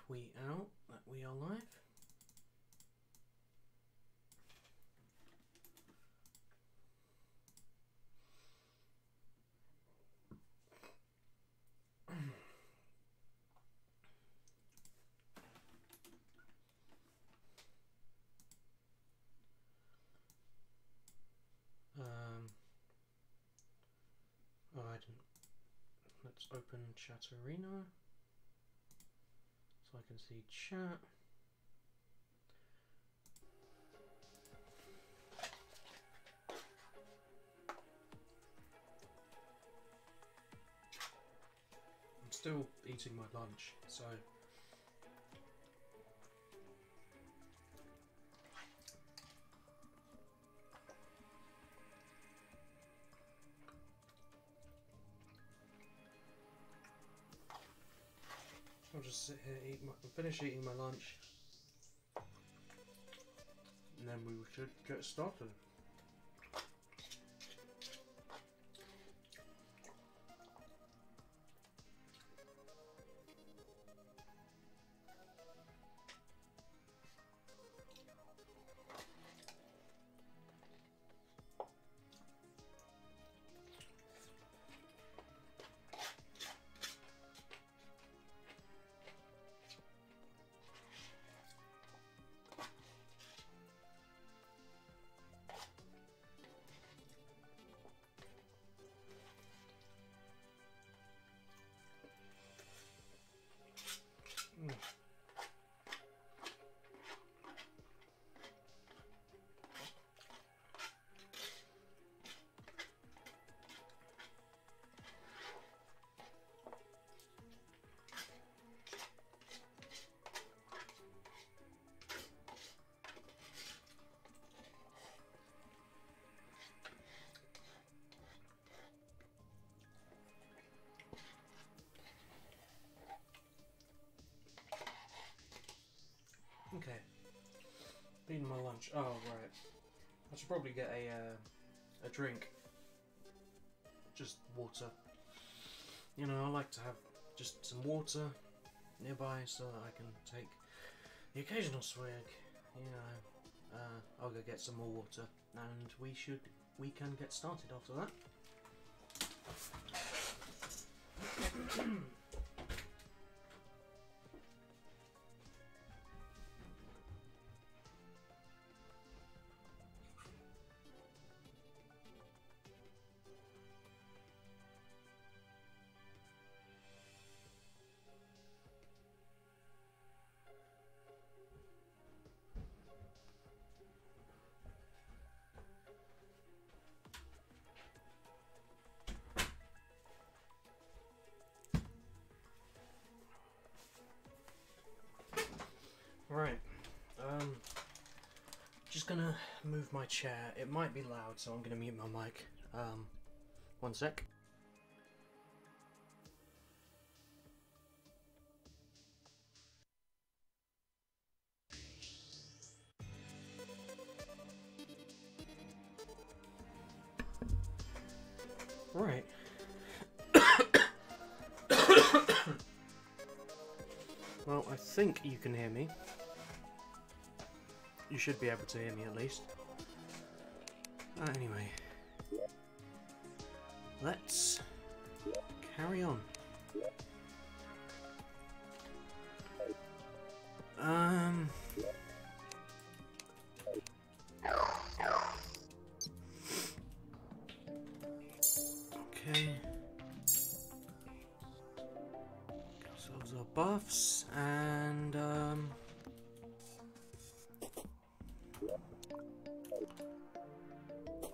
tweet out that we are live. Oh, I didn't. Let's open Terraria so I can see chat. I'm still eating my lunch, so I'll just sit here, finish eating my lunch, and then we should get started. Okay, eating my lunch. Oh right, I should probably get a drink. Just water. You know, I like to have just some water nearby so that I can take the occasional swig. You know, I'll go get some more water, and we can get started after that. Right, just gonna move my chair. It might be loud, so I'm gonna mute my mic. One sec. Right. Well, I think you can hear me. You should be able to hear me at least. Anyway, let's carry on. Okay. Get ourselves our buffs and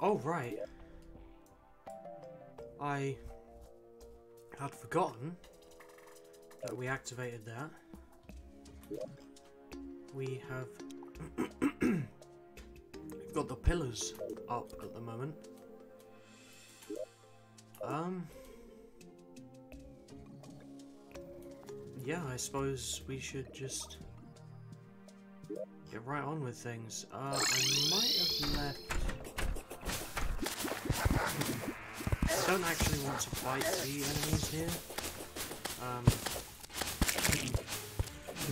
oh right, I had forgotten that we activated that. We have we've got the pillars up at the moment. Yeah, I suppose we should just get right on with things. I might have left. I don't actually want to fight the enemies here.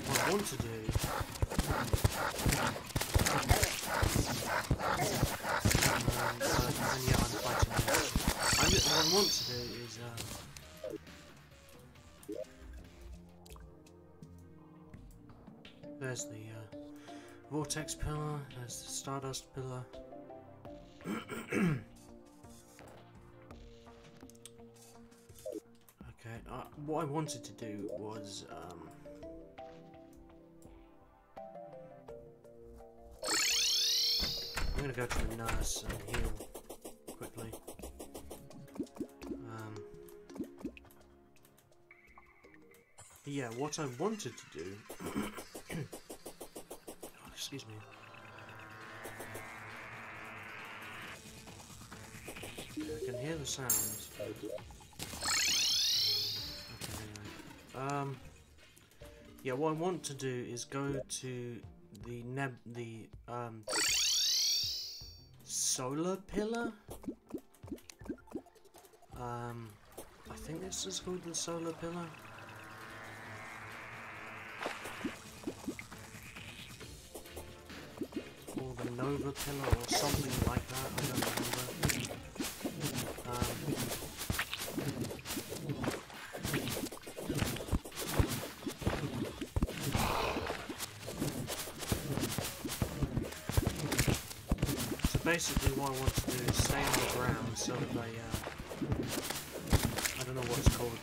what I want to do. And yeah, I'm fighting him. What I want to do is there's the vortex pillar, there's the stardust pillar. Okay, what I wanted to do was I'm gonna go to the nurse and heal quickly. Yeah, what I wanted to do. Oh, excuse me. Okay, I can hear the sounds. Okay, anyway. Yeah, what I want to do is go to the solar pillar. I think this is called the solar pillar. Or the Nova pillar or something like that, I don't remember. So basically what I want to do is stay on the ground so that they, I don't know what it's called,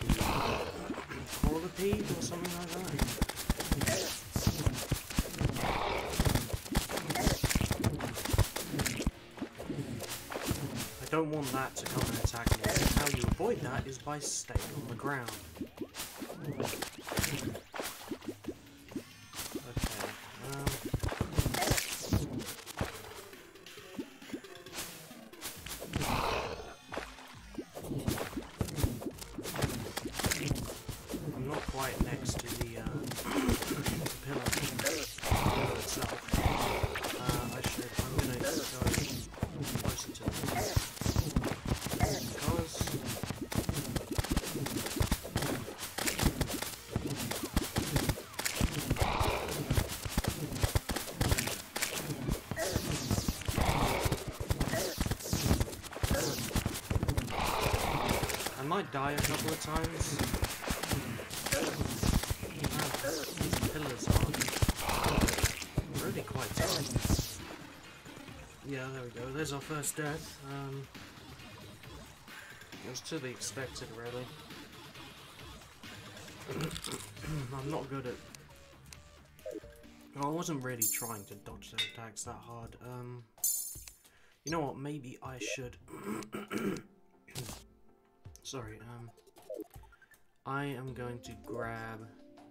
corallipede or something like that. I don't want that to come and attack me. How you avoid that is by staying on the ground. I'm not quite next to the pillar itself. I'm gonna go closer to it. Because I might die a couple of times. These pillars are really quite tough. Yeah, there we go. There's our first death. It was to be expected, really. I'm not good at... Well, I wasn't really trying to dodge their attacks that hard. You know what? Maybe I should... Sorry, I am going to grab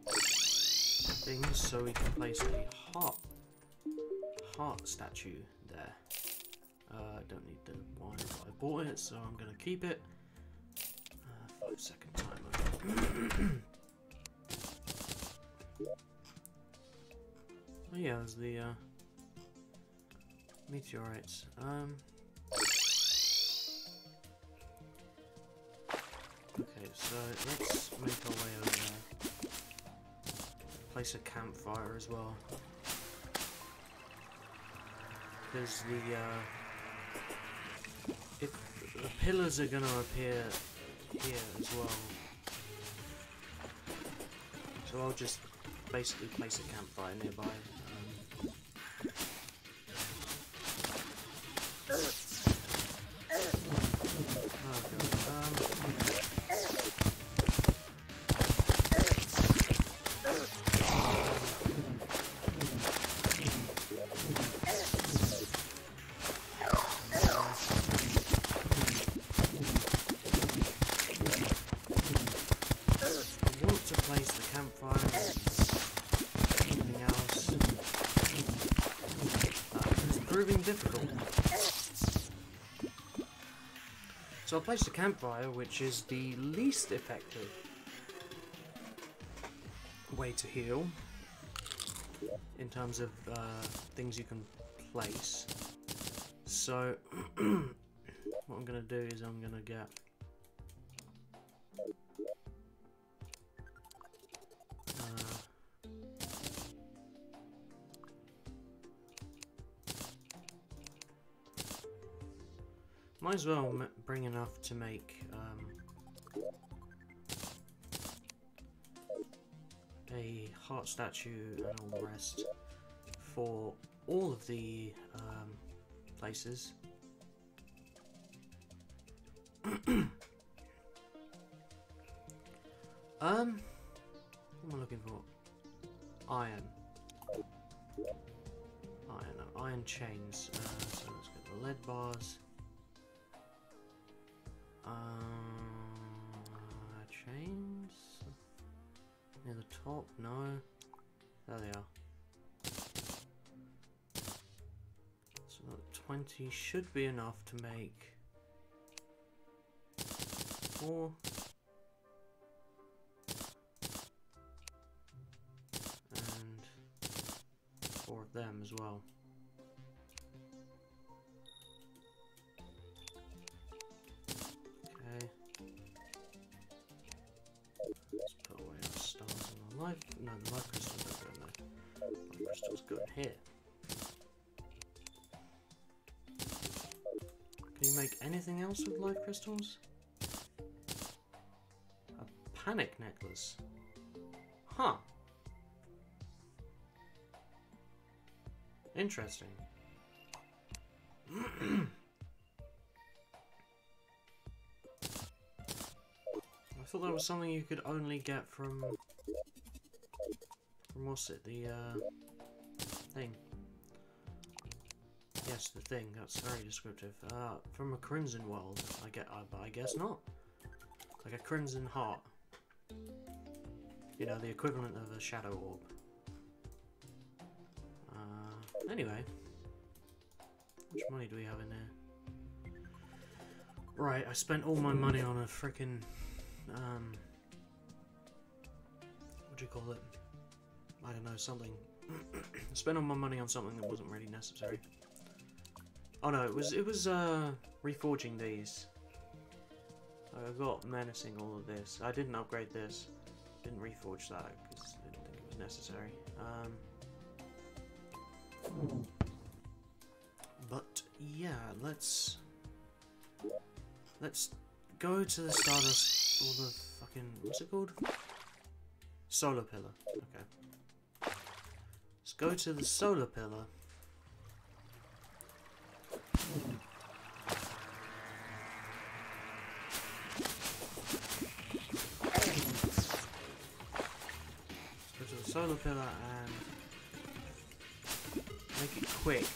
things so we can place a heart statue there. I don't need the one. I bought it, so I'm gonna keep it. 5-second timer. Oh yeah, there's the meteorites. Okay, so let's make our way over there. Place a campfire as well. Because if the pillars are gonna appear here as well. So I'll just basically place a campfire nearby. Difficult. So I'll place the campfire, which is the least effective way to heal in terms of things you can place. So what I'm going to do is I'm going to get Might as well bring enough to make a heart statue and all the rest for all of the places. What am I looking for? Iron. Iron chains. So let's get the lead bars. Chains? Near the top? No. There they are. So 20 should be enough to make 4. And 4 of them as well. Okay. Let's put away our stars and our life. No, the life crystals don't go in there. Life crystals go in here. Can you make anything else with life crystals? A panic necklace. Huh. Interesting. I thought that was something you could only get from what's it, the thing. Yes, the thing. That's very descriptive. From a crimson world, but I guess not. Like a crimson heart. You know, the equivalent of a shadow orb. Anyway, how much money do we have in there? Right, I spent all my money on a frickin' what do you call it? I don't know, something. I spent all my money on something that wasn't really necessary. Oh no, it was reforging these. So I got menacing all of this. I didn't upgrade this. Didn't reforge that because I didn't think it was necessary. But yeah, let's go to the Stardust or the fucking, what's it called? Solar Pillar. Okay. Let's go to the Solar Pillar. Let's go to the Solar Pillar and make it quick.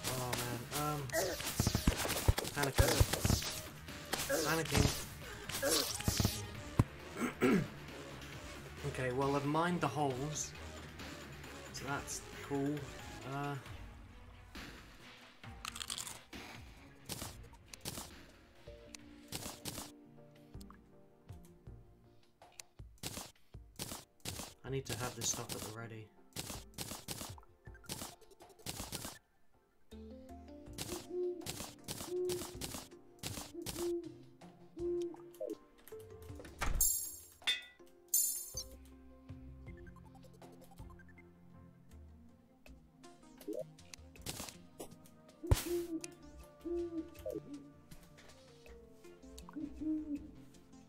Oh man, panicking. Okay, well I've mined the holes, so that's cool. I need to have this stuff at the ready.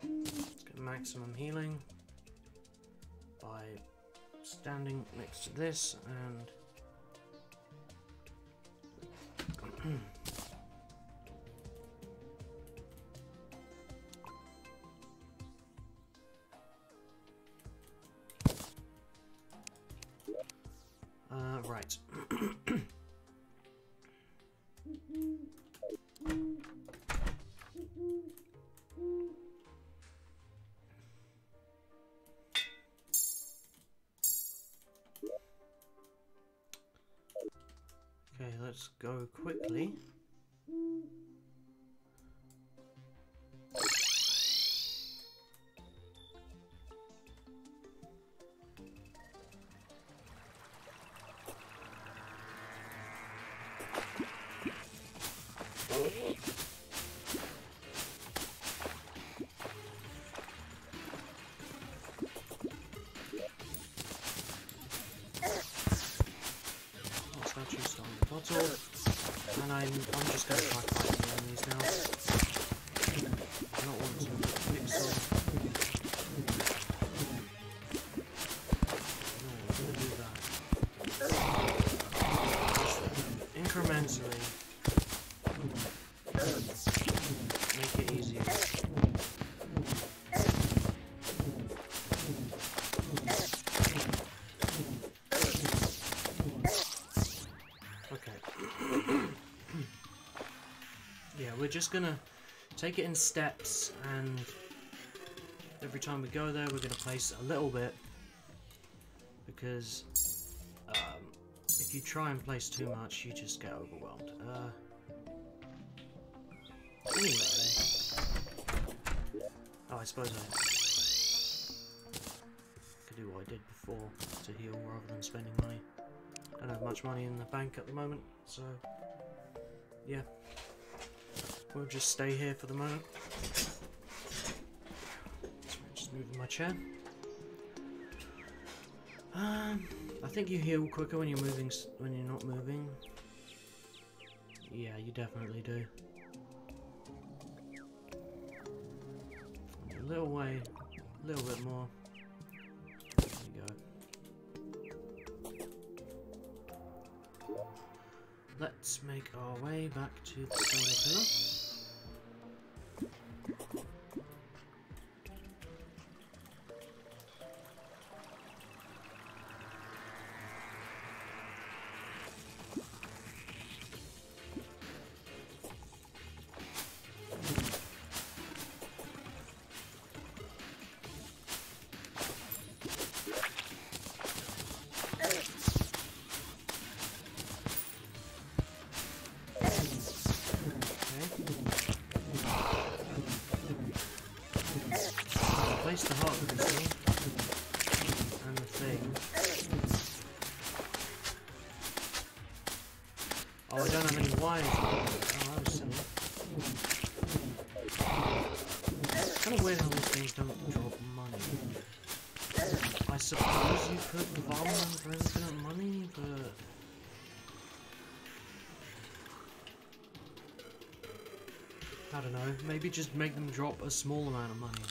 Let's get maximum healing by standing next to this and right. Okay, let's go quickly. bottle, and I'm just going to try fighting the enemies now. I don't want to pixel. No, I'm going to do that. Incrementally. Make it easier. Okay. Yeah, we're just gonna take it in steps, and every time we go there we're gonna place a little bit, because if you try and place too much you just get overwhelmed. Anyway, oh, I suppose I could do what I did before to heal rather than spending money. I don't have much money in the bank at the moment, so yeah, we'll just stay here for the moment. So I'm just moving my chair. I think you heal quicker when you're moving, when you're not moving. Yeah, you definitely do. A little way, a little bit more. There we go. Let's make our way back to the solar pillar. Place the heart crystal and the thing. Oh, I don't have any wires. Oh, that was silly. It's kind of weird how these things don't drop money. I suppose you could farm them for infinite money, but I don't know, maybe just make them drop a small amount of money.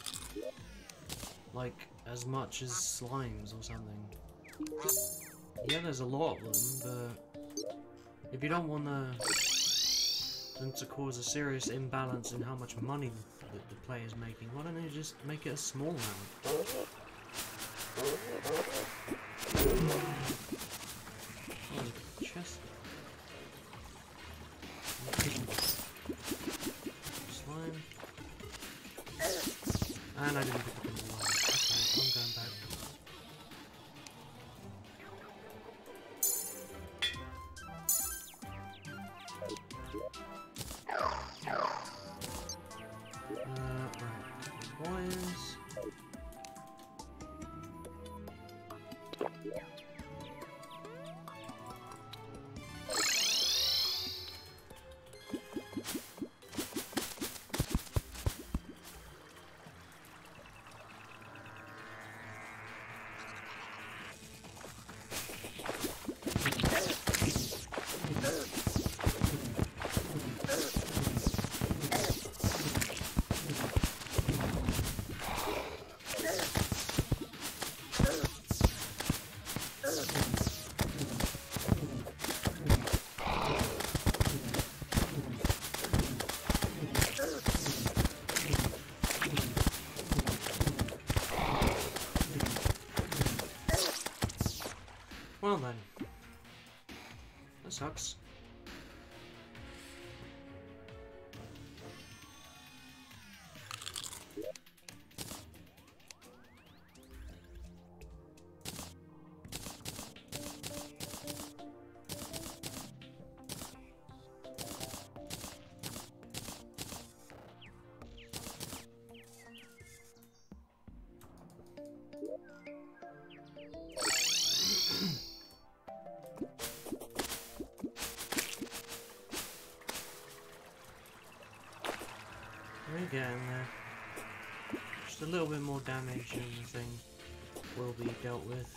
Like, as much as slimes or something. Yeah, there's a lot of them, but if you don't want them to cause a serious imbalance in how much money the player's making, why don't you just make it a small amount? Oh, chest. Slime. And I didn't pick up any wire. Okay, I'm going back. Right. Wires. Well then, that sucks. We're getting there. Just a little bit more damage and the thing will be dealt with.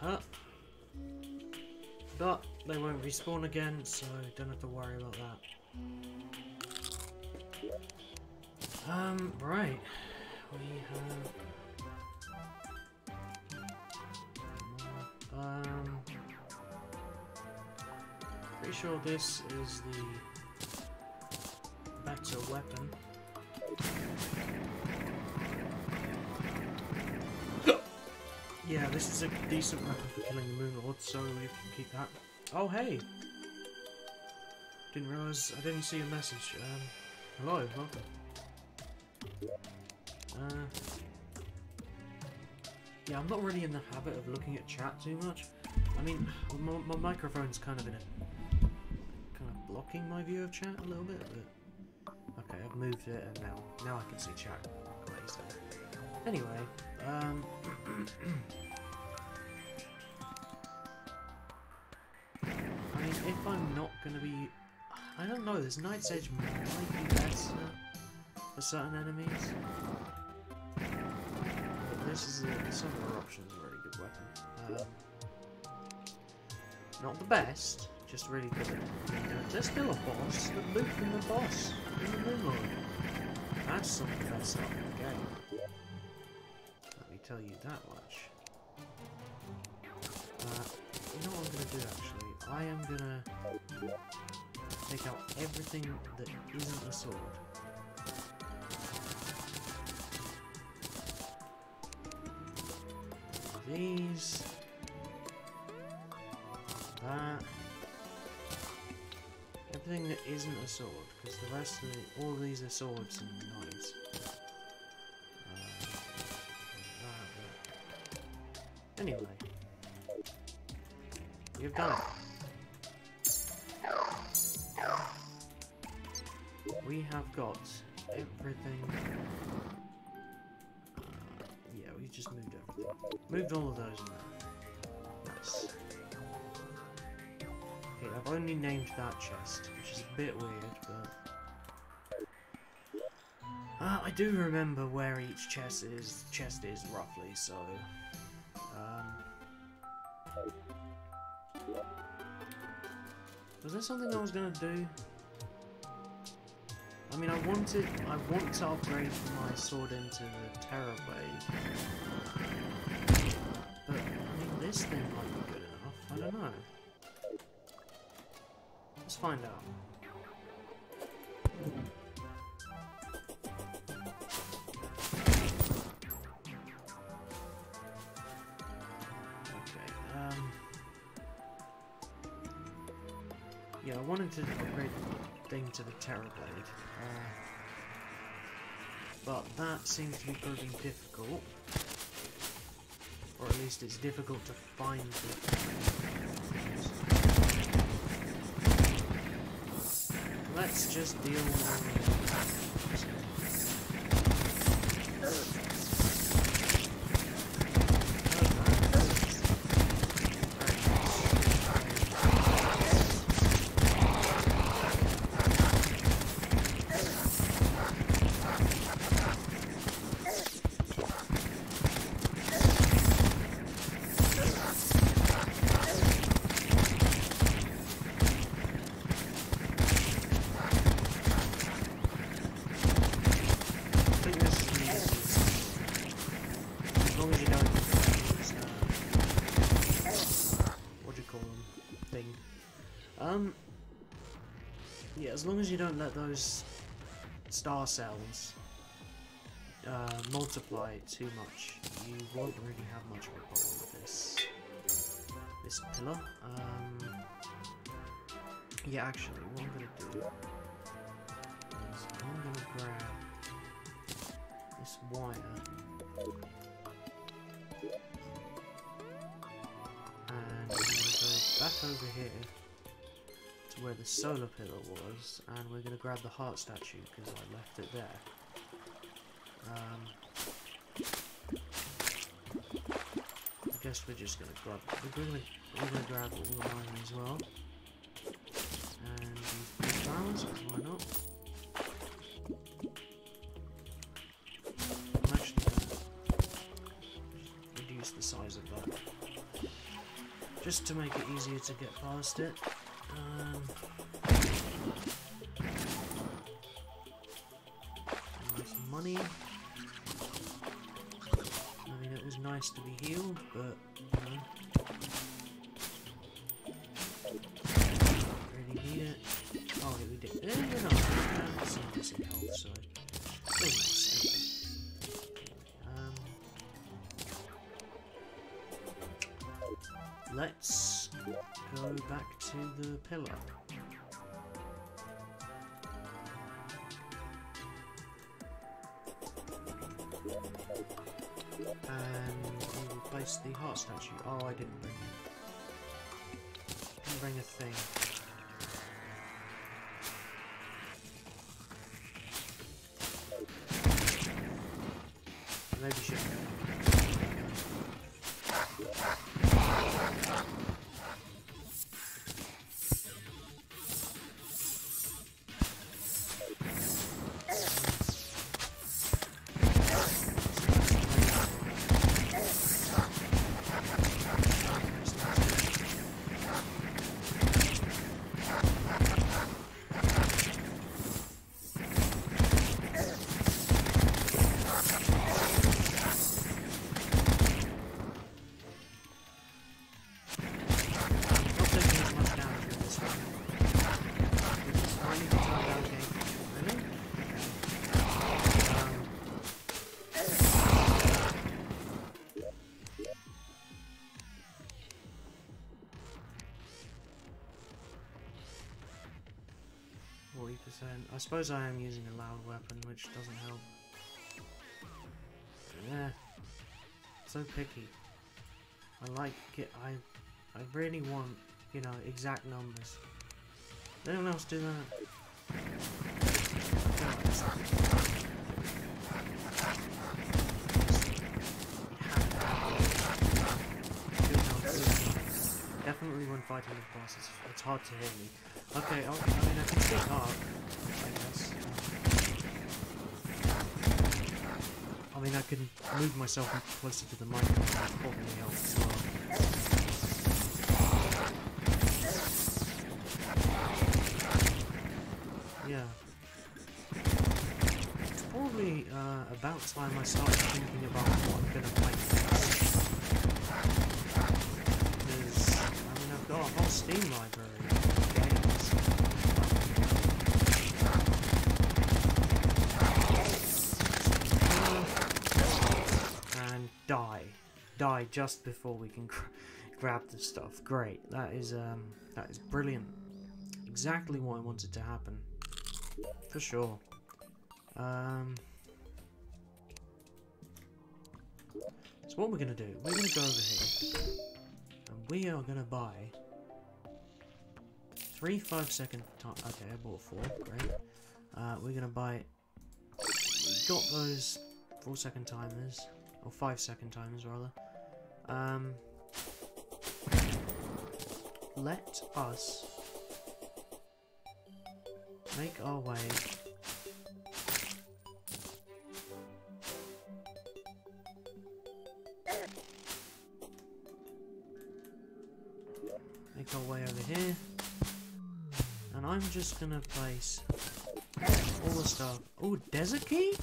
hurt. But they won't respawn again, so don't have to worry about that. Right. We have... pretty sure this is the better weapon. Yeah, this is a decent weapon for killing the moonlord, so we can keep that. Oh, hey! Didn't realise, I didn't see a message. Hello, welcome. Yeah, I'm not really in the habit of looking at chat too much. I mean, my microphone's kind of blocking my view of chat a little bit, but... Okay, I've moved it, and now I can see chat. Great, so... Anyway, I mean, if I'm not gonna be... I don't know, this Night's Edge might be better for certain enemies. But this is some other options, a really good weapon. Not the best, just really good. There's still a boss, the loot from the boss, in the moonlord. That's something that's not in the game. Let me tell you that much. You know what I'm gonna do actually? I am gonna take out everything that isn't a sword. These. That. Everything that isn't a sword, because the rest of all of these are swords and knives. Anyway, we've done it. We have got everything. Yeah, we just moved everything. Moved all of those now. Nice. Okay, I've only named that chest, which is a bit weird, but... I do remember where each chest is roughly, so... Was there something I was gonna do? I mean, I want to upgrade my sword into the Terra blade. But, I mean, this thing might be good enough, I don't know. Let's find out. Yeah, I wanted to upgrade the thing to the Terra blade, but that seems to be proving difficult, or at least it's difficult to find the... Let's just deal with yeah, as long as you don't let those star cells multiply too much, you won't really have much of a problem with this pillar. Yeah, actually, what I'm gonna do is I'm gonna grab this wire and I'm gonna go back over here where the solar pillar was, and we're going to grab the heart statue because I left it there. I guess we're just going to grab. We're going to grab all the mine as well, and these big flowers. Why not? I'm actually going to reduce the size of that. just to make it easier to get past it. Nice money. I mean, it was nice to be healed, but you know, really need it. Oh, yeah, we did. No, it's not decent health, so still nice anyway. Let's go back to the pillar. And we'll place the heart statue. Oh, I didn't bring it. Didn't bring a thing. Maybe should. I suppose I am using a loud weapon, which doesn't help. Yeah, so picky. I really want, you know, exact numbers. Does anyone else do that? Definitely when fighting with bosses, it's hard to hear me. Okay, I mean I can speak up, I guess. I mean I can move myself closer to the microphone, that probably helps as well. Yeah. It's probably about time I started thinking about what I'm gonna play next. Because, I mean, I've got a whole Steam library of games. And die just before we can grab the stuff. Great, that is brilliant. Exactly what I wanted to happen, for sure. So what we're gonna do? We're gonna go over here, and we are gonna buy 3 5-second time. Okay, I bought 4. Great. We're gonna buy. We got those 4-second timers, or 5-second timers rather. Let us make our way over here, and I'm just gonna place all the stuff. Oh, desert key?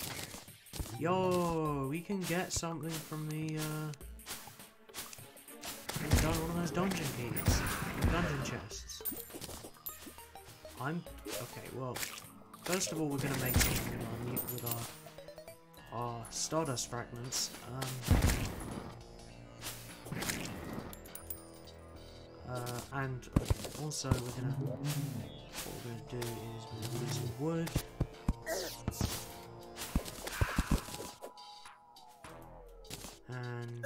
Yo, we can get something from the one of those dungeon keys, dungeon chests. Okay. Well, first of all, we're gonna make something with our stardust fragments. And also what we're gonna do is we're gonna use some wood. And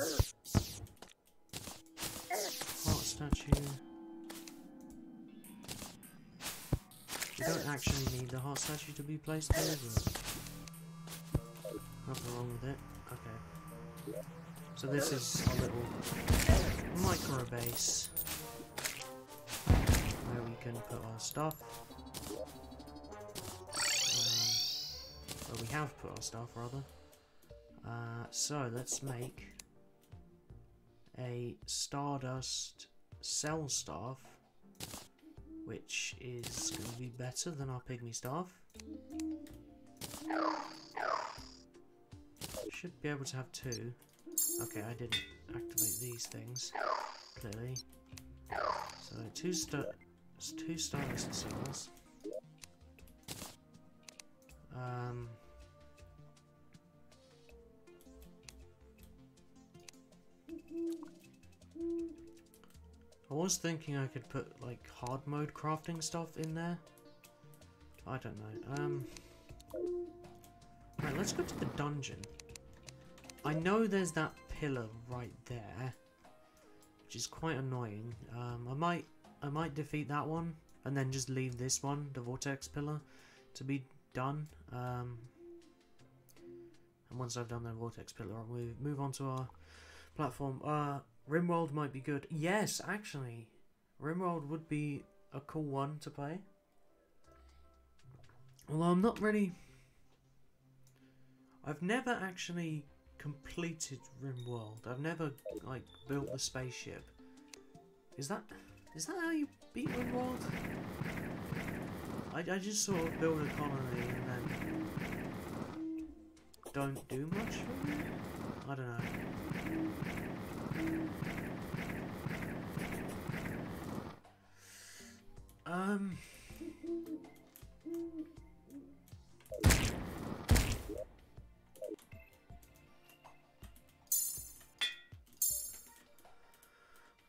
heart statue. We don't actually need the heart statue to be placed there, but nothing wrong with it. Okay. So this is a little micro base where we can put our stuff. Where we have put our stuff, rather. So let's make a stardust cell staff, which is going to be better than our pygmy staff. Should be able to have 2. Okay, I didn't activate these things, clearly. So 2 stylist cells. I was thinking I could put like hard mode crafting stuff in there. I don't know. Right, let's go to the dungeon. I know there's that pillar right there, which is quite annoying. I might defeat that one and then just leave this one, the vortex pillar, to be done. And once I've done the vortex pillar, I'll move on to our platform. Rimworld might be good. Yes, actually, Rimworld would be a cool one to play. Although I'm not really... I've never actually completed Rimworld. I've never like built the spaceship. Is that how you beat Rimworld? I just sort of build a colony and then don't do much with it? I don't know.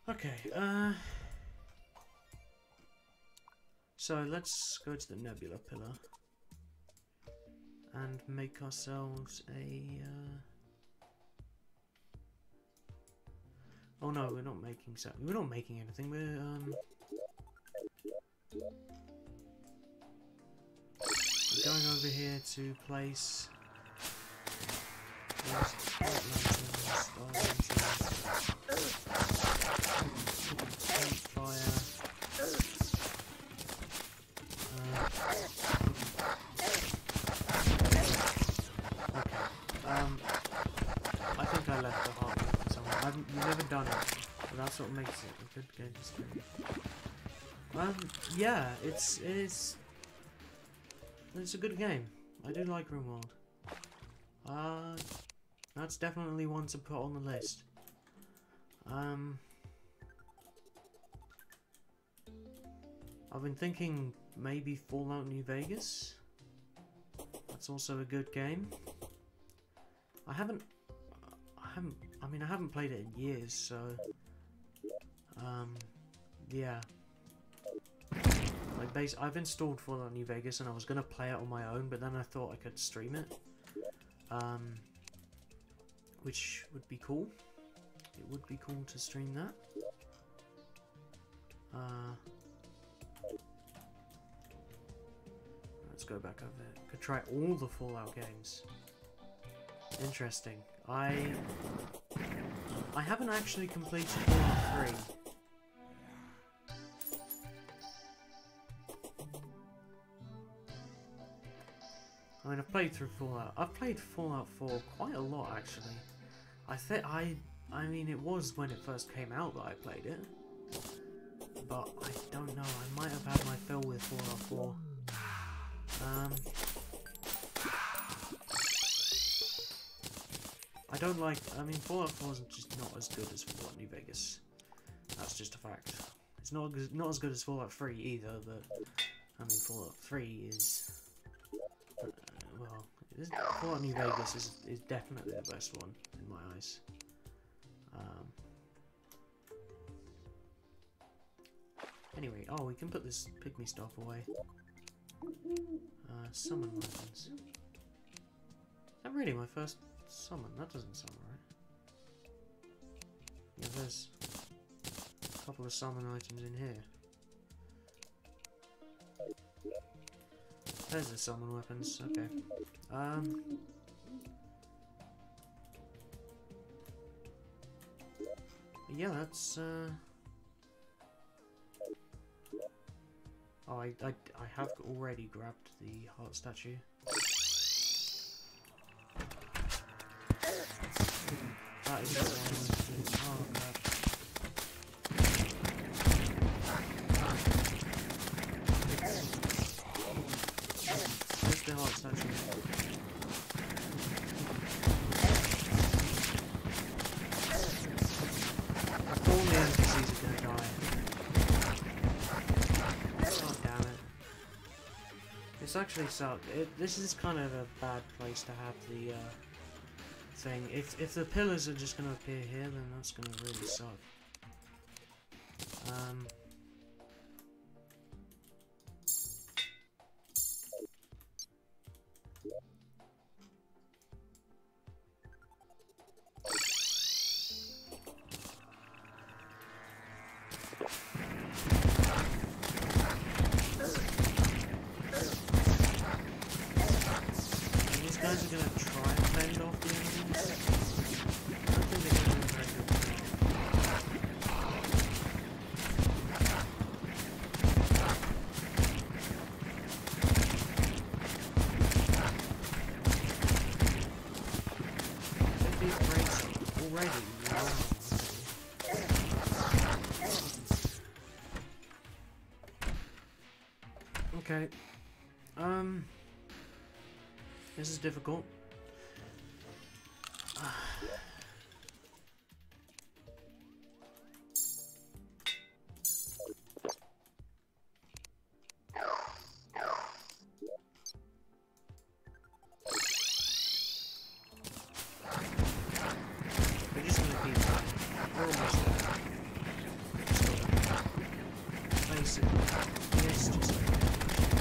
Okay, so let's go to the nebula pillar and make ourselves a, oh no, we're not making anything, we're going over here to place I think I left the heart for someone. You've never done it, but that's what makes it a good game to stream. Yeah, it's a good game. I do like Rimworld. That's definitely one to put on the list. I've been thinking maybe Fallout New Vegas. That's also a good game. I haven't played it in years, so yeah. Like I've installed Fallout New Vegas and I was gonna play it on my own, but then I thought I could stream it, which would be cool. It would be cool to stream that. Let's go back over there. Could try all the Fallout games. Interesting. I haven't actually completed Fallout 3. I mean, I've played through Fallout. I've played Fallout 4 quite a lot, actually. I mean, it was when it first came out that I played it. But I don't know. I might have had my fill with Fallout 4. I don't like... I mean, Fallout 4 is just not as good as Fallout New Vegas. That's just a fact. It's not as good as Fallout 3 either, but... I mean, Fallout 3 is... well, Fallout New Vegas is definitely the best one, in my eyes. Anyway, oh, we can put this pygmy stuff away. Summon weapons. Is that really my first summon? That doesn't sound right. Yeah, there's a couple of summon items in here. There's the summon weapons, okay. Yeah, that's, oh, I have already grabbed the heart statue. That is what I want to do. Oh, crap. This actually sucks. This is kind of a bad place to have the thing. If the pillars are just going to appear here, then that's going to really suck. These guys are going to try and fend off the enemies. I don't think they're going to do a very good job. Already, wow. Okay. This is difficult. We just need pizza. We're almost there. Basically, yes, just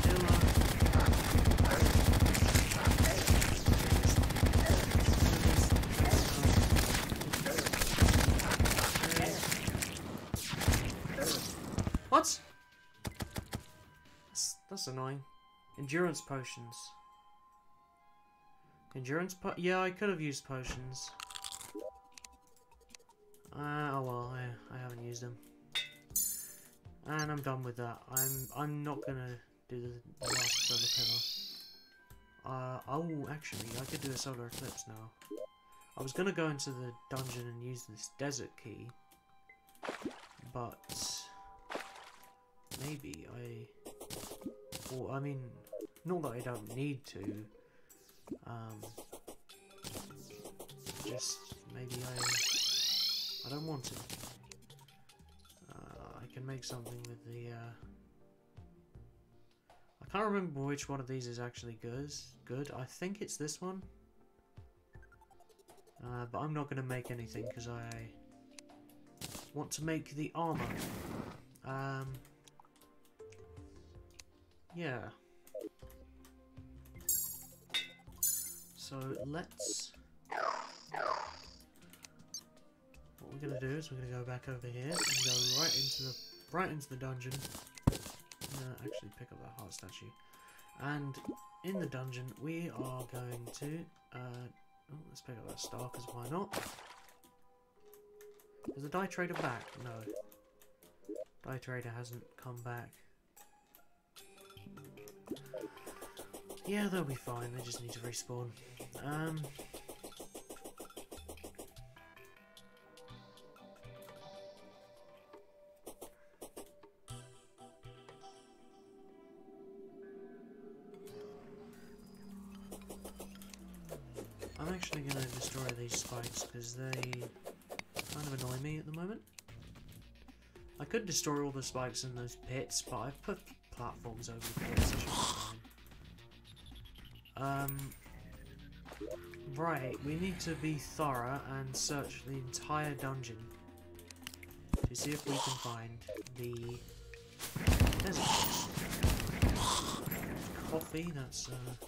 pillar. What? That's annoying. Endurance potions. Yeah, I could have used potions. Oh well, I haven't used them. And I'm done with that. I'm not gonna do the last solar pillar. Oh, actually, I could do a solar eclipse now. I was gonna go into the dungeon and use this desert key, but maybe well, I mean, not that I don't need to. Just maybe I don't want to. I can make something with the. I can't remember which one of these is actually good. I think it's this one. But I'm not going to make anything because I want to make the armor. Yeah. So let's. What we're gonna do is we're gonna go back over here and go right into the dungeon. Actually pick up that heart statue. And in the dungeon we are going to let's pick up that star because why not? Is the die trader back? No. Die trader hasn't come back. Yeah, they'll be fine, they just need to respawn. I'm actually going to destroy these spikes because they kind of annoy me at the moment. I could destroy all the spikes in those pits, but I've put platforms over the pits, so it should be fine. Right, we need to be thorough and search the entire dungeon to see if we can find the desert chest. Coffee, that's not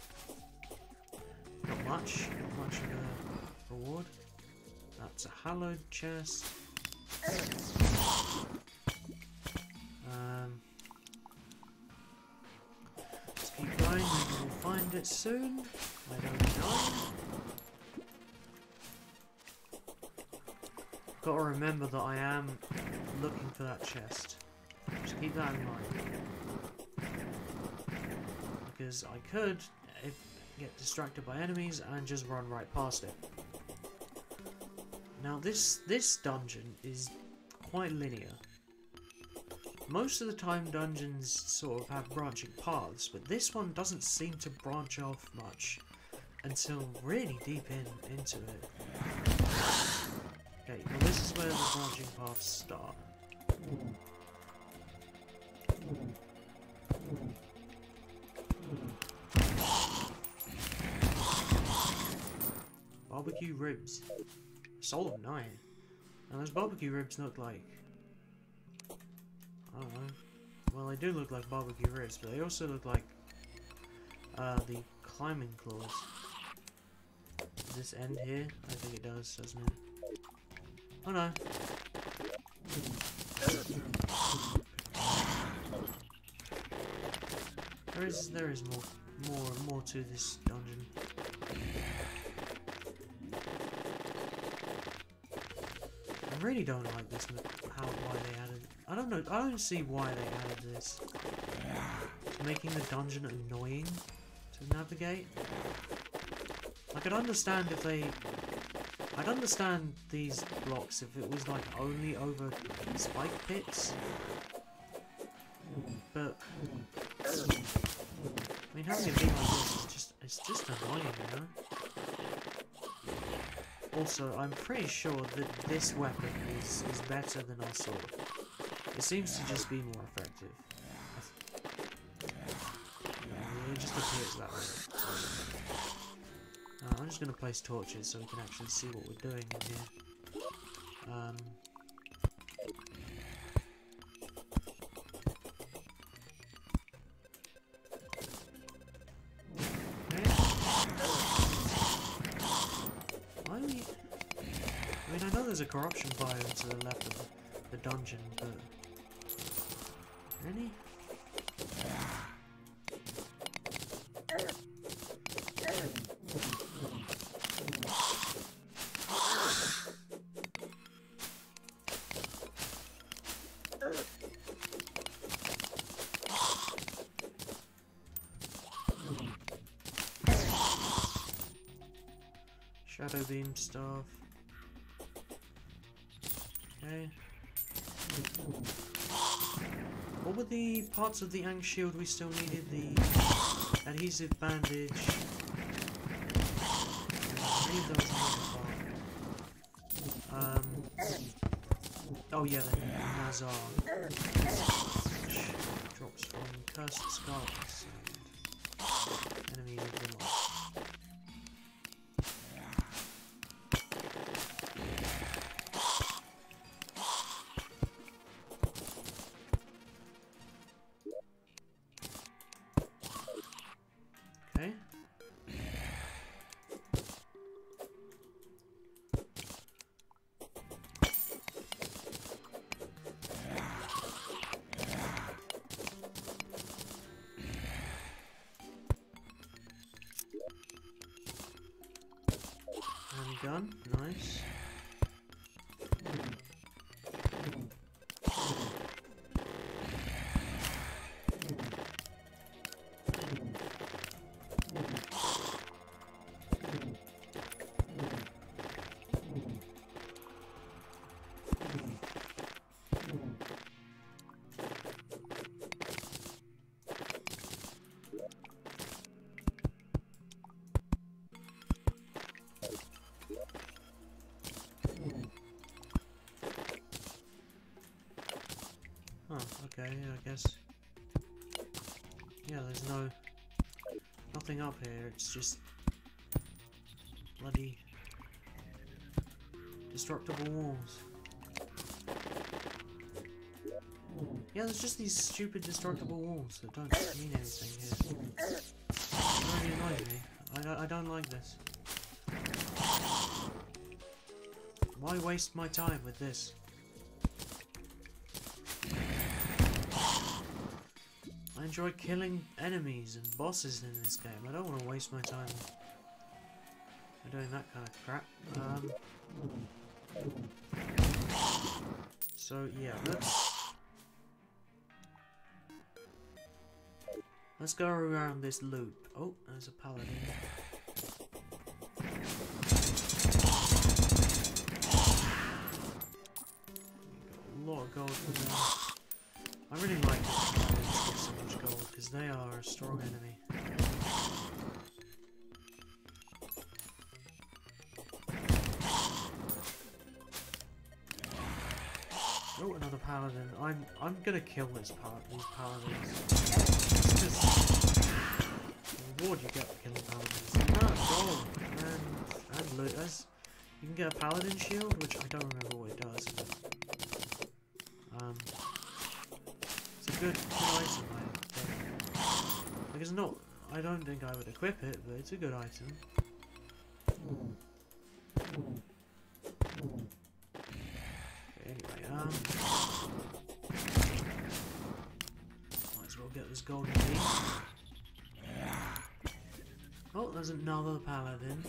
much of a reward. That's a hallowed chest. Let's keep going, maybe we'll find it soon. I don't know. Got to remember that I am looking for that chest. Just keep that in mind. Because I could get distracted by enemies and just run right past it. Now this dungeon is quite linear. Most of the time dungeons sort of have branching paths, but this one doesn't seem to branch off much until really deep into it. Okay, well this is where the branching paths start. Barbecue ribs. Soul of Night. Now those barbecue ribs look like... I don't know. Well, they do look like barbecue ribs, but they also look like the climbing claws. Does this end here? I think it does, doesn't it? Oh no. There is more to this dungeon. I really don't like this. Why they added? I don't know. I don't see why they added this. Making the dungeon annoying to navigate. I could understand if they. I'd understand these blocks if it was like only over spike pits. But I mean, having it be like this is just annoying, you know? Also, I'm pretty sure that this weapon is better than our sword. It seems to just be more effective. It just appears that way. I'm just going to place torches so we can actually see what we're doing in here. I mean, I know there's a corruption biome to the left of the dungeon, but... Really? Shadow beam stuff. Okay. What were the parts of the Ankh shield we still needed? The adhesive bandage. I believe there was another part. Oh yeah, then Nazar. Which drops from Cursed Skulls and enemy of the lost. Okay. Gun, nice. Okay, I guess. Yeah, there's nothing up here, it's just bloody destructible walls. Yeah, there's just these stupid destructible walls that don't mean anything here. It really annoys me. I don't like this. Why waste my time with this? I enjoy killing enemies and bosses in this game. I don't want to waste my time doing that kind of crap. So yeah, let's go around this loop. Oh, there's a paladin. Got a lot of gold for them. I really like it. So much gold because they are a strong enemy. Oh, another paladin. I'm gonna kill these paladins. Because the reward you get for killing paladins. No, gold and and loot. You can get a paladin shield, which I don't remember what it does. But, it's a good item, I think. Like, it's not. I don't think I would equip it, but it's a good item. Anyway, might as well get this golden key. Oh, there's another paladin.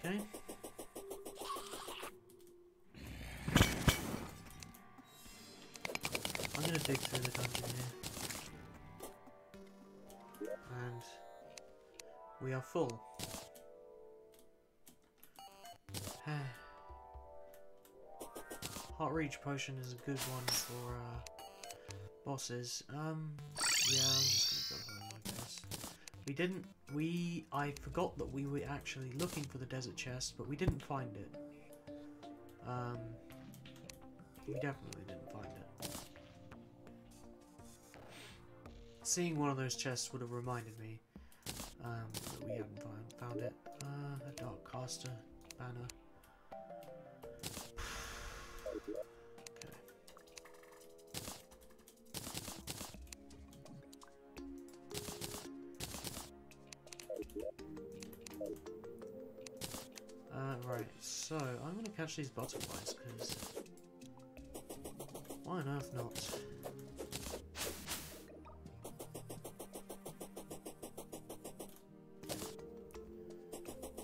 Okay. I'm gonna dig through the dungeon here. And we are full. Heart Reach potion is a good one for bosses. Yeah, I'm just gonna go home, I guess. I forgot that we were actually looking for the desert chest, but we didn't find it. We definitely didn't find it. Seeing one of those chests would have reminded me that we hadn't found it. A Dark Caster banner. Right, so I'm gonna catch these butterflies, because why on earth not?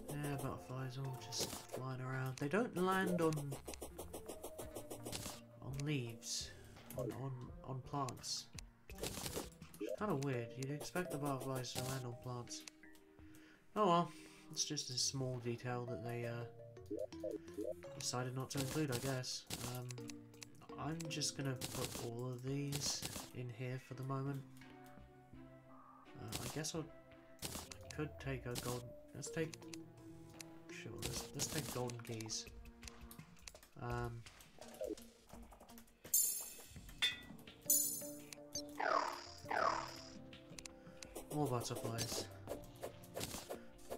Yeah, butterflies all just flying around. They don't land on leaves, on plants. Kind of weird. You'd expect the butterflies to land on plants. Oh well. It's just a small detail that they decided not to include, I guess. I'm just gonna put all of these in here for the moment. I guess I could take a golden. Let's take golden keys. More butterflies.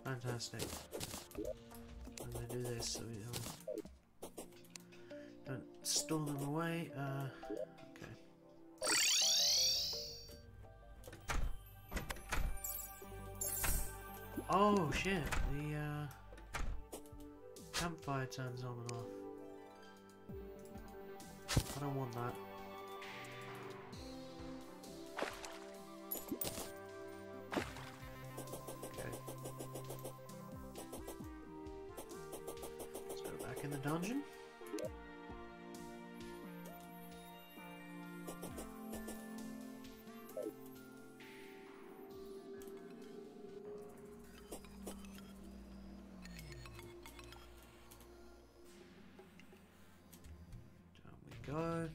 Fantastic. I'm gonna do this so we don't store them away. Okay. Oh shit! The campfire turns on and off. I don't want that. In the dungeon. Down we go.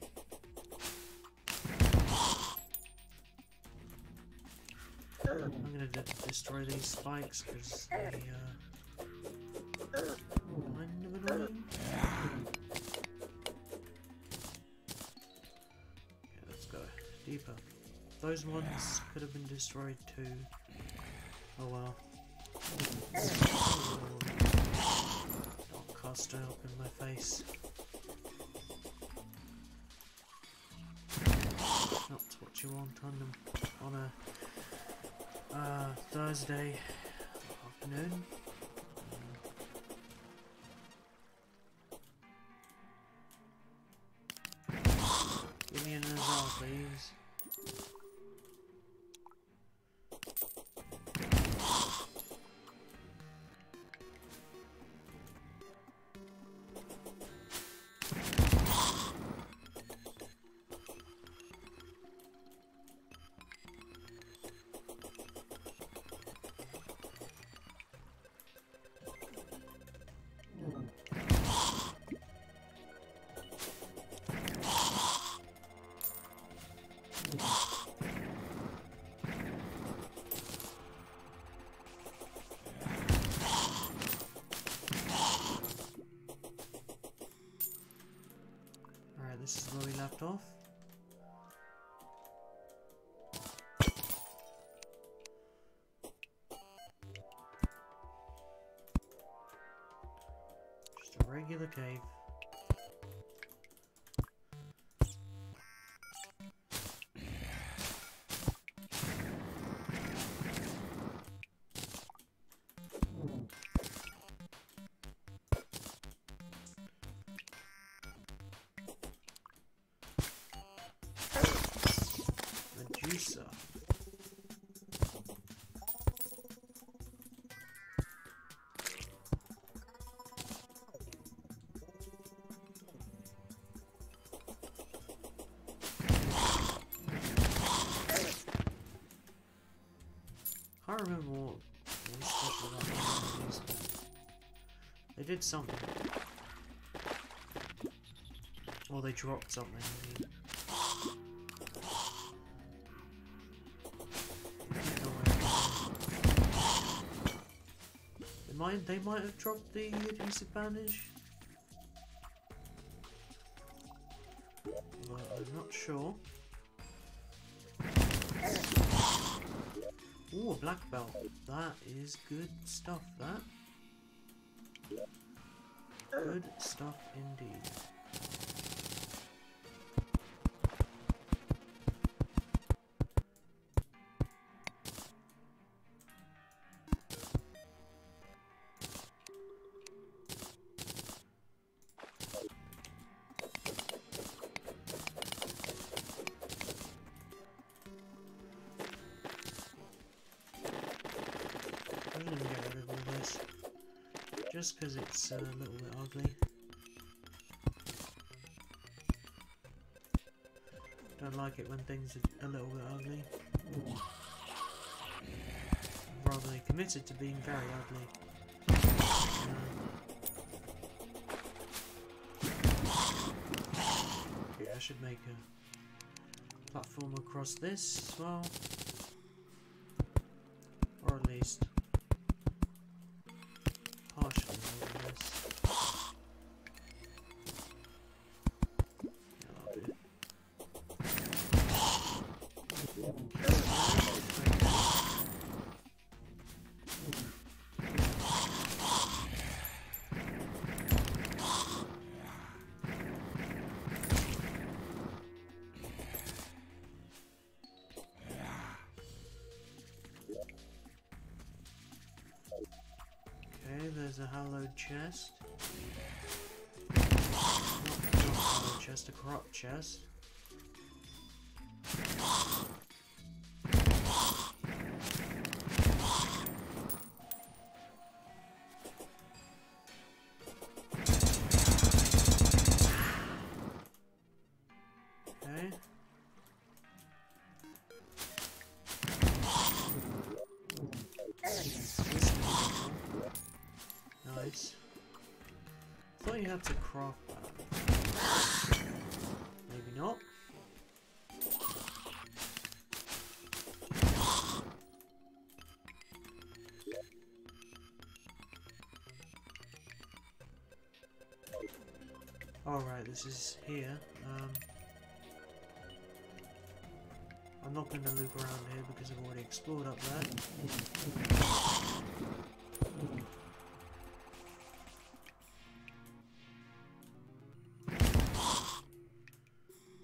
I'm gonna destroy these spikes because they kind of annoying. Okay, let's go deeper. Those ones could have been destroyed too. Oh well. Dark caster up in my face. Not what you want on a Thursday afternoon. Give me an Azar, please. this is where we left off. Just a regular cave. Medusa. Can't remember what was special about these. They did something. Or they dropped something. They might have dropped the adhesive bandage. But I'm not sure. Ooh, a black belt. That is good stuff, that. Good stuff indeed. I'm gonna get rid of all this, just because it's a little bit ugly. Don't like it when things are a little bit ugly. Rather, they committed to being very ugly. Yeah, I should make a platform across this as well. Or at least partially over this. Yeah, that'll do. Okay, there's a hallowed chest. Not a hallowed chest, a corrupt chest. Okay. Nice. Thought you had to craft that. Maybe not. Alright, this is here. I'm not going to loop around here because I've already explored up there.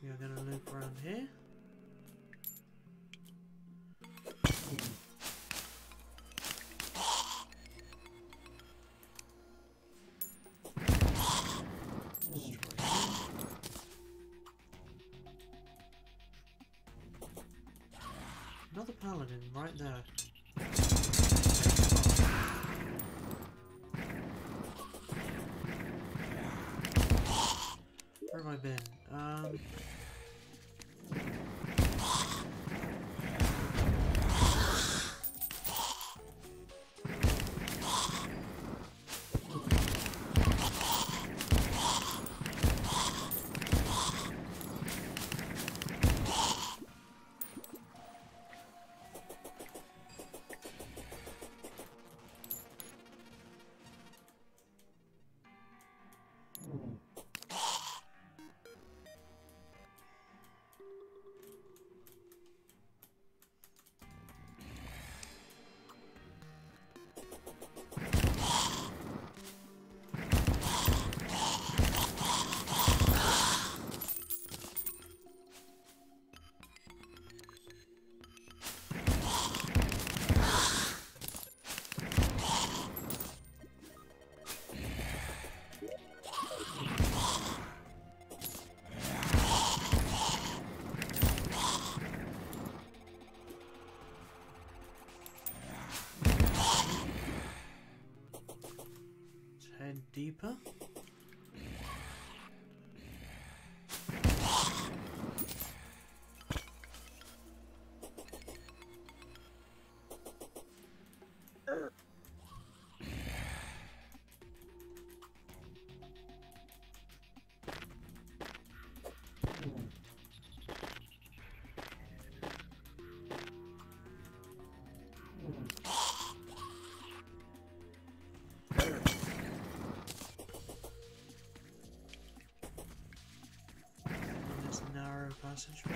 We are going to loop around here. Another paladin right there. Where have I been? head deeper. Narrow passageway.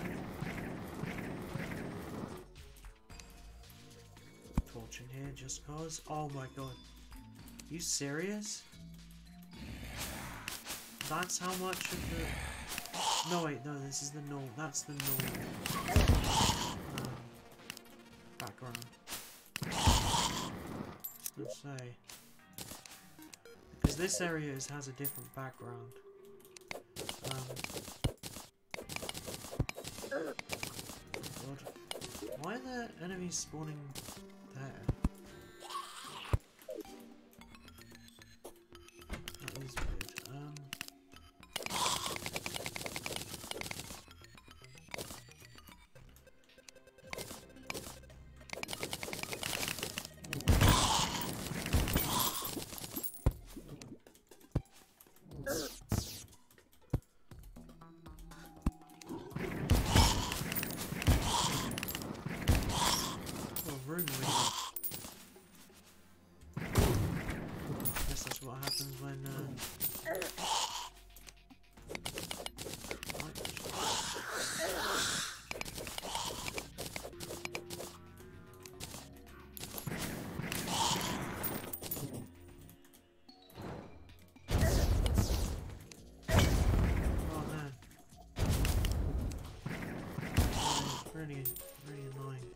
Torch in here just cause. Oh my god. You serious? That's how much of the... No wait, no, this is the normal. That's the normal background. Let's say. Because this area has a different background. God. Why are there enemies spawning there? That is weird. Guess that's what happens when oh man. Really annoying.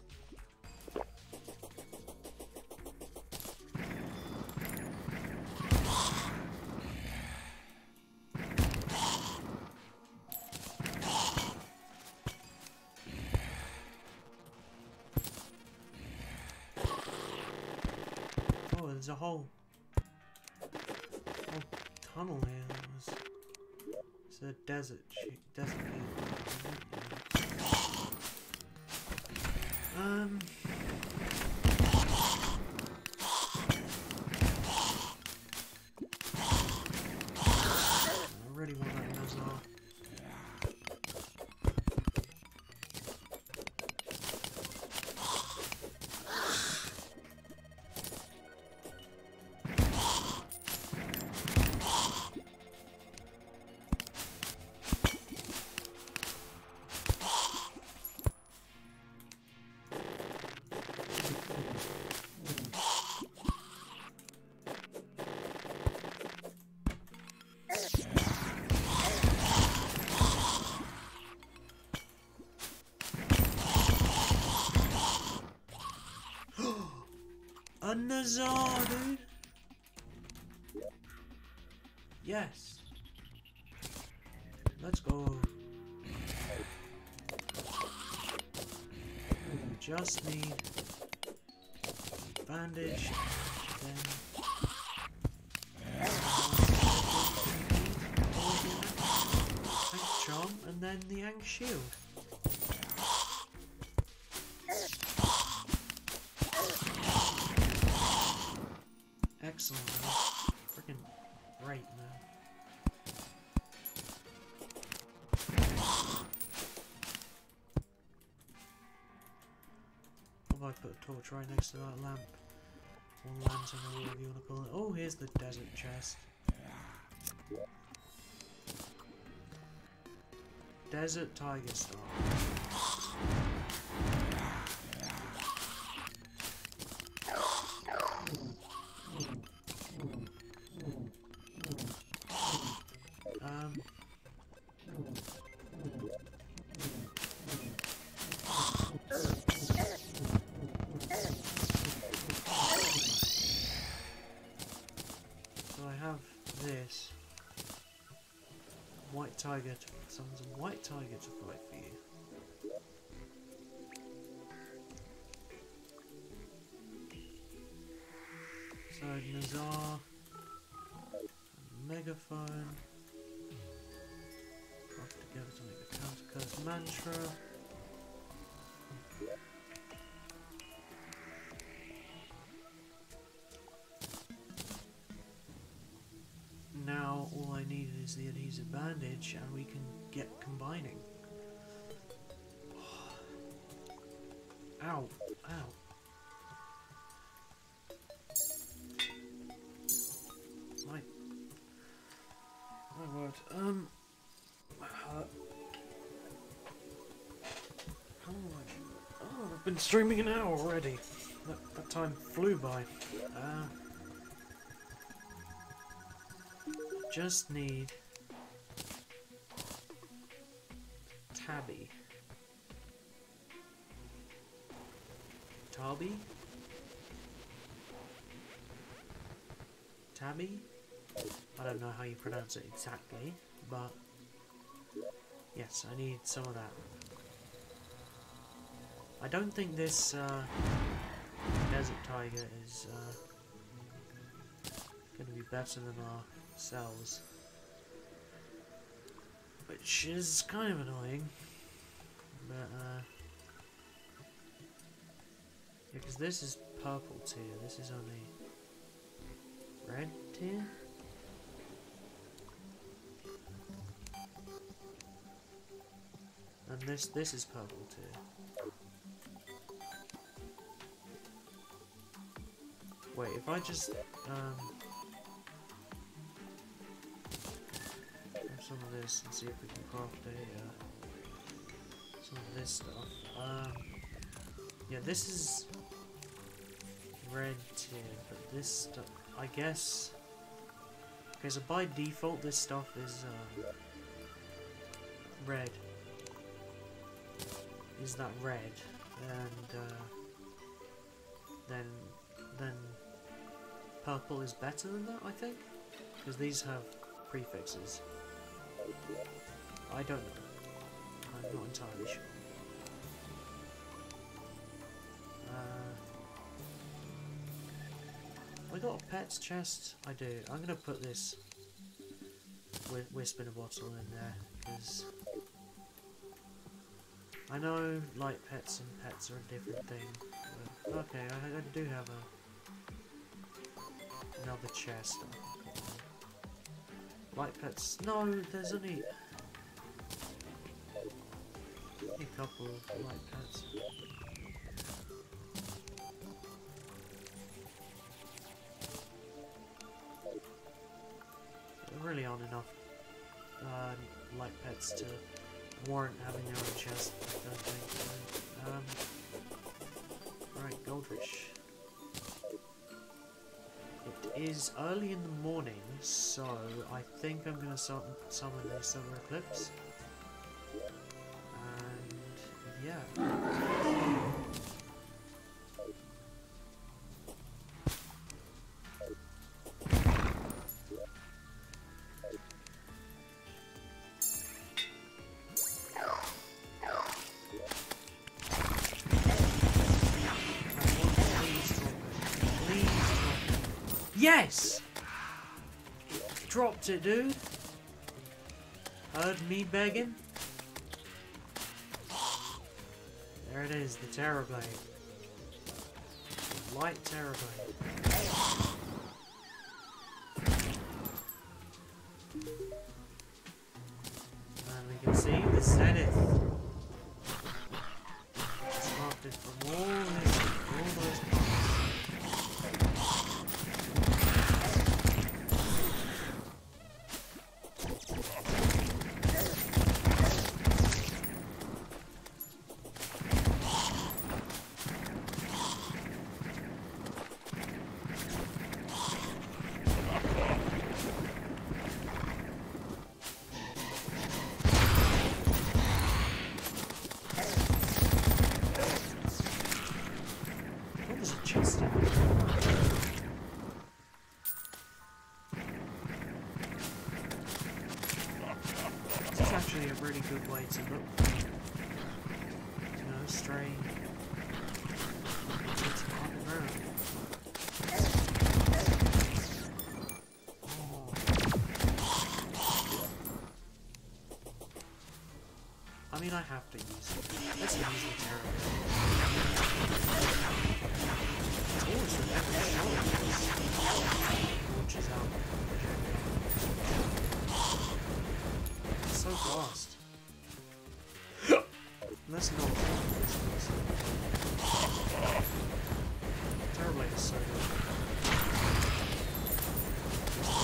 Oh, there's a whole tunnel here. It's a desert here. I really want that Nazar. A Nazar, dude! Yes! Let's go! We just need bandage, then Tank Charm, and then the Ang Shield. Excellent, man. Freaking great, man. What if I put a torch right next to that lamp? Or lantern, or whatever you want to call it. Oh, here's the desert chest. Desert Tiger Star. So I have this white tiger to summon a white tiger to fight for you. So Nazar megaphone. Craft together to make the counter curse mantra. Now all I need is the adhesive bandage and we can get combining. Ow, ow. My word, that hurt. Oh, I've been streaming an hour already. That time flew by. Just need Tabby. Tabby? Tabby? I don't know how you pronounce it exactly, but yes, I need some of that. I don't think this desert tiger is going to be better than our cells, which is kind of annoying, but yeah, because this is purple tier, this is only red tier? And this is purple tier. Wait, if I just have some of this and see if we can craft some of this stuff. Yeah, this is red tier, but this stuff, I guess. Okay, so by default, this stuff is red. Is that red? And then purple is better than that, I think, because these have prefixes. I don't know. I'm not entirely sure. I got a pets chest. I do. I'm gonna put this wisp in a bottle in there because I know light pets and pets are a different thing. But okay, I do have another chest. Light pets. No, there's only a couple of light pets. There really aren't enough light pets to warrant having their own chest, I don't think. Right, goldfish. It is early in the morning, so I think I'm going to summon the solar eclipse. And yeah. Yes! Dropped it, dude. Heard me begging. There it is, the Terrorblade. Light Terrorblade. And we can see the zenith. It's crafted from all those parts. Actually a really good way to look, you know, straying bits on the ground. Oh. mean, I have to use it. Let's use the Terraria. It's always with every shot it launches out projectile. It's so fast. Let's not. Terraria is so good.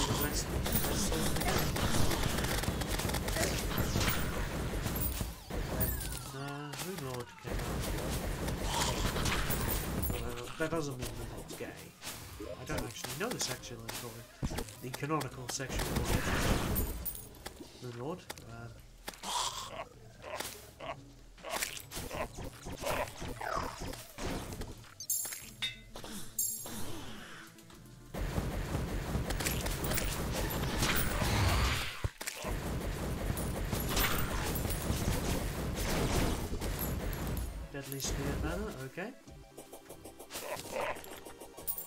The best sword in the game. Moonlord came out. That doesn't mean Moonlord's gay. I don't actually know the sexual origin. The canonical sexual origin of Moonlord. Deadly Spear Banner, okay.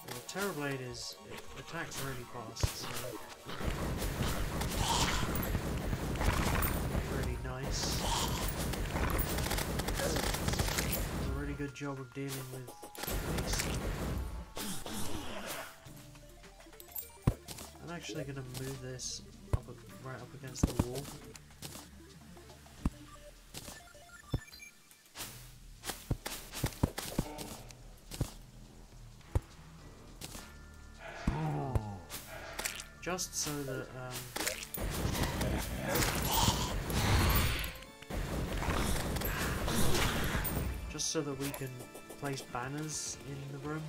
The Terrorblade it attacks really fast, so really nice. Does a really good job of dealing with these. I'm actually going to move this right up against the wall. Just so that we can place banners in the room.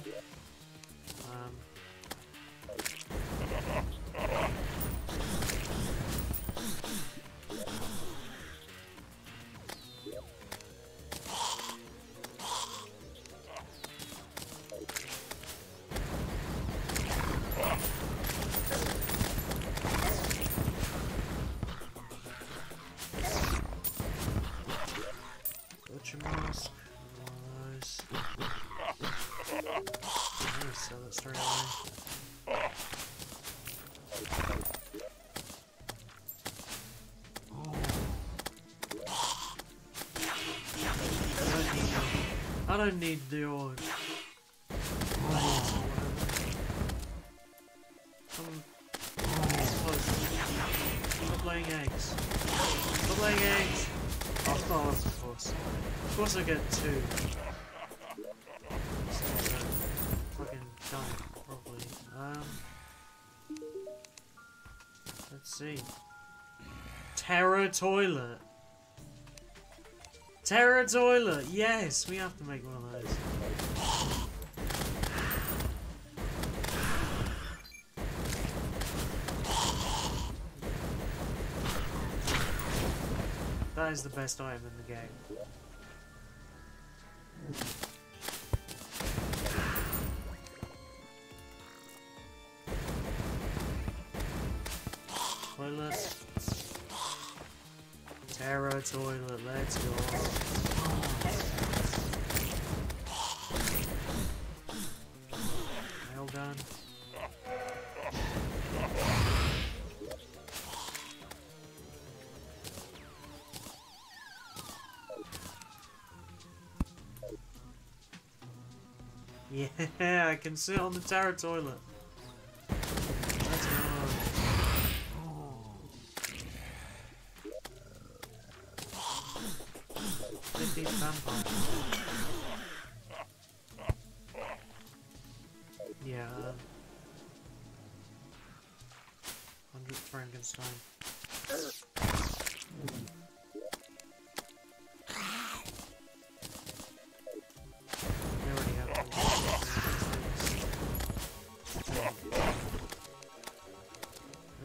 Mask, nice, so that's straight away. I don't need the orange. Stop laying eggs. Stop laying eggs! Oh, of course. Of course I get two. So, fucking die, probably. Let's see. Terror Toilet! Terror Toilet! Yes! We have to make one of those. That is the best item in the game. Toilet. Terror Toilet, let's go. Well done. Yeah, I can sit on the Terror Toilet. Let's go. 15 vampire. Yeah. 100 Frankenstein.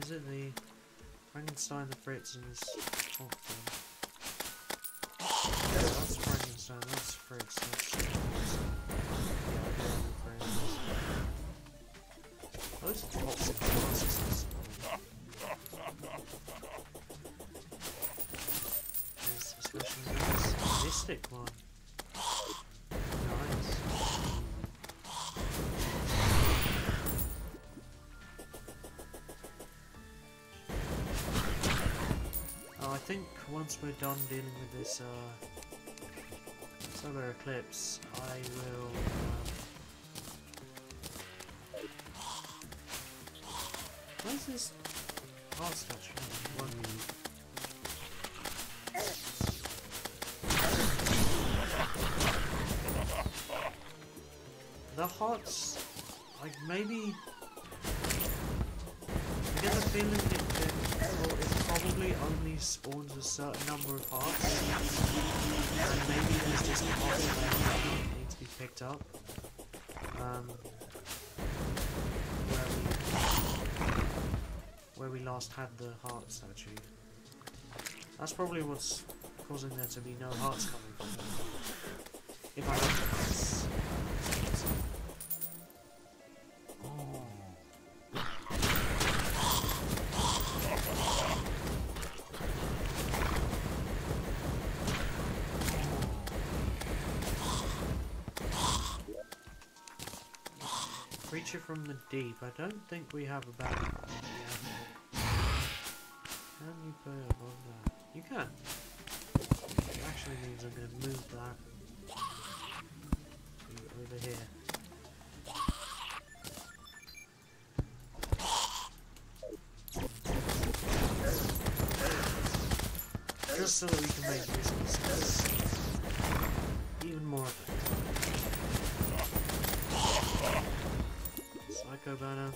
Is it the Frankenstein, the Fritz, and this fourth thing? Yeah, that's Frankenstein, that's Fritz, that's... Yeah, I do have the Those are toxic classes. There's especially this mystic one. Nice. I think once we're done dealing with this solar eclipse, I will. Where's this heart statue? The hearts, like maybe. I get the feeling it probably only spawns a certain number of hearts, and maybe there's just hearts that need to be picked up. Where we last had the heart statue. That's probably what's causing there to be no hearts coming from it. If I don't know this. Creature from the deep. I don't think we have a bounty. Can you put it above that? You can. It actually means I'm going to move that over here. Just so that we can make this even more effective. Psycho banner.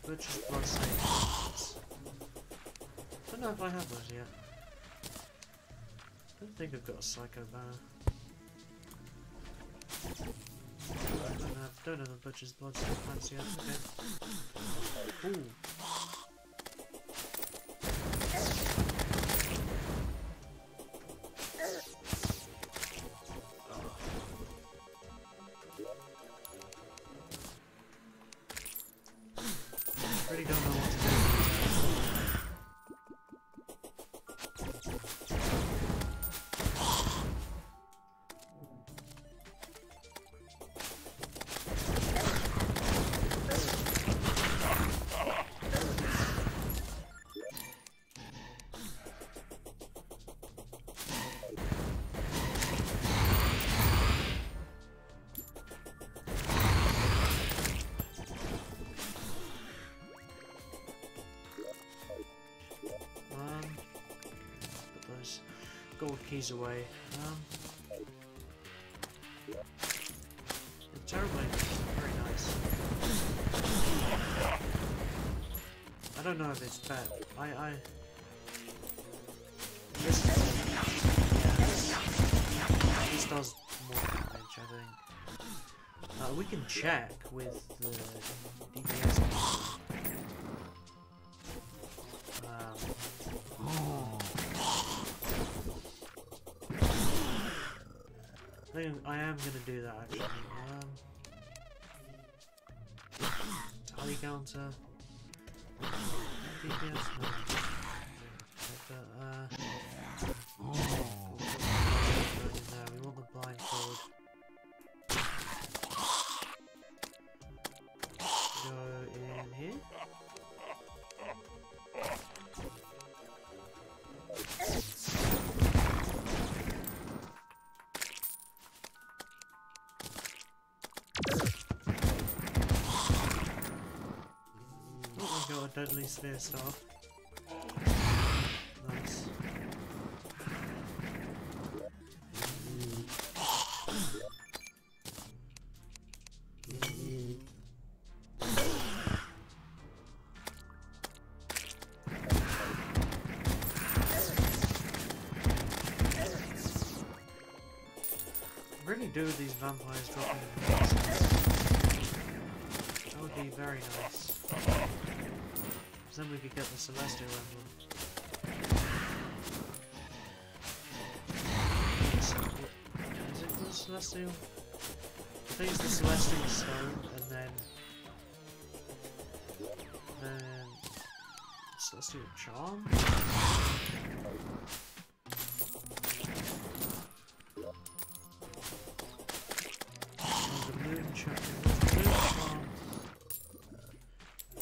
Butcher's blood saves. Don't know if I have those yet. Don't think I've got a psycho banner. Don't have the butcher's blood saves yet. Okay. Ooh. Really don't know what to do. Gold keys away. The Terraria is very nice. I don't know if it's bad. This does more damage, I think. We can check with the DPS. I am going to do that actually. Tally counter. DPS, no. We want the blindfold. Go in here. Got a deadly spear staff. Nice. Really do these vampires dropping in the that would be very nice. Then we could get the Celestial Emblem. Is it the Celestial? I think it's the Celestial Stone, and then Celestial Charm?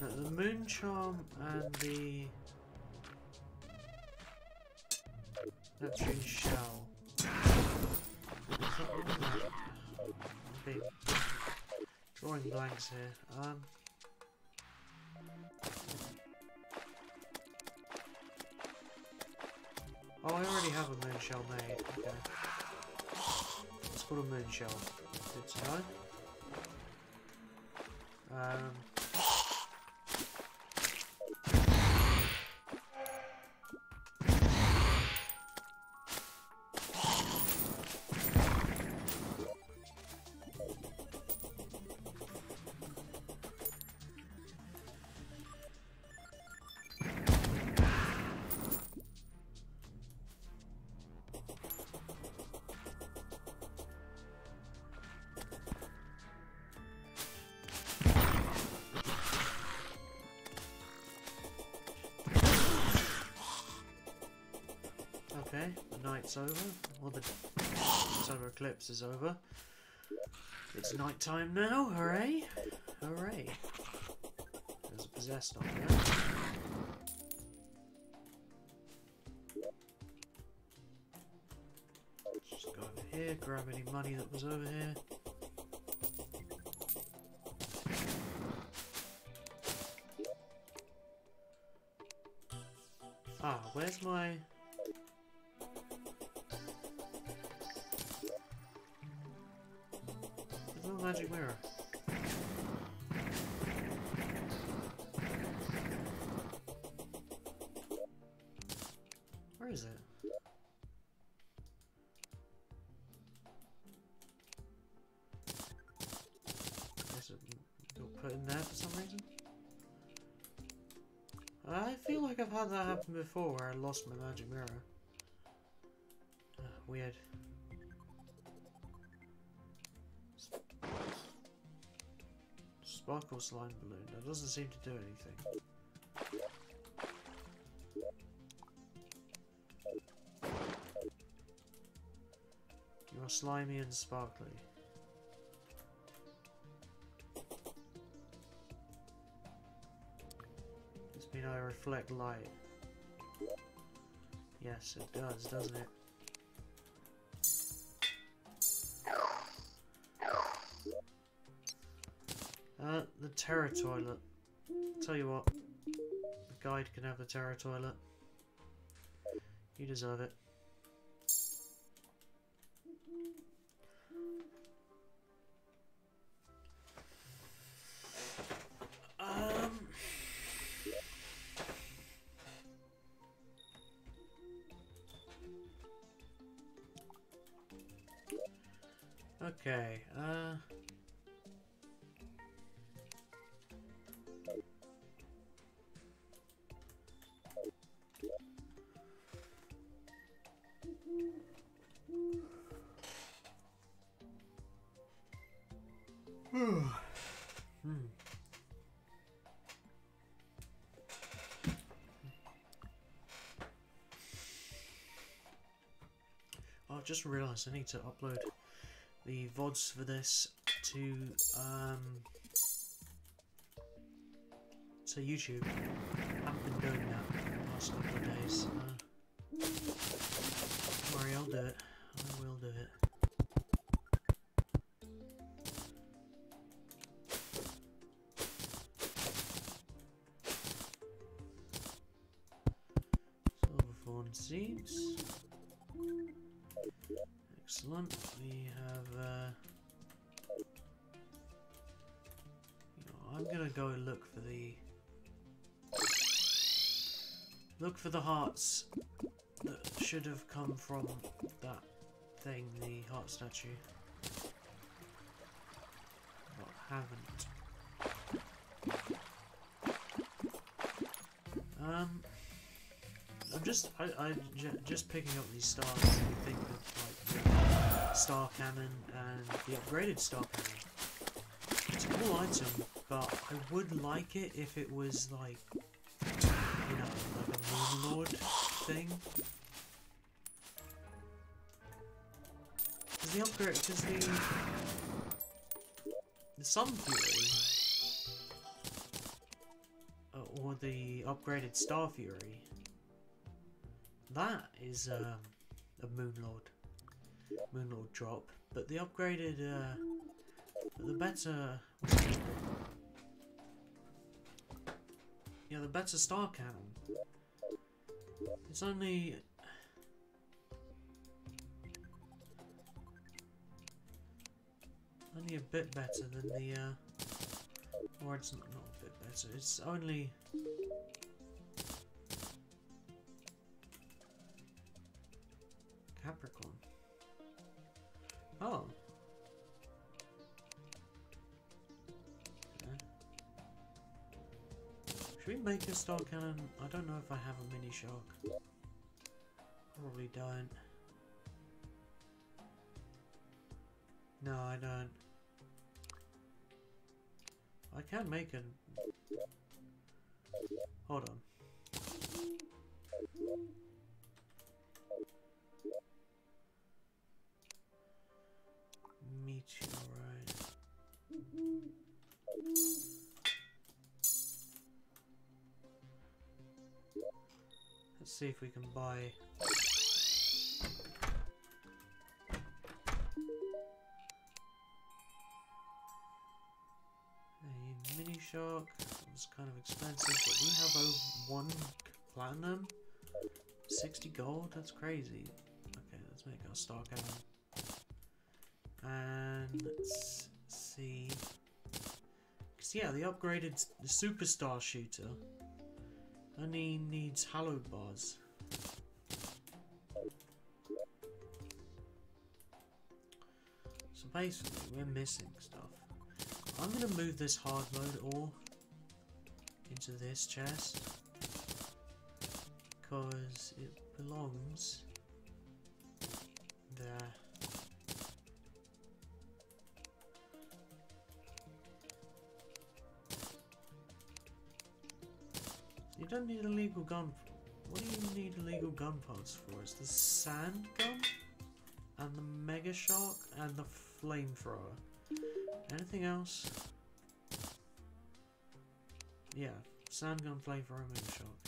The Moon Charm and the Neptune Shell. Okay, drawing blanks here. Oh, I already have a Moon Shell made. Okay, it's called a Moon Shell. Good to know. Okay, the night's over. Well, the solar eclipse is over. It's night time now. Hooray! Hooray! There's a possessed on there. Just go over here, grab any money that was over here. Ah, where's my... magic mirror. Where is it? Guess it got put in there for some reason. I feel like I've had that happen before where I lost my magic mirror. Weird. Sparkle slime balloon. That doesn't seem to do anything. You're slimy and sparkly. Does this mean I reflect light? Yes, it does, doesn't it? The Terra toilet. Tell you what, the guide can have the Terra toilet. You deserve it. Okay, I just realised I need to upload the VODs for this to YouTube. I haven't been doing that in the last couple of days. Don't worry, I'll do it. I will do it. Silverthorn seeds. Excellent. We have. I'm gonna go look for the hearts that should have come from that thing, the heart statue, but haven't. just picking up these stars. You think of like the star cannon and the upgraded star cannon. It's a cool item, but I would like it if it was like, you know, like a moonlord thing. Because the upgrade, because the Sun Fury, or the upgraded Star Fury, that is a moonlord drop, but the upgraded, the better, yeah, the better Star Cannon, it's only a bit better than the, or it's not a bit better, it's only Capricorn. Oh. Okay. Should we make a star cannon? I don't know if I have a mini shark. Probably don't. No, I don't. I can make an... Hold on. Meteorite. Let's see if we can buy... a mini shark. It's kind of expensive, but we have over 1 platinum. 60 gold? That's crazy. Okay, let's make our star cannon. And let's see. Because yeah, the upgraded the superstar shooter only needs hallowed bars. So basically, we're missing stuff. I'm gonna move this hard mode ore into this chest because it belongs there. You don't need illegal gun. What do you need illegal gun parts for? It's the sand gun and the mega shark and the flamethrower. Anything else? Yeah, sand gun, flamethrower, mega shark.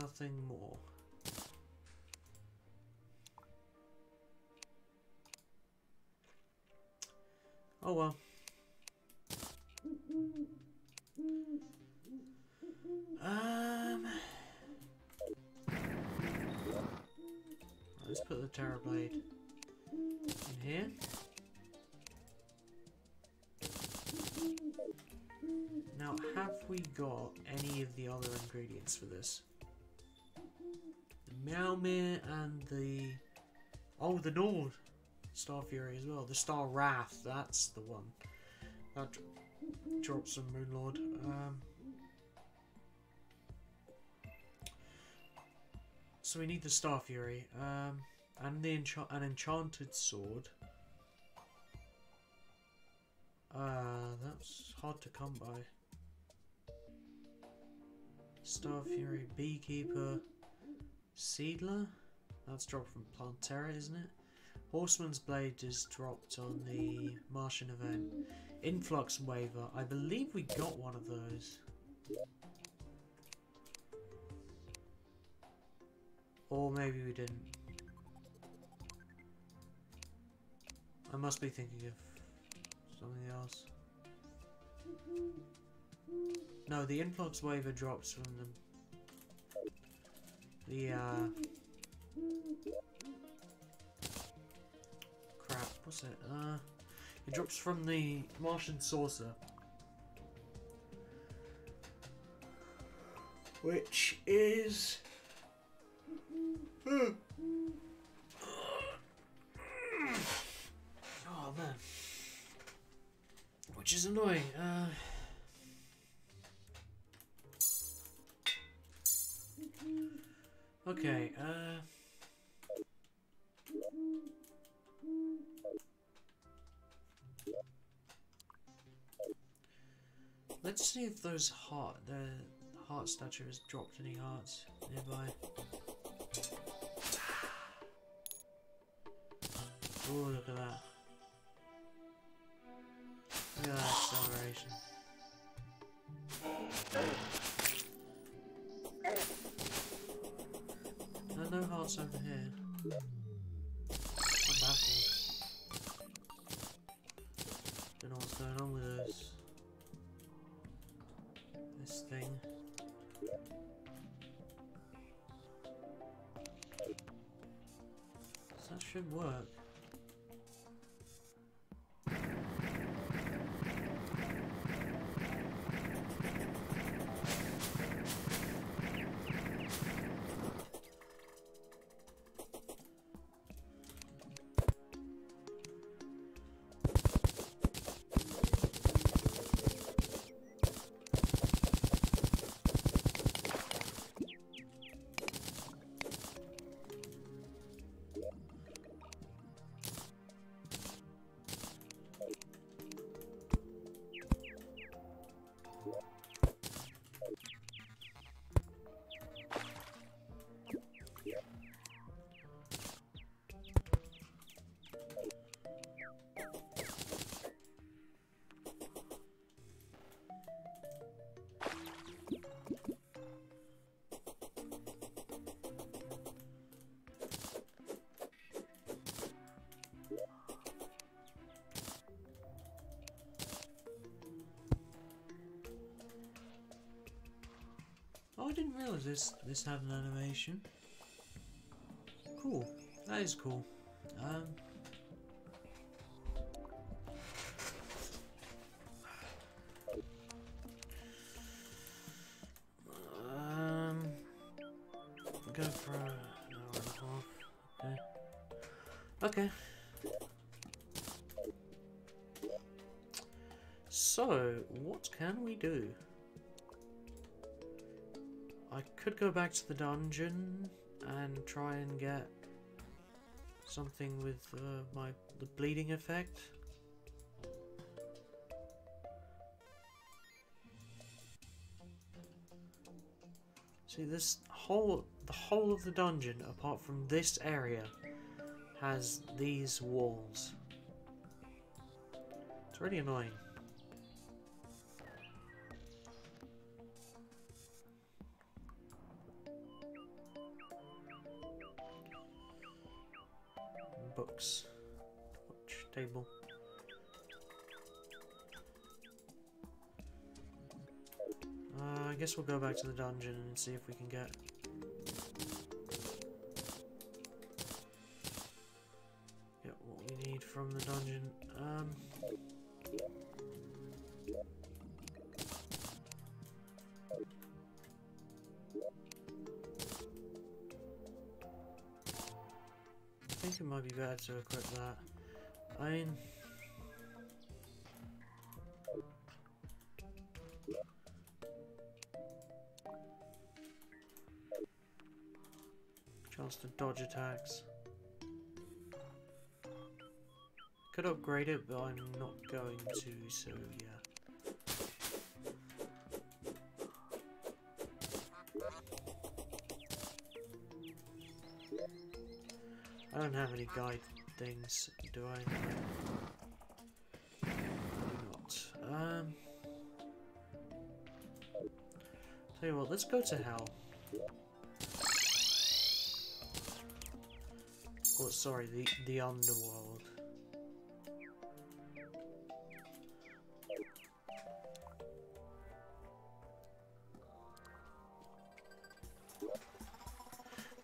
Nothing more. Oh well. Let's put the Terra Blade in here. Now, have we got any of the other ingredients for this? The Meowmere and the... Oh, the Nord Star Fury as well. The Star Wrath, that's the one. That drops some moonlord. So we need the Star Fury, and the an enchanted sword. That's hard to come by. Star Fury, Beekeeper, Seedler. That's dropped from Terraria, isn't it? Horseman's Blade is dropped on the Martian event. Influx Waver. I believe we got one of those. Or maybe we didn't. I must be thinking of something else. No, the Influx Waver drops from the crap, what's it? It drops from the Martian Saucer. Which is... Oh man. Which is annoying. Okay, let's see if the heart statue has dropped any hearts nearby. Oh, look at that. Look at that acceleration. There are no hearts over here. I'm baffled. Don't know what's going on with this thing. So that should work. Oh, I didn't realise this had an animation. Cool. That is cool. Go for an hour and a half. Okay. So, what can we do? I could go back to the dungeon and try and get something with the bleeding effect. See, the whole of the dungeon, apart from this area, has these walls. It's really annoying. Books. Watch table. I guess we'll go back to the dungeon and see if we can get what we need from the dungeon. I think it might be better to equip that. I mean, chance to dodge attacks. Could upgrade it, but I'm not going to, so yeah. I don't have any guide things, do I? I do not. Tell you what, let's go to hell. Oh, sorry, the underworld.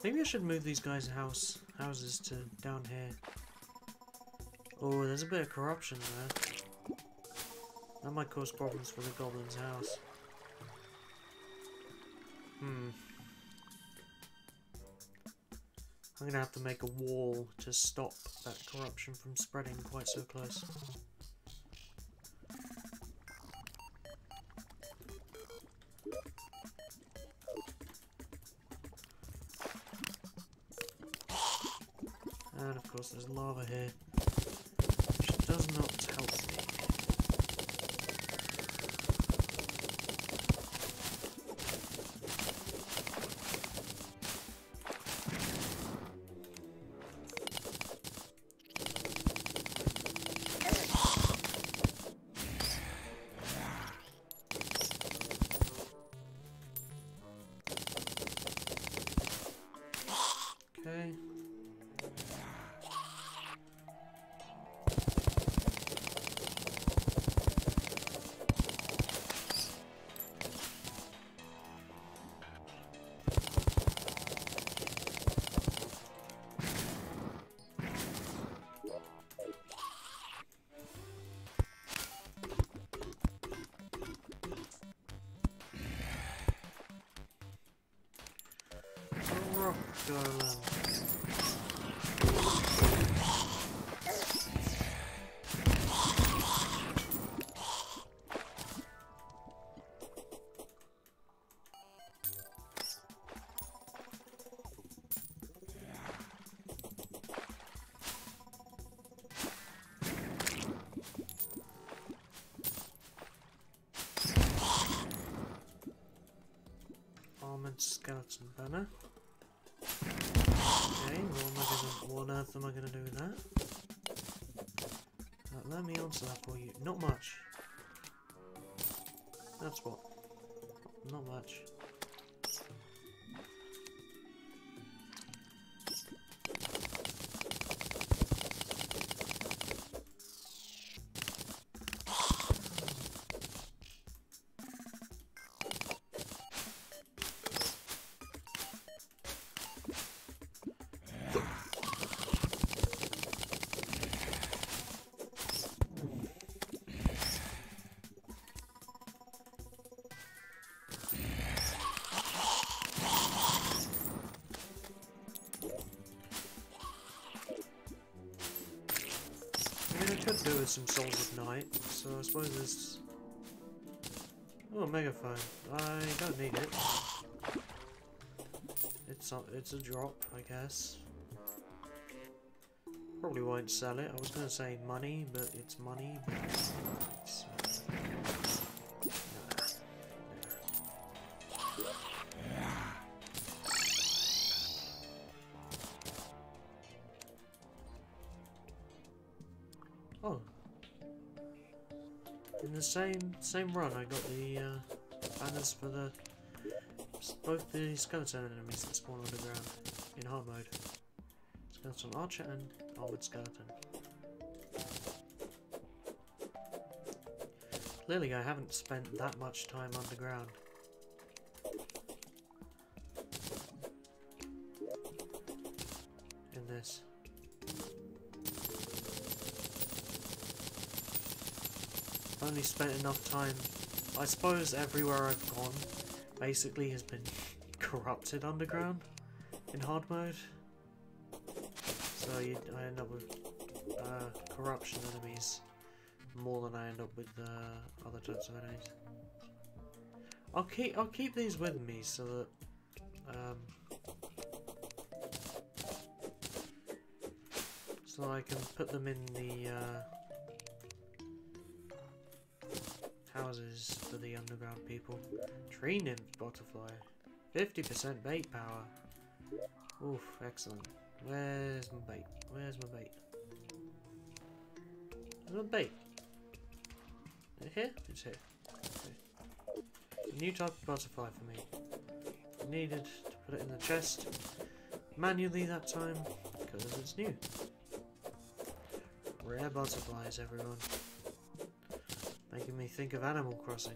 Maybe I should move these guys' houses to down here. Oh, there's a bit of corruption there. That might cause problems for the goblin's house. I'm gonna have to make a wall to stop that corruption from spreading quite so close. And of course there's lava here, which does not help me. Okay. Rock golem. Armored skeleton banner. Okay, what on earth am I gonna do with that? Let me answer that for you. Not much. That's what. Not much. I could do with some Souls of Night, so I suppose there's... Oh, megaphone. I don't need it. It's a drop, I guess. Probably won't sell it. I was going to say money, but it's money. But it's, Oh, in the same run, I got the banners for both the skeleton enemies that spawn underground in hard mode. Skeleton archer and armored skeleton. Clearly, I haven't spent that much time underground. In this. Only spent enough time. I suppose everywhere I've gone basically has been corrupted underground in hard mode. So I end up with corruption enemies more than I end up with other types of enemies. I'll keep these with me so that I can put them in the houses for the underground people. Tree nymph butterfly. 50% bait power. Oof, excellent. Where's my bait? Where's my bait? Where's my bait? Is it here? It's here. Okay. A new type of butterfly for me. Needed to put it in the chest manually that time because it's new. Rare butterflies, everyone. Making me think of Animal Crossing.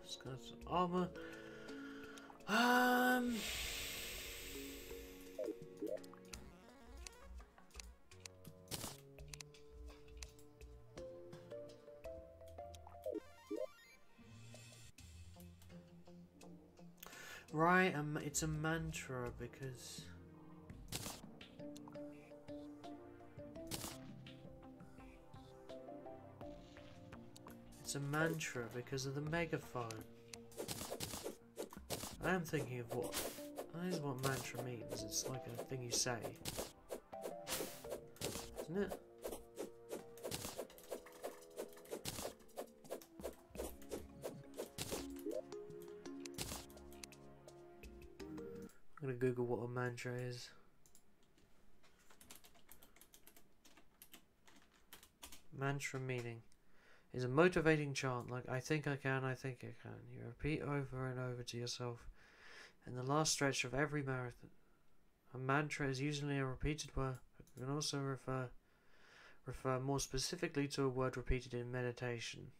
It's got some armor. Right, it's a mantra because It's a mantra because of the megaphone. I am thinking of what... That is what mantra means. It's like a thing you say. Isn't it? I'm gonna Google what a mantra is. Mantra meaning is a motivating chant like I think I can, I think I can. You repeat over and over to yourself in the last stretch of every marathon. A mantra is usually a repeated word, but can also refer more specifically to a word repeated in meditation.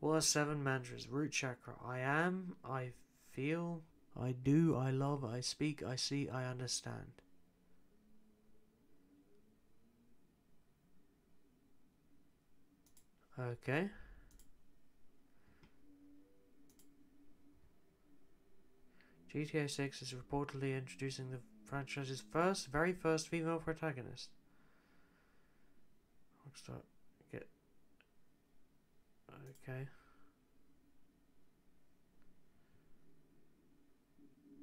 What are 7 mantras? Root chakra. I am, I feel, I do, I love, I speak, I see, I understand. Okay. GTA 6 is reportedly introducing the franchise's very first female protagonist. Rockstar. Get. Okay.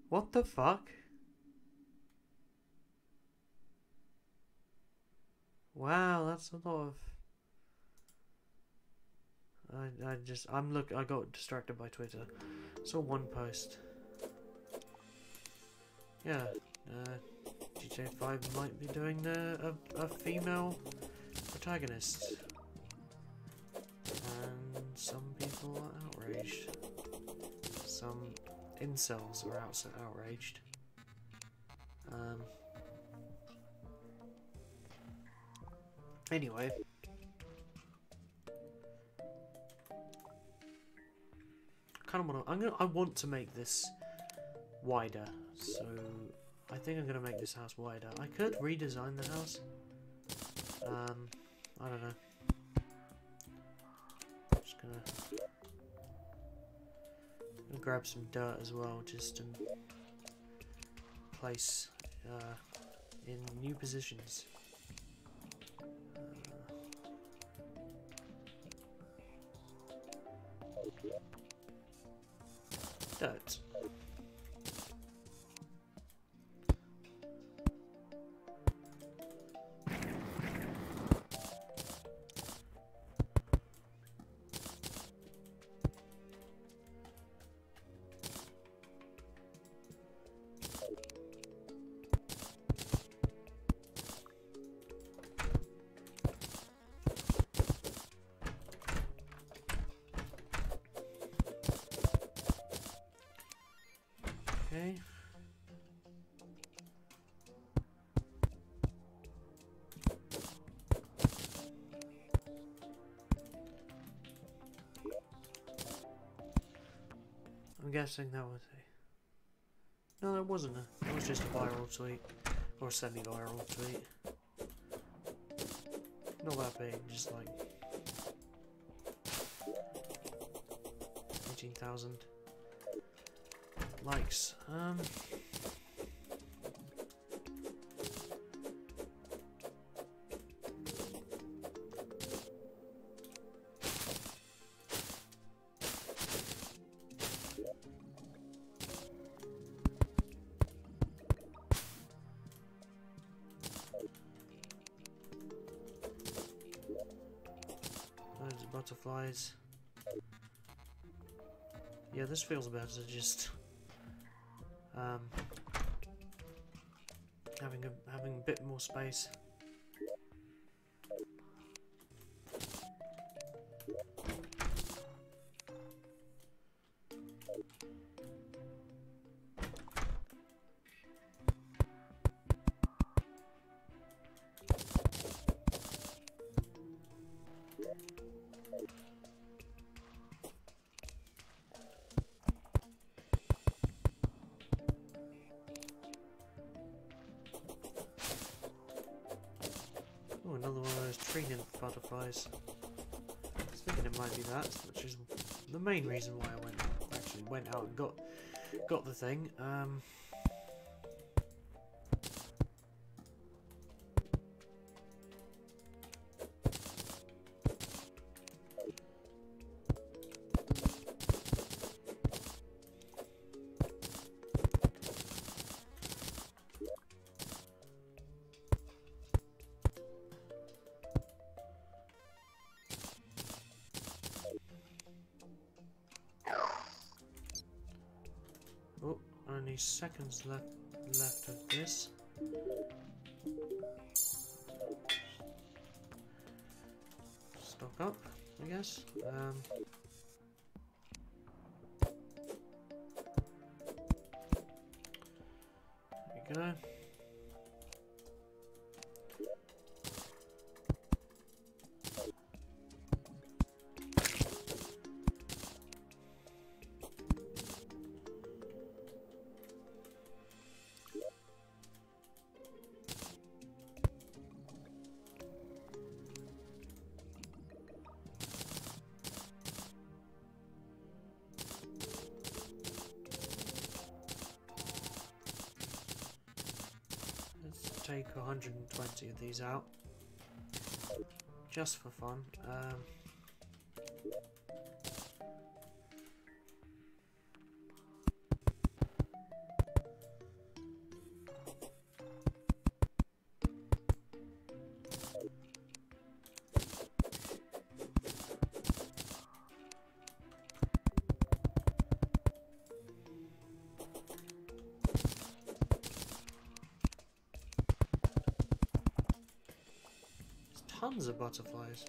What the fuck? Wow, that's a lot of... I got distracted by Twitter. Saw one post. Yeah, GTA 5 might be doing a female protagonist. And some people are outraged. Some incels are outraged. Anyway. I want to make this wider, so I think I'm gonna make this house wider. I could redesign the house. I don't know. Just gonna grab some dirt as well, just to place in new positions. Dirt. Okay. I'm guessing that was a... No, that wasn't a... That was just a viral tweet. Or a semi-viral tweet. Not that big, just like... 18,000 likes. Loads of butterflies. Yeah, this feels better, just having a bit more space. Oh, another one of those tree nymph butterflies. I was thinking it might be that, which is the main reason why I went out and got the thing. only seconds left of this. Stock up, I guess. There we go. Take 120 of these out just for fun. Tons of butterflies.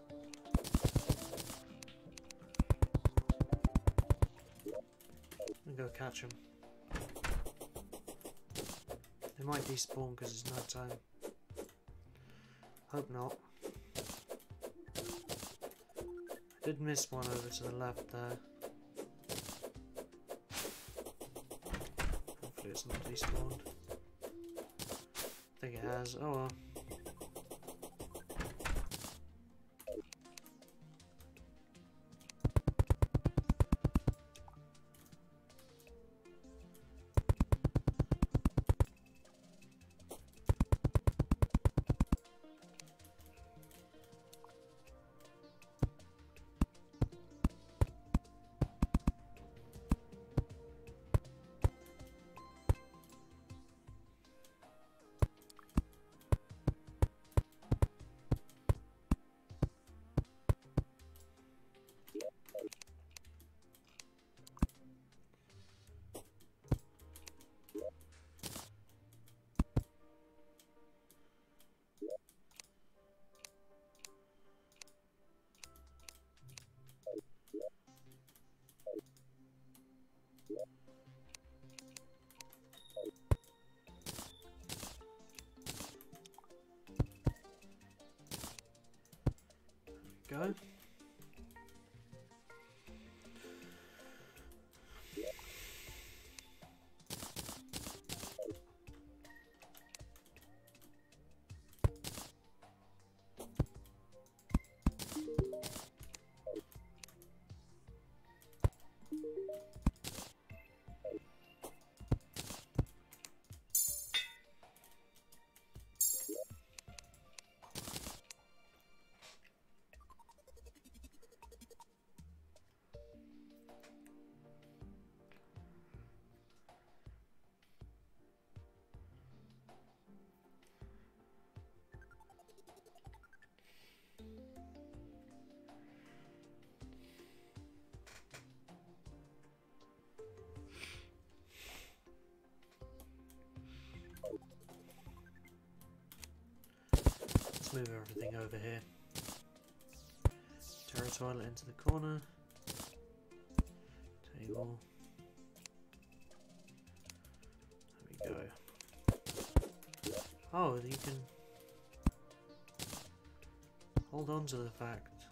I'm gonna go catch them. They might despawn because it's night time. Hope not. I did miss one over to the left there. Hopefully it's not despawned. I think it has. Oh well. Go. Move everything over here. Terra toilet into the corner. Table. There we go. Oh, you can hold on to the fact.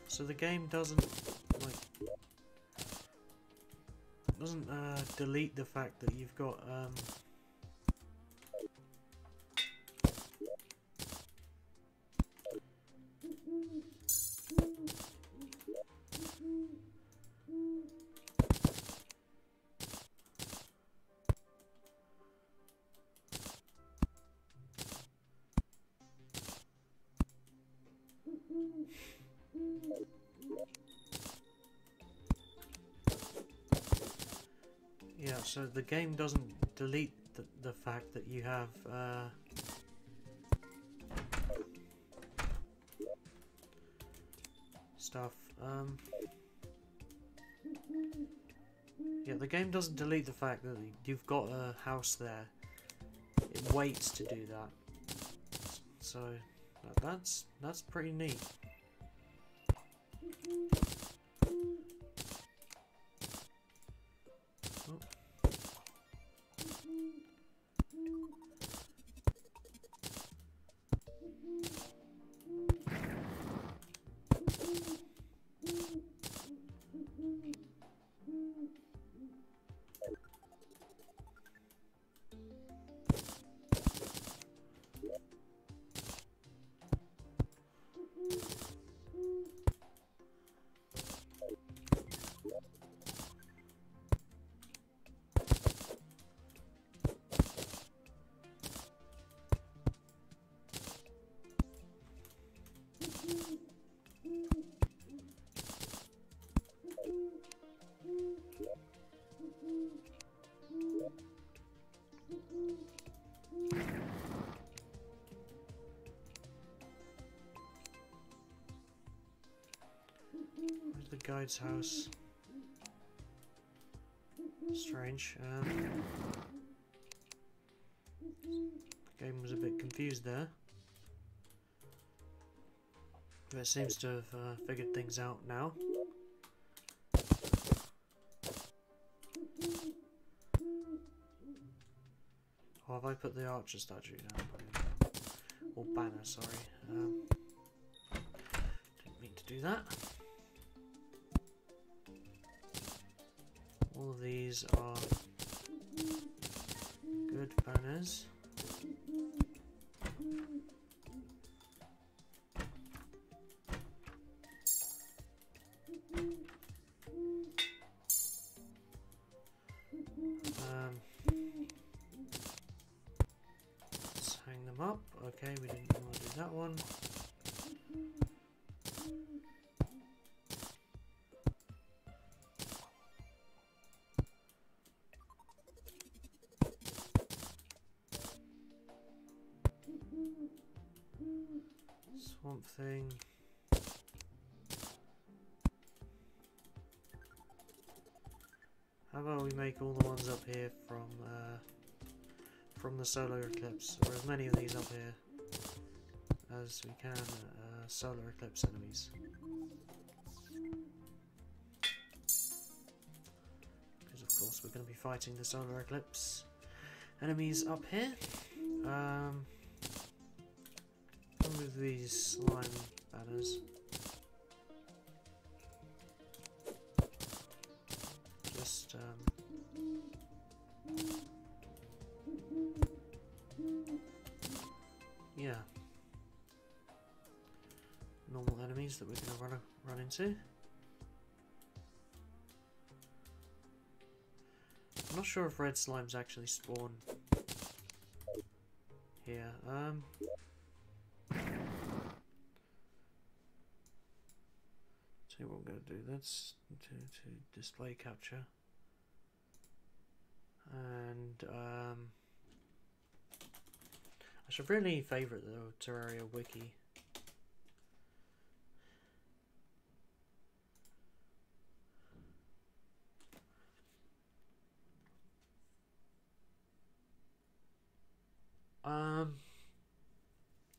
So the game doesn't delete the fact that you've got yeah, so the game doesn't delete the fact that you have stuff. Yeah, the game doesn't delete the fact that you've got a house there. It waits to do that. So that's pretty neat. Oh. Where's the guide's house? Strange. The game was a bit confused there. But it seems to have figured things out now. Oh, have I put the archer statue down? Or banner, sorry. Didn't mean to do that. All of these are good banners. Let's hang them up. Okay, we didn't want to do that one. Swamp thing. How about we make all the ones up here from the solar eclipse, or as many of these up here as we can, solar eclipse enemies. Because of course we're going to be fighting the solar eclipse enemies up here. I'll move these slime banners. Just yeah, normal enemies that we're going to run into. I'm not sure if red slimes actually spawn here. See what I'm going to do. That's to display capture, and I should really favourite the Terraria wiki.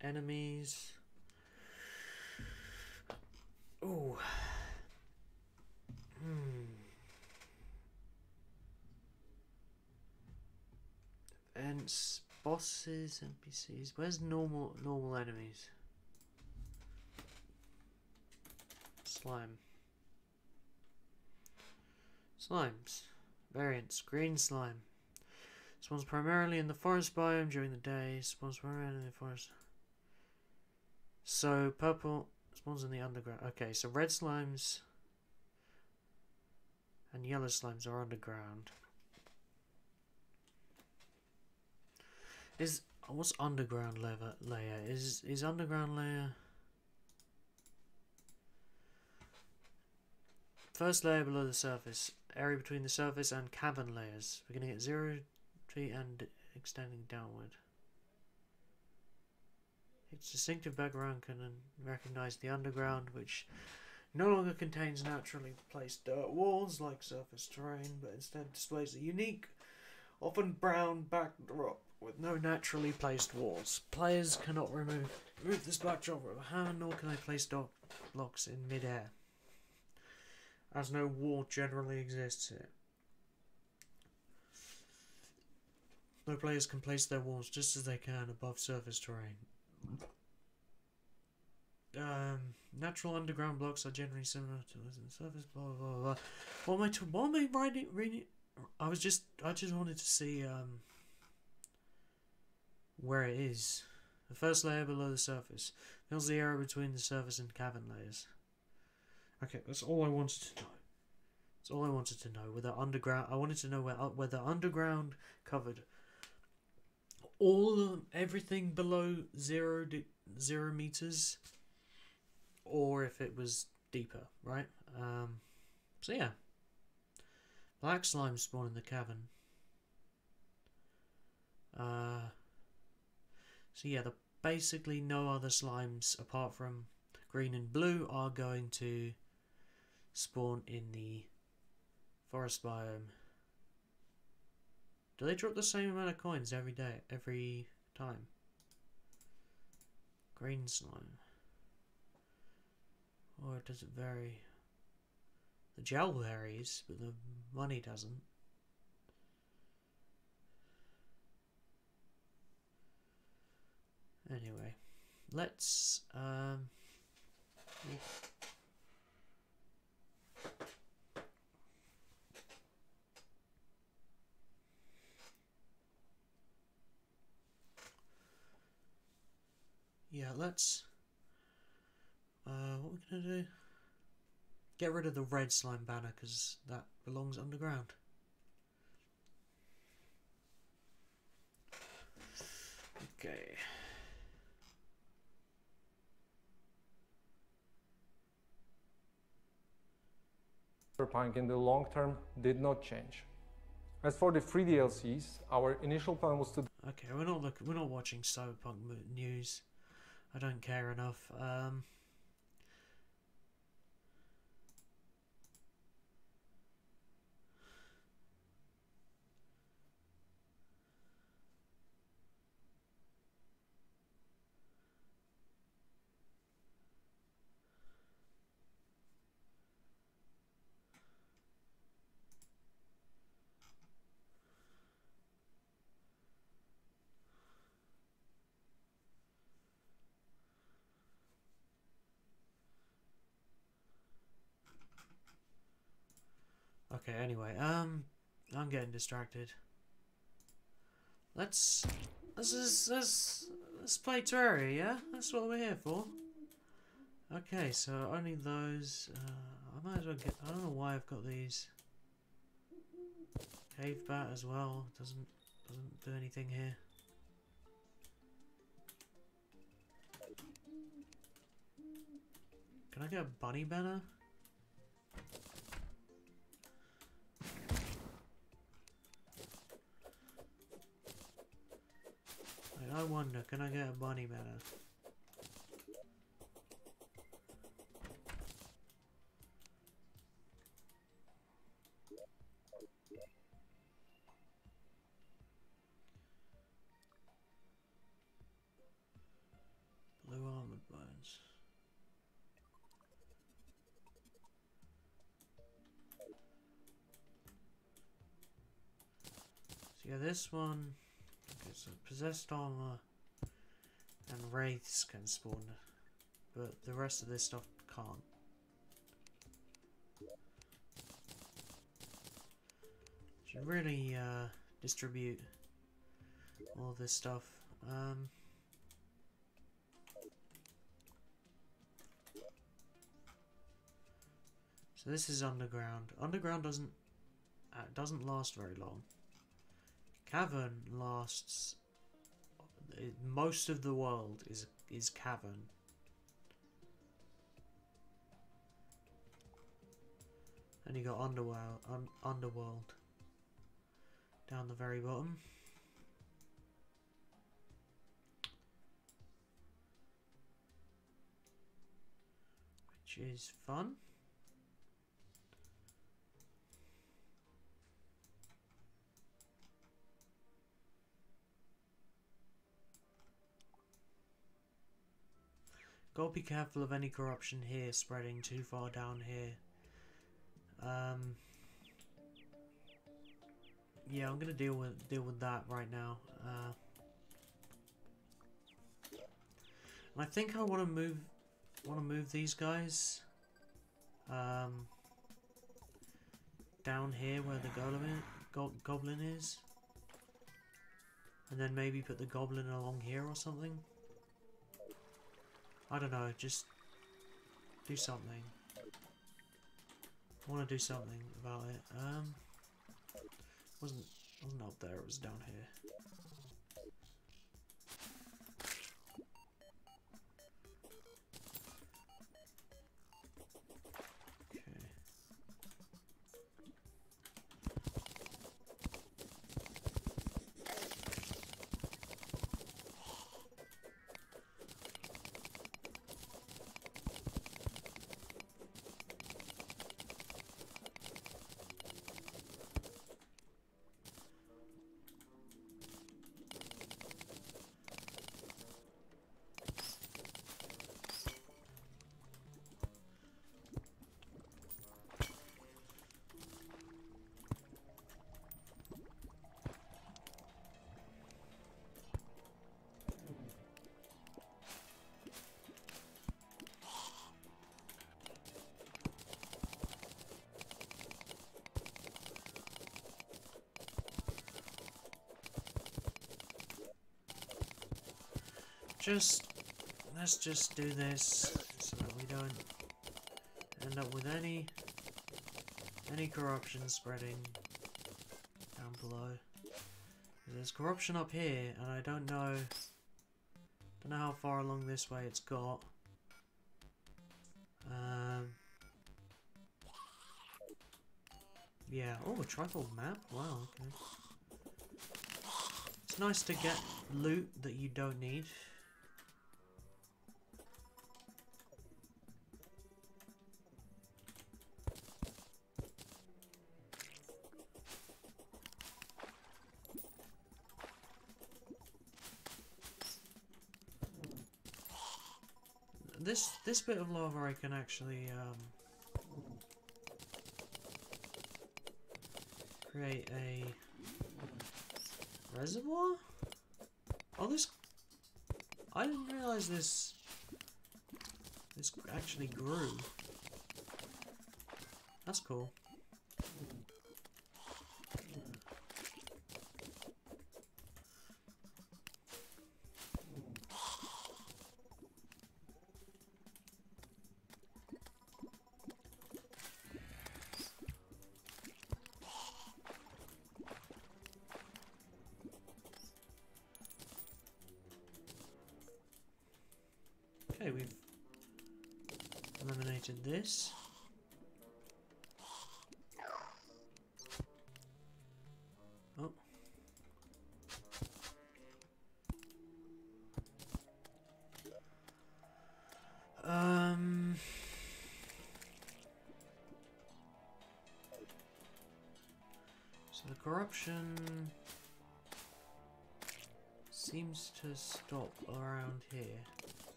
Enemies. Ooh. Events, bosses, NPCs. Where's normal enemies? Slime. Slimes. Variants. Green slime. Spawns primarily in the forest biome during the day. Spawns primarily in the forest. So purple spawns in the underground. Okay, so red slimes and yellow slimes are underground. What's underground layer? Is underground layer first layer below the surface, area between the surface and cavern layers, beginning at 0 feet and extending downward. Its distinctive background can recognize the underground, which No longer contains naturally placed dirt walls like surface terrain, but instead displays a unique, often brown backdrop with no naturally placed walls. Players cannot remove this backdrop with a hand, nor can they place blocks in mid-air, as no wall generally exists here. No players can place their walls just as they can above surface terrain. Natural underground blocks are generally similar to the surface. Blah blah blah. What am I reading? I just wanted to see where it is. The first layer below the surface fills the area between the surface and cavern layers. Okay, that's all I wanted to know. That's all I wanted to know. Whether underground, I wanted to know whether underground covered everything below 0 meters, or if it was deeper, right? So yeah, black slime spawn in the cavern. So yeah, basically no other slimes apart from green and blue are going to spawn in the forest biome. Do they drop the same amount of coins every time? Green slime. Or does it vary? The gel varies, but the money doesn't. Anyway, let's yeah, let's what we're gonna do? Get rid of the red slime banner because that belongs underground. Okay. Cyberpunk in the long term did not change. As for the free DLCs, our initial plan was to... Okay, we're not watching Cyberpunk news. I don't care enough. Okay, anyway, I'm getting distracted. Let's play Terraria, yeah? That's what we're here for. Okay, so only those. I might as well get. I don't know why I've got these. Cave bat as well. Doesn't do anything here. Can I get a bunny banner? I wonder, can I get a bunny banner? Blue armored bones. So yeah, this one. Okay, so possessed armor and wraiths can spawn, but the rest of this stuff can't. Should really distribute all this stuff. So this is underground. Underground doesn't last very long. Cavern lasts. Most of the world is cavern. And you got underworld down the very bottom. which is fun. Gotta be careful of any corruption here spreading too far down here. Yeah, I'm gonna deal with that right now. And I think I want to move these guys down here where the goblin is, and then maybe put the goblin along here or something. I don't know, just do something. I want to do something about it. Wasn't up there, it was down here. Let's just do this so that we don't end up with any corruption spreading down below. There's corruption up here, and I don't know how far along this way it's got. Yeah. Oh, a trifold map. Wow. Okay. It's nice to get loot that you don't need. This bit of lava I can actually create a reservoir? Oh, I didn't realize this actually grew. That's cool. Okay, we've eliminated this. Oh. So the corruption seems to stop around here.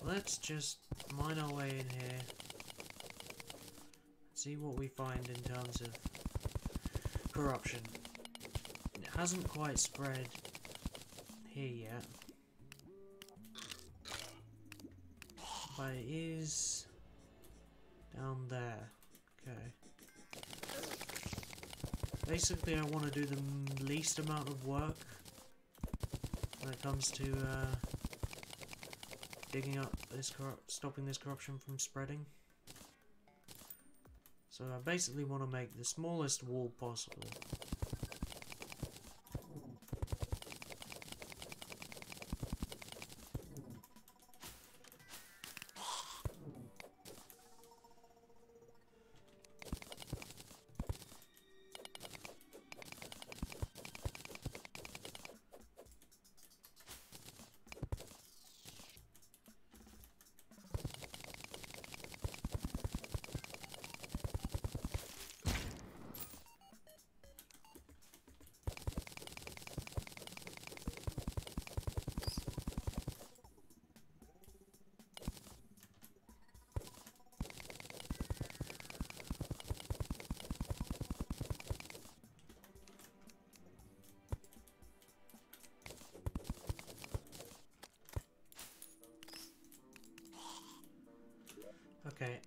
Let's just mine our way in here, see what we find in terms of corruption. It hasn't quite spread here yet, but it is down there. Okay. Basically, I want to do the least amount of work when it comes to digging up this stopping this corruption from spreading. So I basically want to make the smallest wall possible. Okay,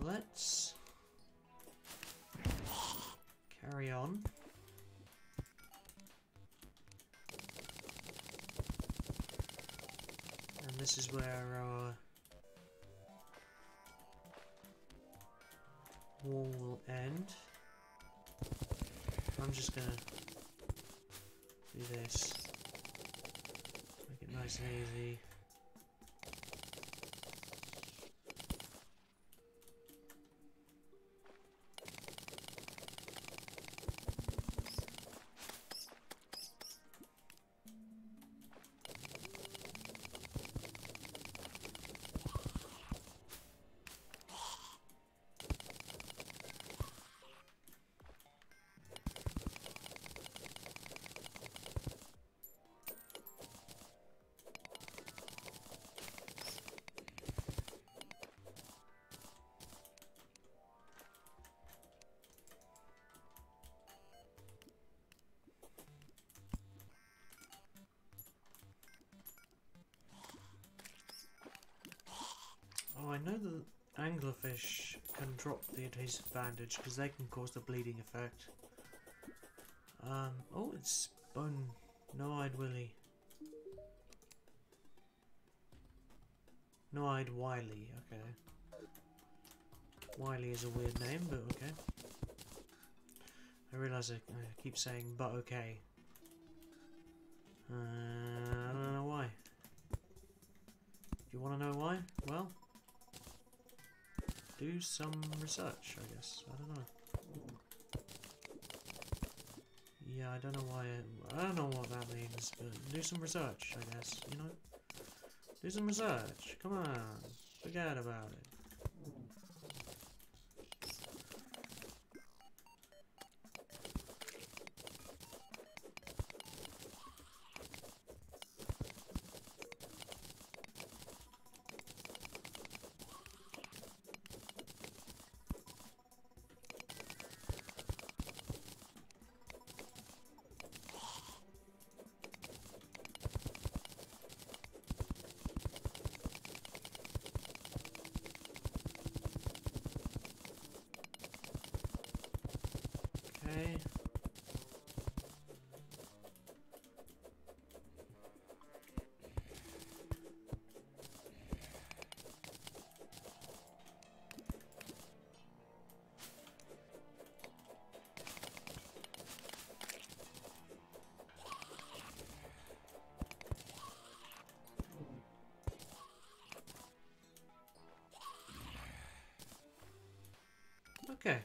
let's carry on. And this is where our wall will end. I'm just gonna do this. Make it nice and easy. Oh, I know the anglerfish can drop the adhesive bandage because they can cause the bleeding effect. Oh, it's bone. No-eyed Willy. No-eyed Wiley, okay. Wiley is a weird name, but okay. I realise I keep saying, but okay. I don't know why. Do you want to know why? Well, do some research, I guess. I don't know. Yeah, I don't know why. I don't know what that means, but do some research, I guess. You know, do some research. Come on, forget about it. Okay. Okay.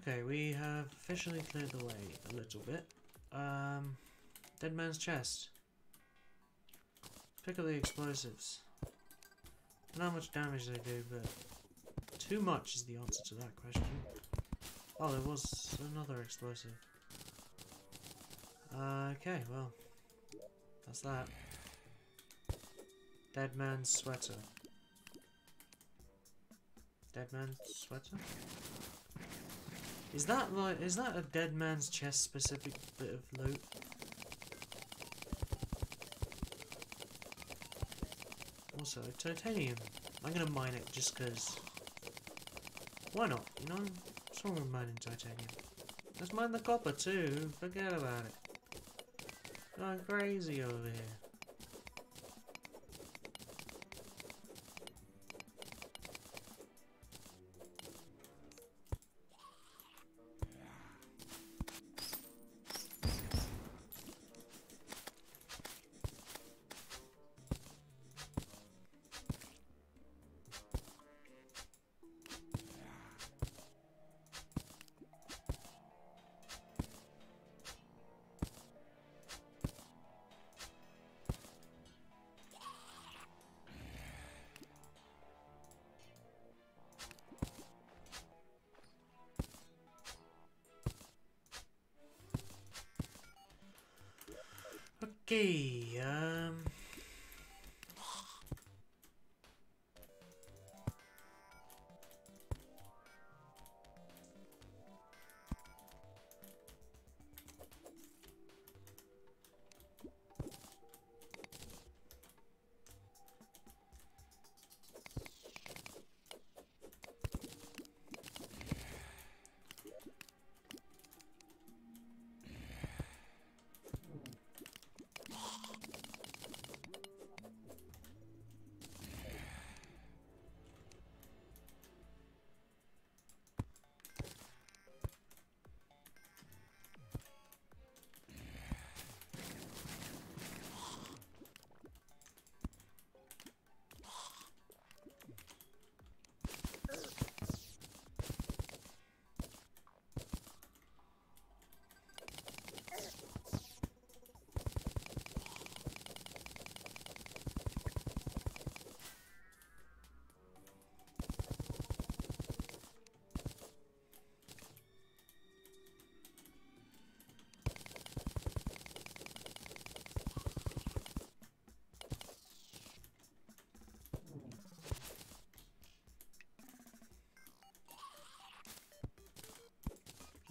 Okay, we have officially cleared the way a little bit. Dead man's chest. Pick up the explosives. I don't know how much damage they do, but too much is the answer to that question. Oh, there was another explosive. Okay, well, that's that. Dead man's sweater. Dead man's sweater? Is that a dead man's chest specific bit of loot? Also, titanium. I'm gonna mine it just cause. Why not? You know, it's What's wrong with mining titanium? Let's mine the copper too. Forget about it. Going crazy over here.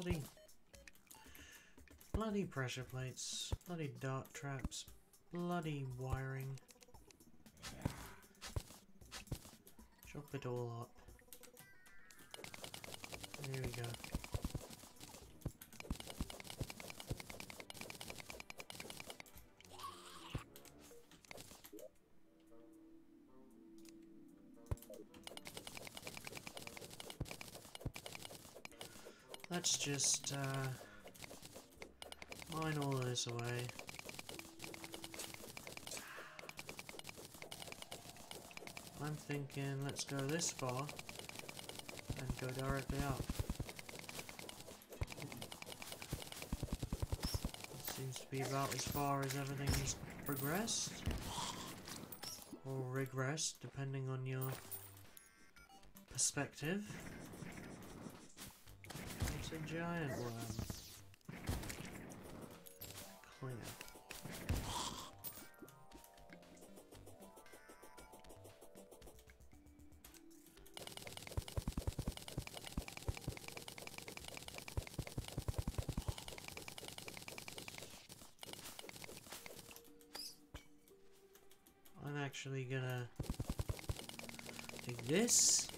Okay, bloody pressure plates, bloody dart traps, bloody wiring. Chop it all up. There we go. Let's just mine all of this away. I'm thinking let's go this far and go directly up. It seems to be about as far as everything's progressed. Or regressed, depending on your perspective. It's a giant worm. Clear. I'm actually gonna take this.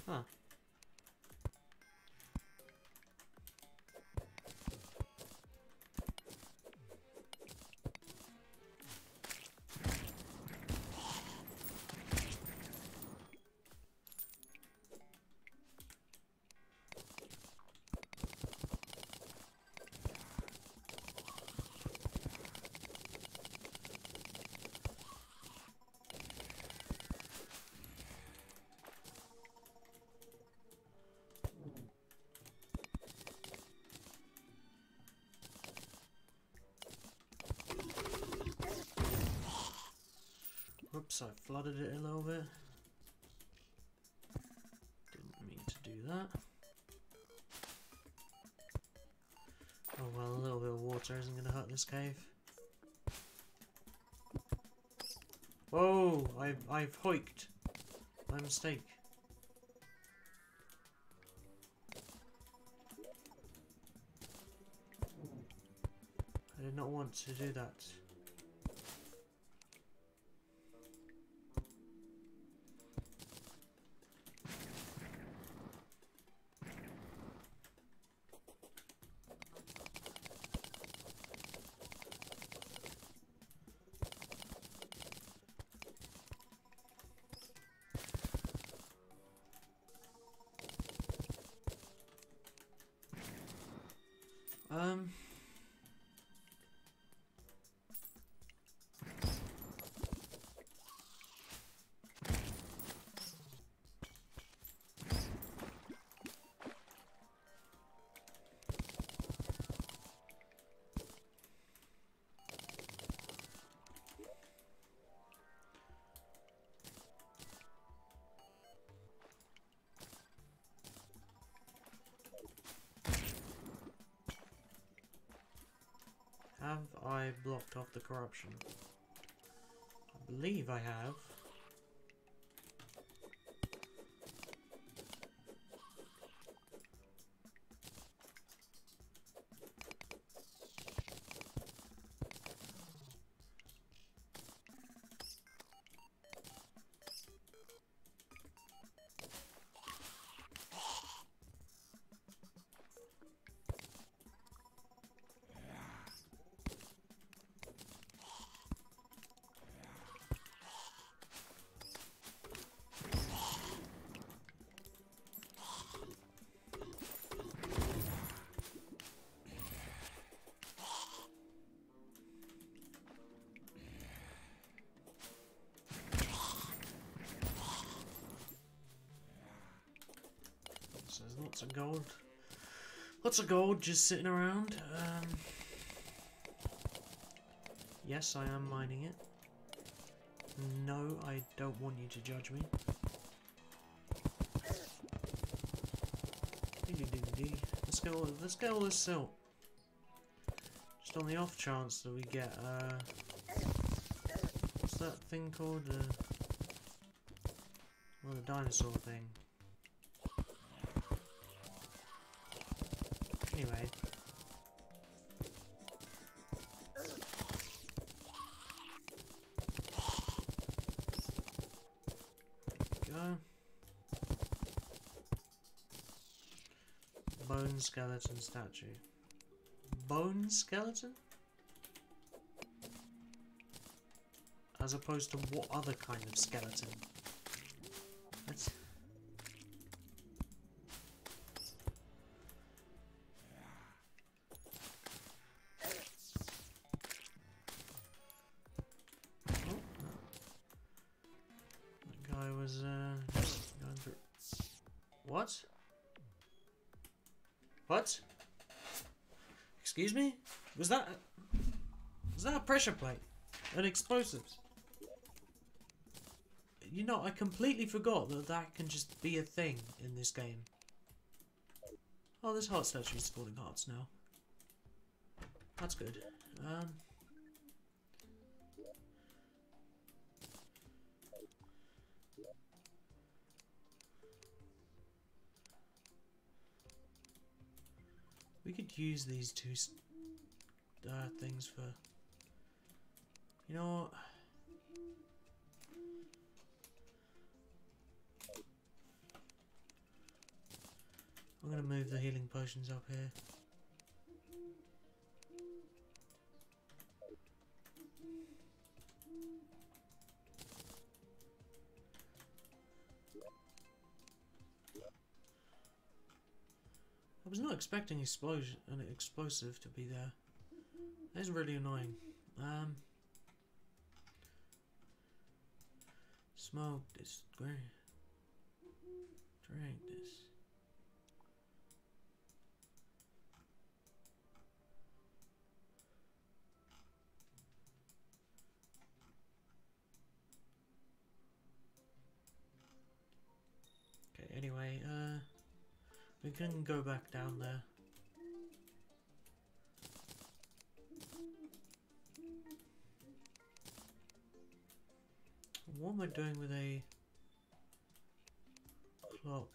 Huh. Whoops, I flooded it a little bit. Didn't mean to do that. Oh well, a little bit of water isn't going to hurt this cave. Whoa! I've hoiked. My mistake. I did not want to do that. Um. Have I blocked off the corruption? I believe I have. So there's lots of gold. Lots of gold just sitting around. Yes, I am mining it. No, I don't want you to judge me. Let's get all this silt. Just on the off chance that we get what's that thing called? Well, the dinosaur thing. Anyway. Go. Bone skeleton statue. Bone skeleton? As opposed to what other kind of skeleton? That's... going through. What? What? Excuse me? Was that a pressure plate? And explosives? You know, I completely forgot that that can just be a thing in this game. Oh, this heart statue is spawning hearts now. That's good. We could use these two things for... You know what? I'm gonna move the healing potions up here. I was not expecting an explosive to be there. That's really annoying. Smoke this. Drink this. Okay, anyway, we can go back down there. What am I doing with a clock?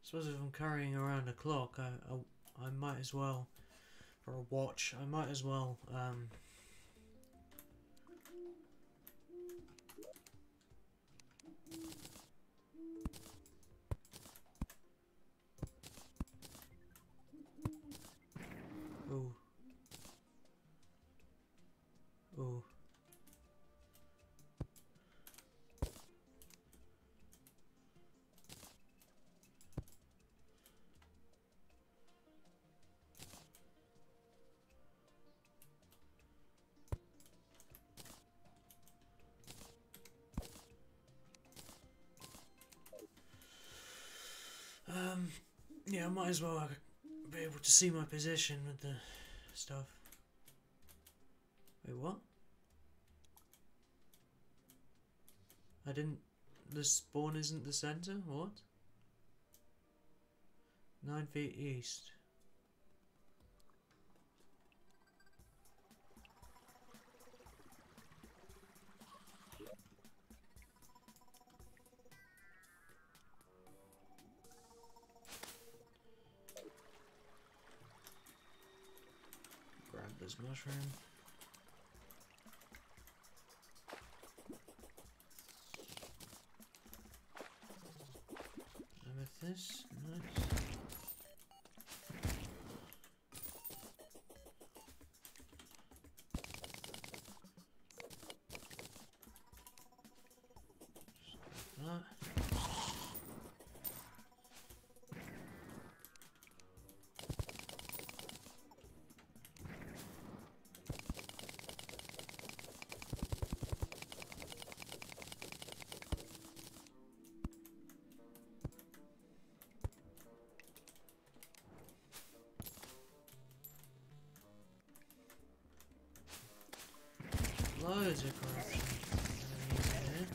Suppose if I'm carrying around a clock, I might as well For a watch, I might as well ooh. Ooh. Yeah, I might as well be able to see my position with the stuff. Wait, what? I didn't... The spawn isn't the center? What? 9 feet east. Grab this mushroom. Amethyst, nice. Just like that. Loads of corruption enemies in here.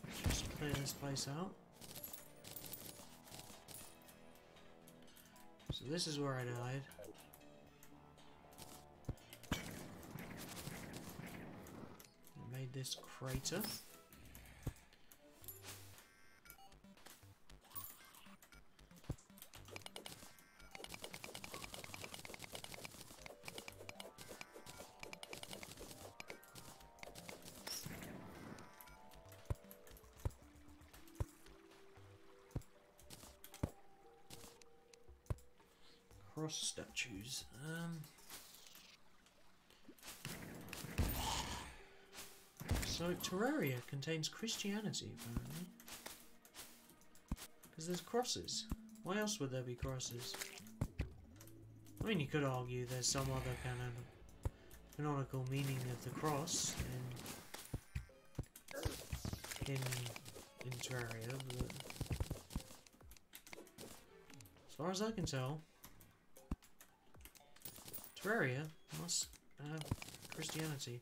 Let's just clear this place out. So this is where I died. I made this crater. Cross statues. So Terraria contains Christianity apparently. Because there's crosses. Why else would there be crosses? I mean, you could argue there's some other kind of canonical meaning of the cross in Terraria, but as far as I can tell, Terraria must have Christianity.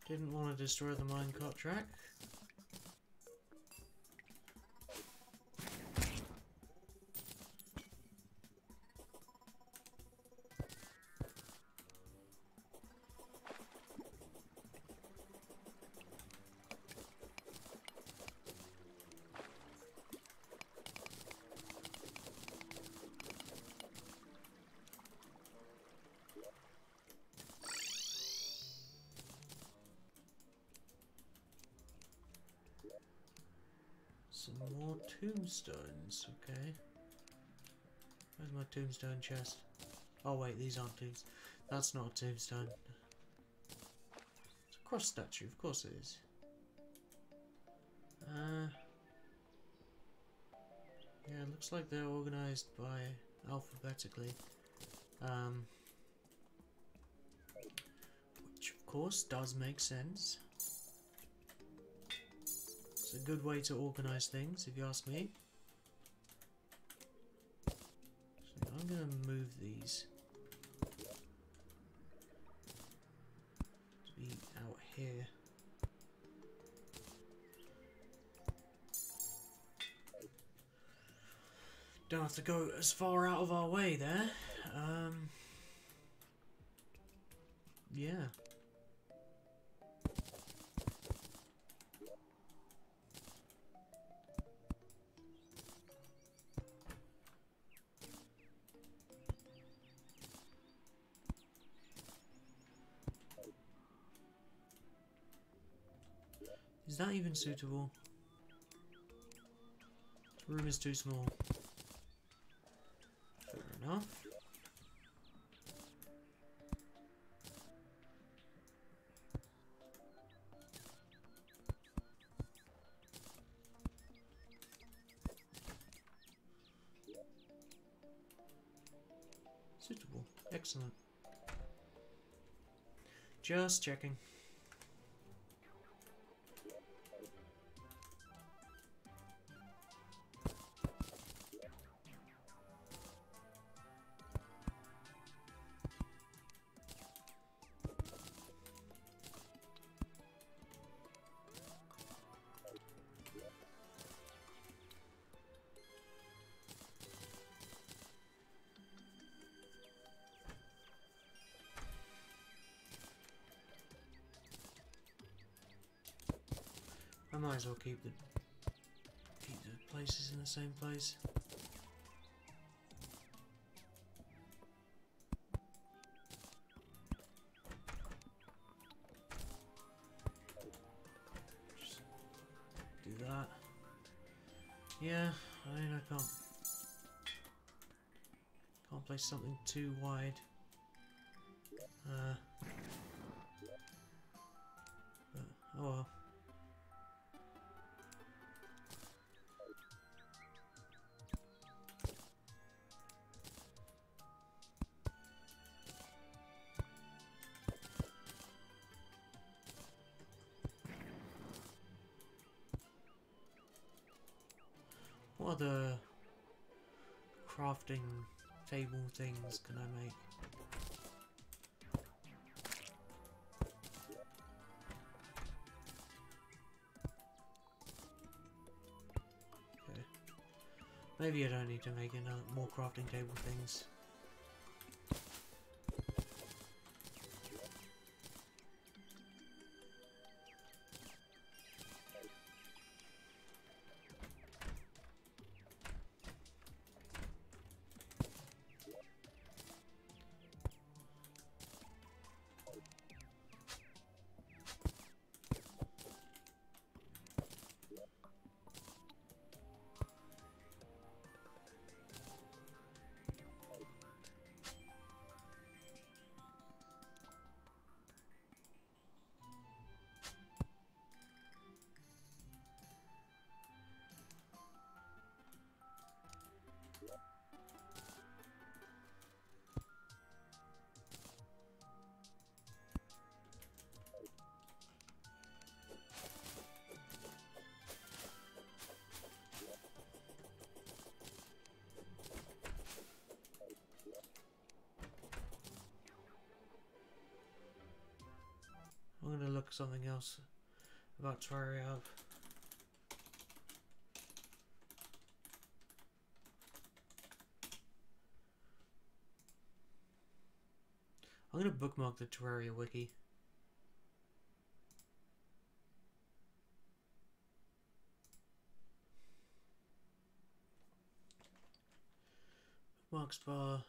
Didn't want to destroy the minecart track. Some more tombstones, okay. Where's my tombstone chest? Oh wait, these aren't tombstones. That's not a tombstone. It's a cross statue, of course it is. Yeah, it looks like they're organised by alphabetically. Which of course does make sense. It's a good way to organise things, if you ask me. I'm gonna move these to be out here. Don't have to go as far out of our way there. Yeah. Is that even suitable? The room is too small. Fair enough. Suitable. Excellent. Just checking. I might as well keep the places in the same place. Just do that. Yeah, I mean I can't place something too wide. Oh well. What other crafting table things can I make? Okay. Maybe I don't need to make more crafting table things. I'm gonna look something else about Terraria up. I'm gonna bookmark the Terraria wiki. Bookmarks bar.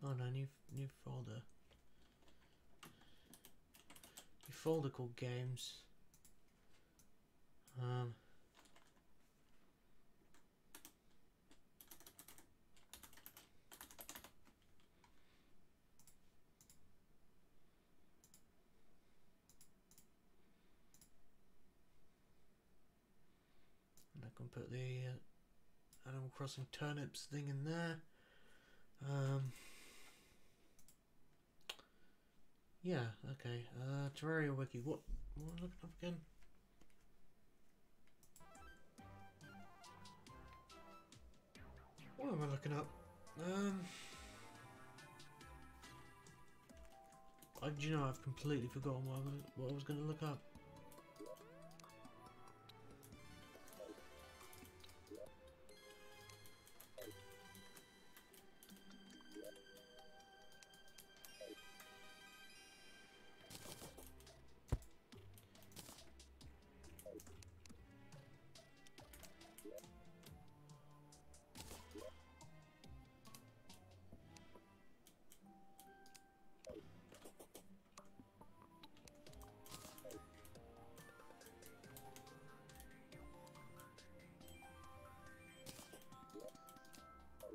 Oh no, new folder. New folder called games. can put the Animal Crossing turnips thing in there. Yeah, okay. Terraria wiki. What am I looking up again? What am I looking up? Do you know, I've completely forgotten what I was going to look up.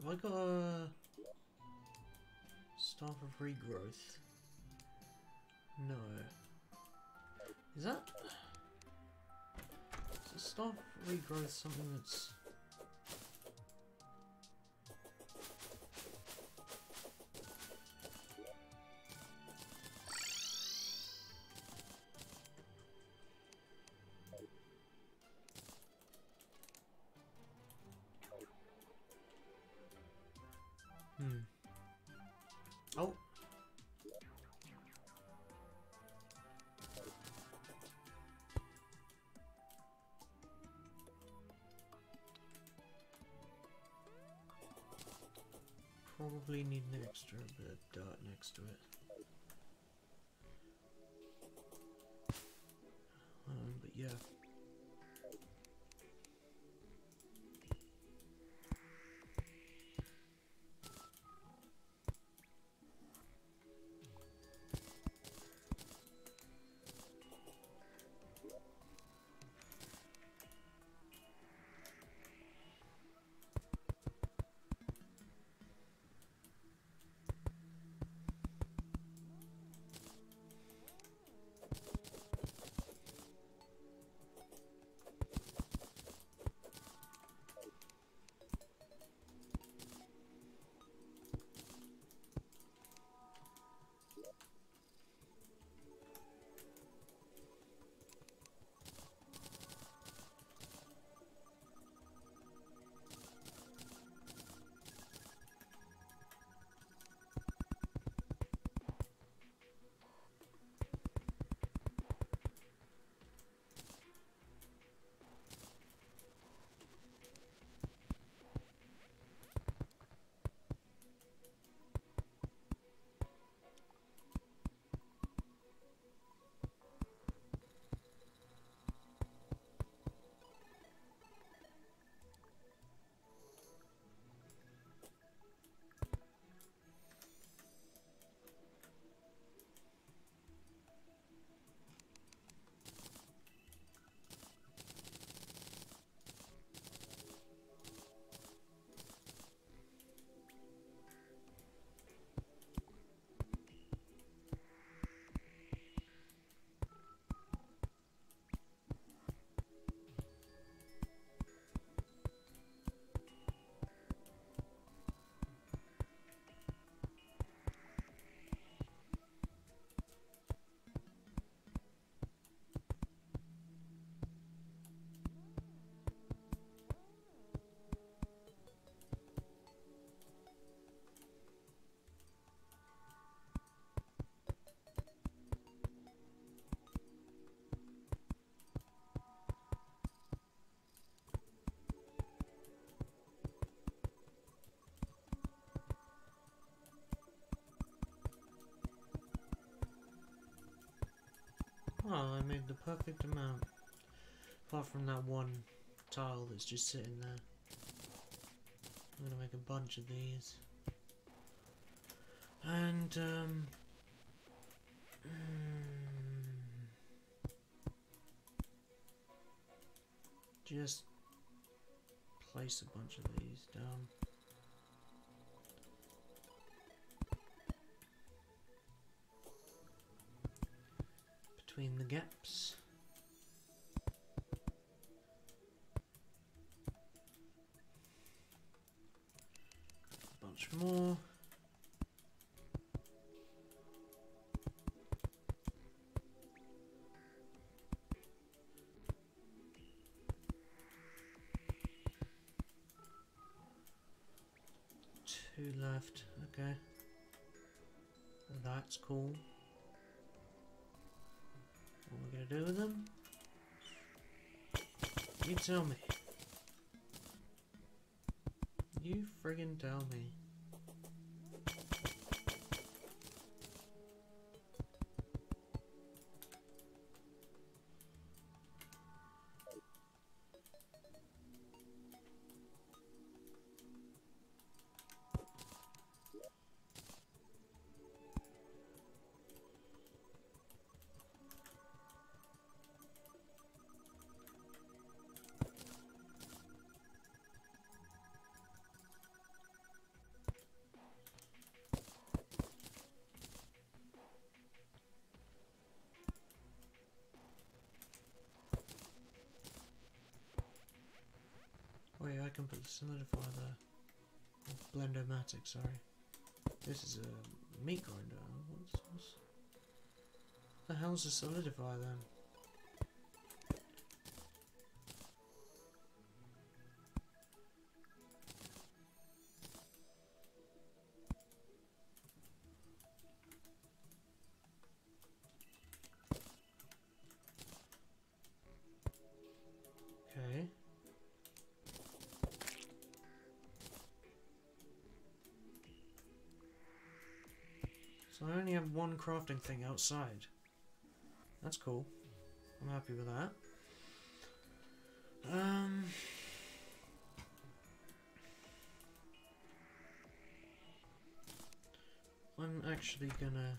Have I got a staff of regrowth? No. Is that... Is a staff of regrowth something that's... Oh. Probably need an extra bit of dirt next to it. But yeah. Oh, I made the perfect amount. Apart from that one tile that's just sitting there. I'm gonna make a bunch of these. And, just place a bunch of these down. Between the gaps. 2 left. Okay. That's cool. What am I gonna do with them? You tell me. You friggin' tell me. Oh yeah, I can put the solidifier there. Oh, Blend-O-Matic, sorry. This is a meat grinder. What's the hell's a solidifier then? Okay. So I only have one crafting thing outside. That's cool. I'm happy with that. I'm actually gonna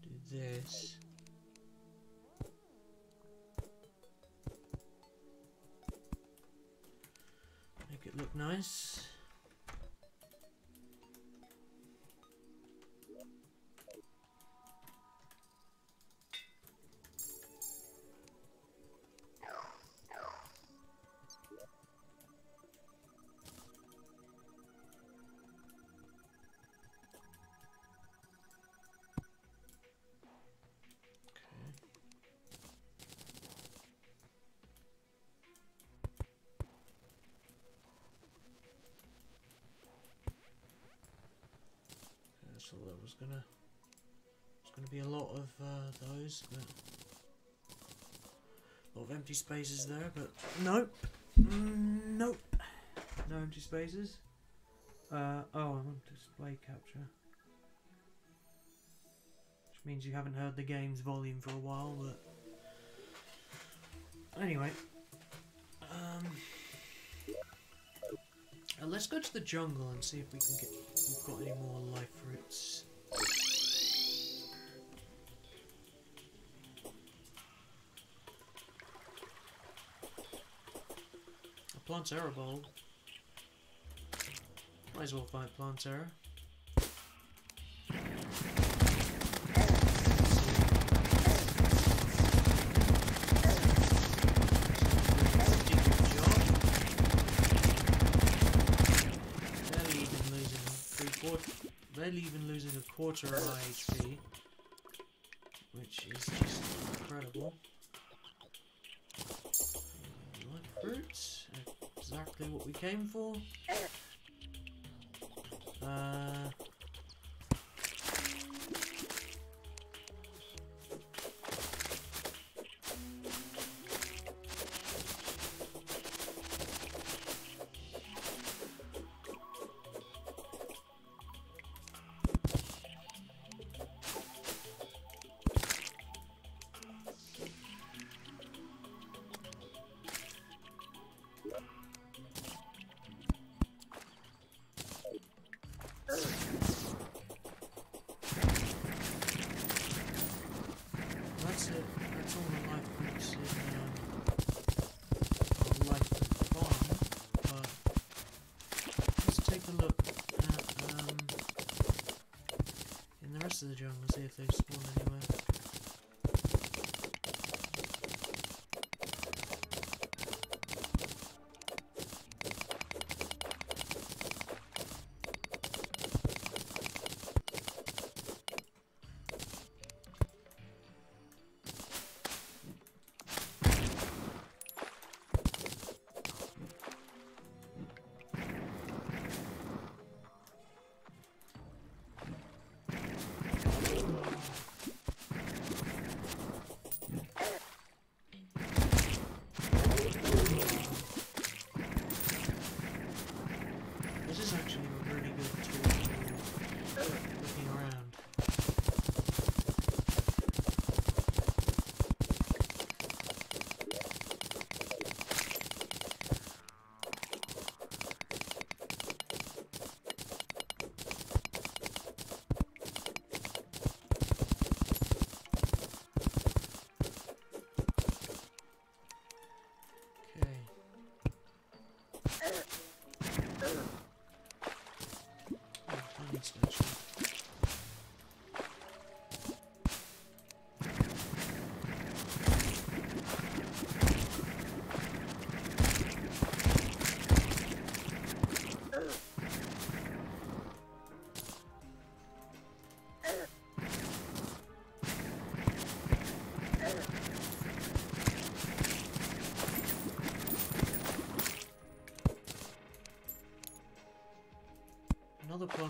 do this. Make it look nice. So there was gonna be a lot of those, but a lot of empty spaces there. But nope, nope, no empty spaces. Oh, I want display capture, which means you haven't heard the game's volume for a while. But anyway, let's go to the jungle and see if we can get. We've got any more life fruits. A Plantera bulb. Might as well find Plantera. Barely even losing a quarter of my HP, which is just incredible. Life fruits, exactly what we came for. That's it. That's all the life fruits in life fruit farm. But let's take a look at in the rest of the jungle, see if they've spawned anywhere.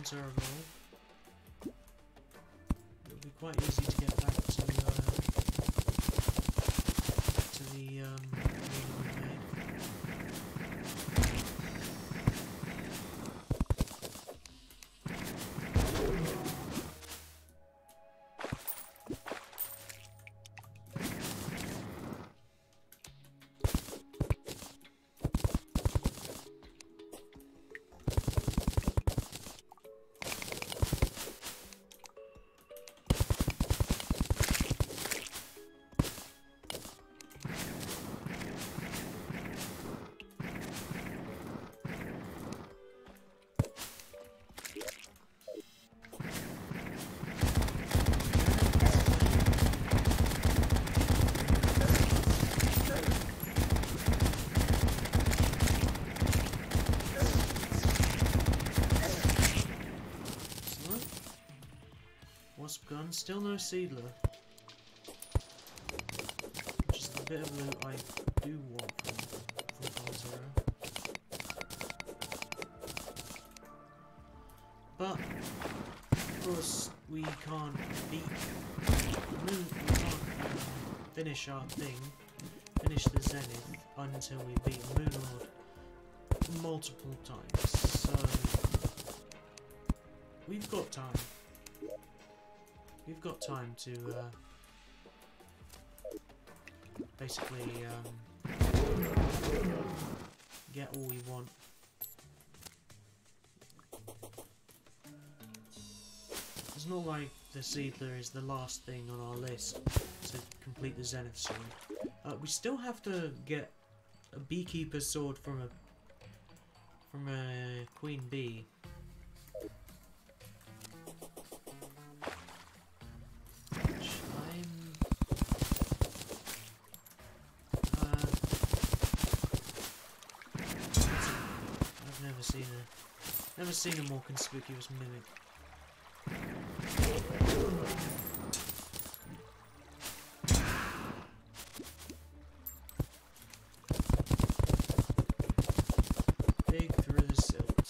Terraria, it'll be quite easy to get back to the moon we made. Wasp gun, still no seedler. Which is the bit of loot I do want from Terraria. But of course we can't beat moon. We can't finish our thing, finish the Zenith until we beat Moonlord multiple times. So we've got time. We've got time to basically get all we want. It's not like the Seedler is the last thing on our list to complete the Zenith Sword. We still have to get a Beekeeper's Sword from a Queen Bee. Never seen a more conspicuous mimic. Dig through the silt.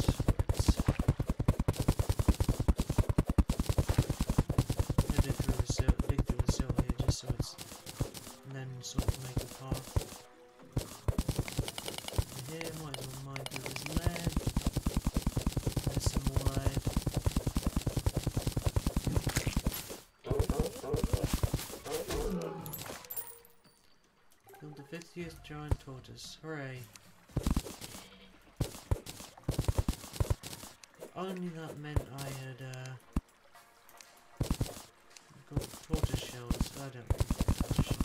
Yeah, dig through the silt here just so it's, and then sort of make a path. And here might as well mine through this lead. Some more lead. Killed the 50th giant tortoise. Hooray. If only that meant I had got tortoise shells. I don't really get tortoise shells.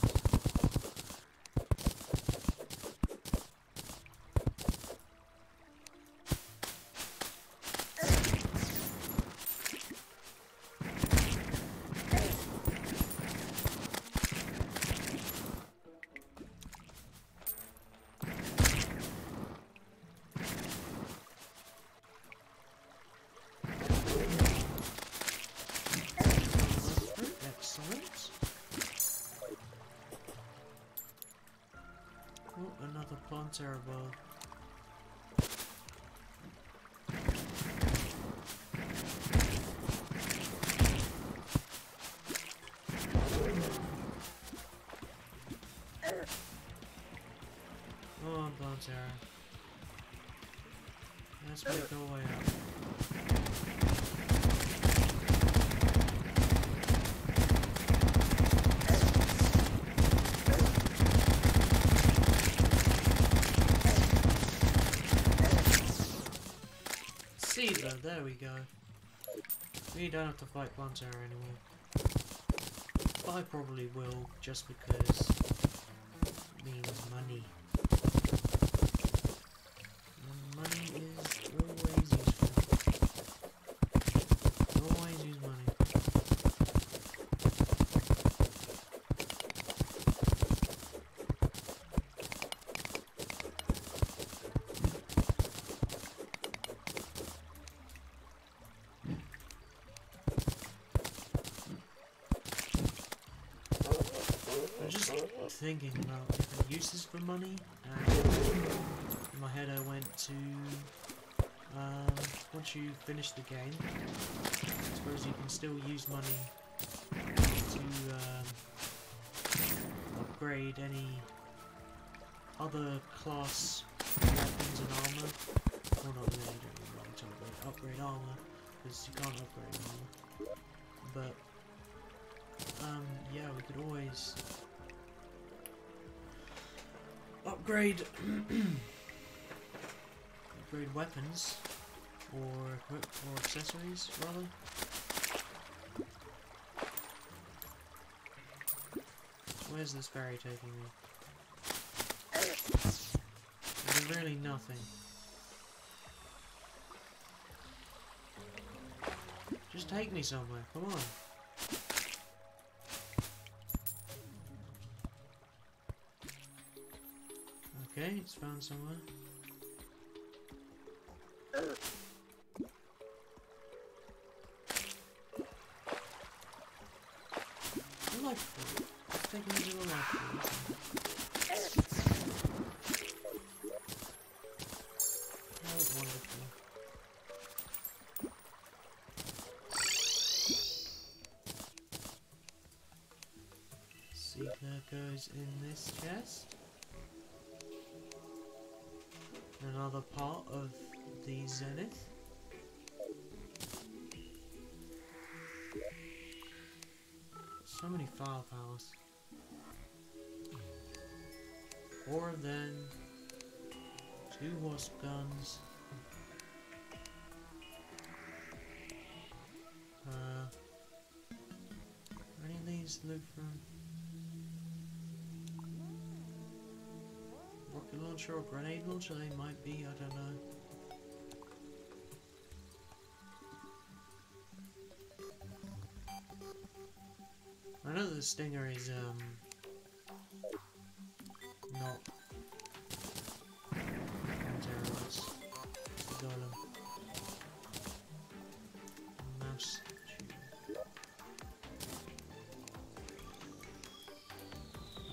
Another Plantera bow. Come on, Plantera. Let's make our way up. Seedler, there we go. We don't have to fight Plantera anymore. But I probably will, just because it means money. And money is always useful. Always use money. I'm just thinking about different uses for money, and in my head I went to once you finish the game, I suppose you can still use money to upgrade any other class weapons and armor. Well, not really, I don't really want to upgrade armor, because you can't upgrade armor. But, yeah, we could always upgrade upgrade weapons or accessories rather. Where's this ferry taking me? There's really nothing. Just take me somewhere, come on. Okay, it's found somewhere. A life fruit. Let's take me to a life fruit. Oh, wonderful. Seeker goes in this chest. Another part of the Zenith. So many filepowers. 4 of them. 2 wasp guns. Any of these live from rocket launcher or grenade launcher? They might be, I don't know. I know the Stinger is not terrorists. It's the golem. Mouse tube.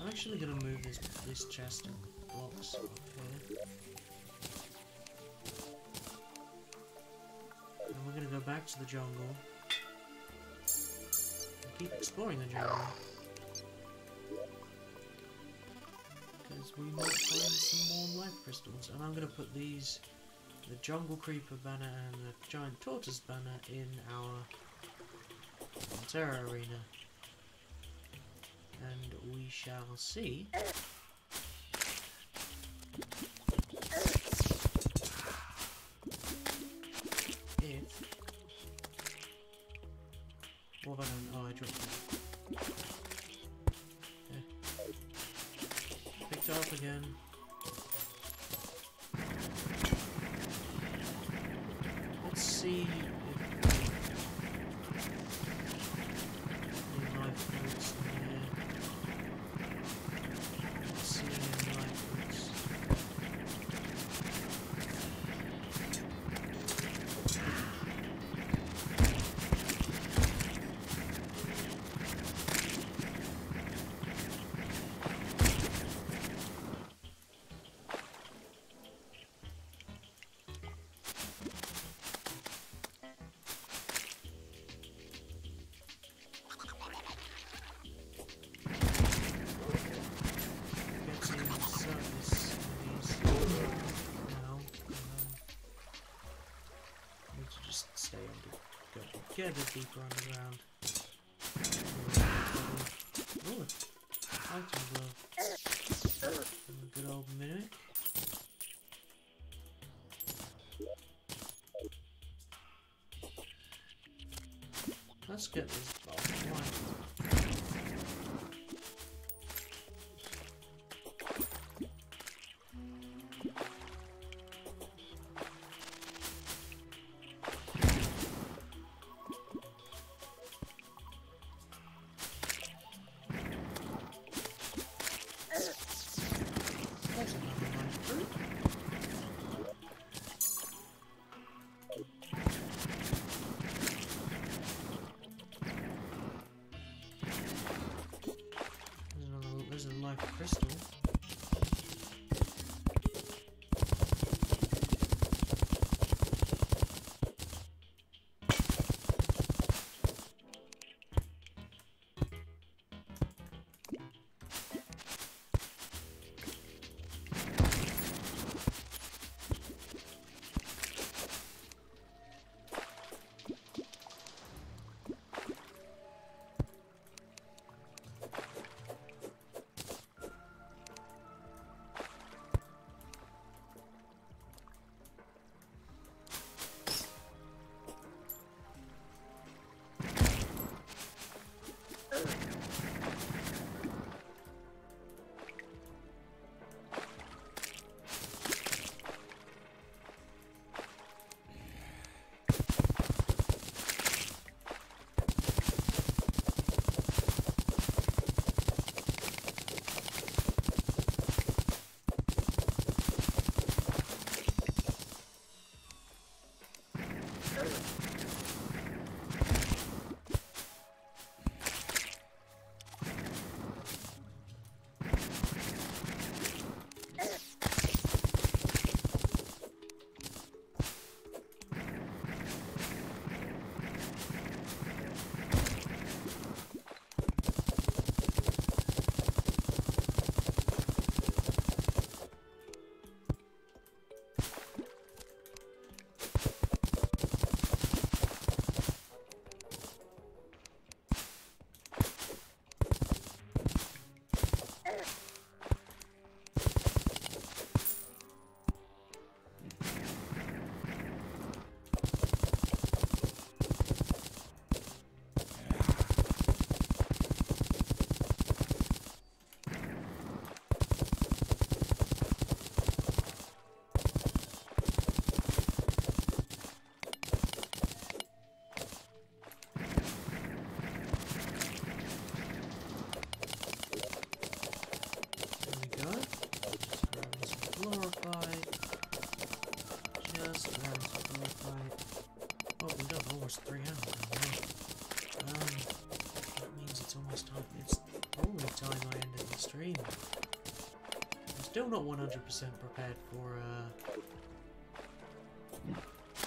I'm actually gonna move this chest of blocks up here. And we're gonna go back to the jungle. Keep exploring the jungle, because we might find some more life crystals. And I'm going to put these, the jungle creeper banner and the giant tortoise banner, in our Terra arena, and we shall see if... What have I done? Oh, I dropped it. Okay. Picked it up again. Let's see if any life fruits in here. Let's see any life fruits. Get a bit deeper underground. Ooh, item glove. And a good old mimic. Let's get this box. There's a life crystal. stream. I'm still not 100% prepared for,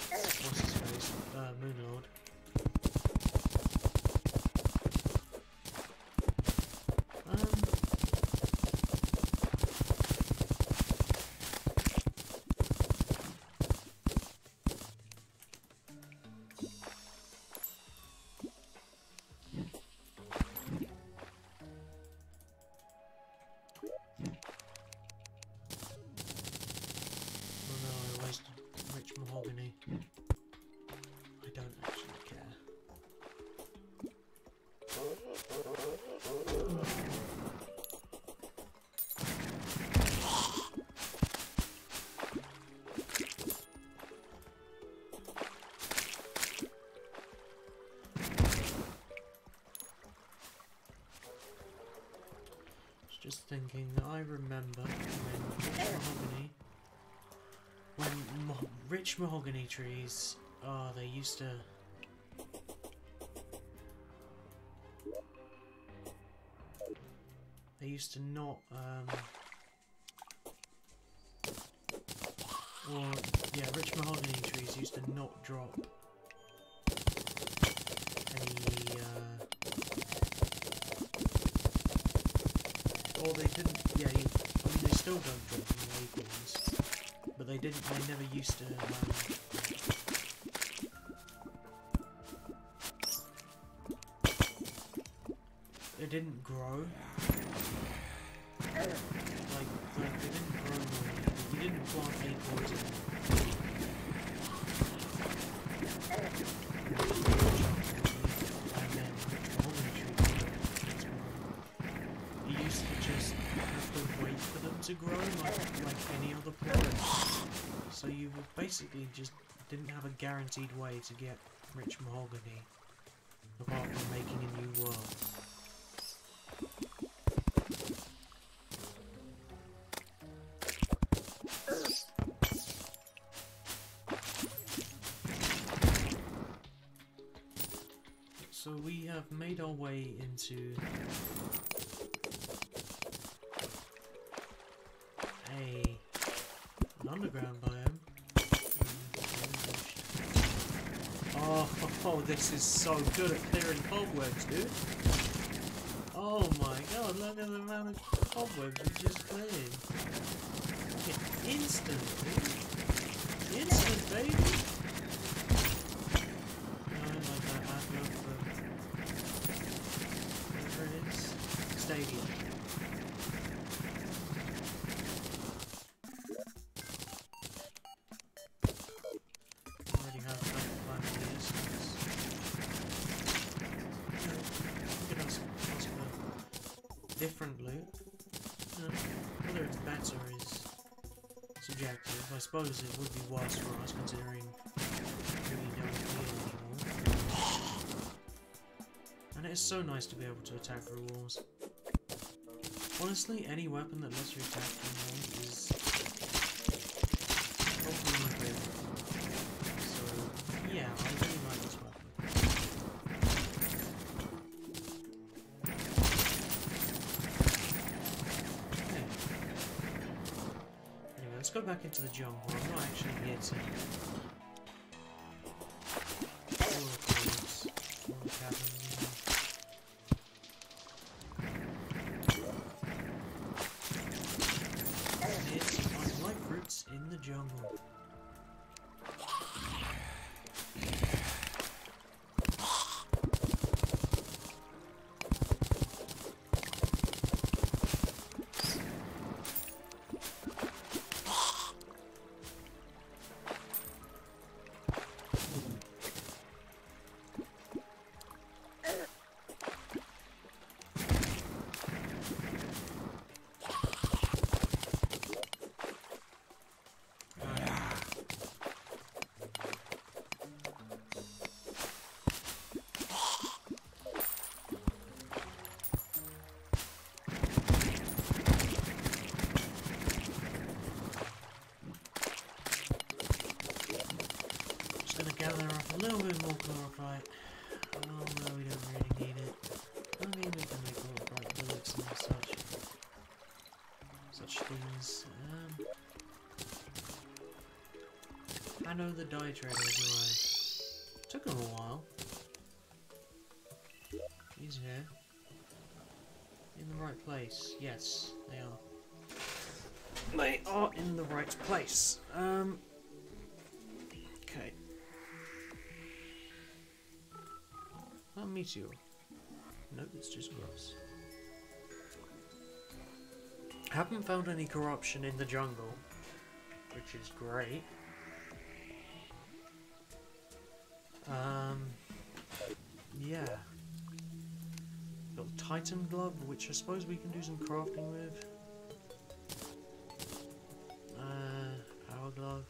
what's his face? Moonlord. Mahogany. I don't actually care. Just thinking, I remember when rich mahogany trees, oh, they used to... They used to not, or, yeah, rich mahogany trees used to not drop any, or they didn't, yeah, I mean, they still don't drop any acorns. But they didn't, they never used to, they didn't grow. Like they didn't grow normally. You didn't plant acorns in and then mahogany trees. You used to just have to wait for them to grow like any other plant. So you basically just didn't have a guaranteed way to get rich mahogany, apart from making a new world. So we have made our way into an underground biome. Oh, this is so good at clearing cobwebs, dude. Oh my god, look at the amount of cobwebs we just cleared. Instant, dude. Instant, baby. I like that advert for whatever it is. Stadium. Different loot. Whether it's better is subjective. I suppose it would be worse for us considering we don't heal anymore. And it is so nice to be able to attack through walls. Honestly, any weapon that lets you attack through walls is probably my favourite. So, yeah, I really like this weapon. Let's go back into the jungle. I'm not actually here to... all the caves, all the cabins. I'm here to find light fruits in the jungle. Gather up a little bit more chlorophyte. Oh no, we don't really need it. I mean, we can make chlorophyte bullets and such. things. I know the dye trader, do I? Took him a while. He's here. In the right place. Yes, they are. They are in the right place. Okay. That meteor. Nope, it's just grass. Haven't found any corruption in the jungle, which is great. Yeah. Got the Titan glove, which I suppose we can do some crafting with. Power glove.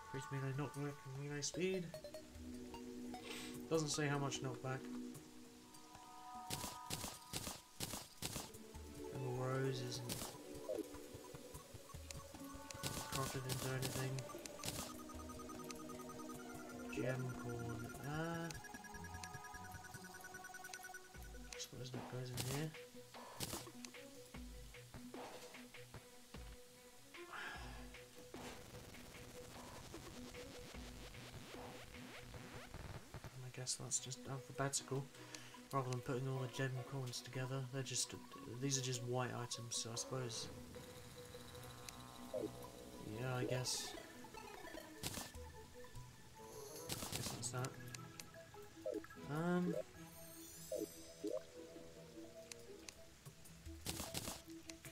Increase melee knockback and melee speed. Doesn't say how much knockback. And rose isn't crafted into anything. Gem corn. I suppose that goes in here. I guess that's just alphabetical, rather than putting all the gem corns together. They're just these are just white items, so I suppose. Yeah, I guess. That's that.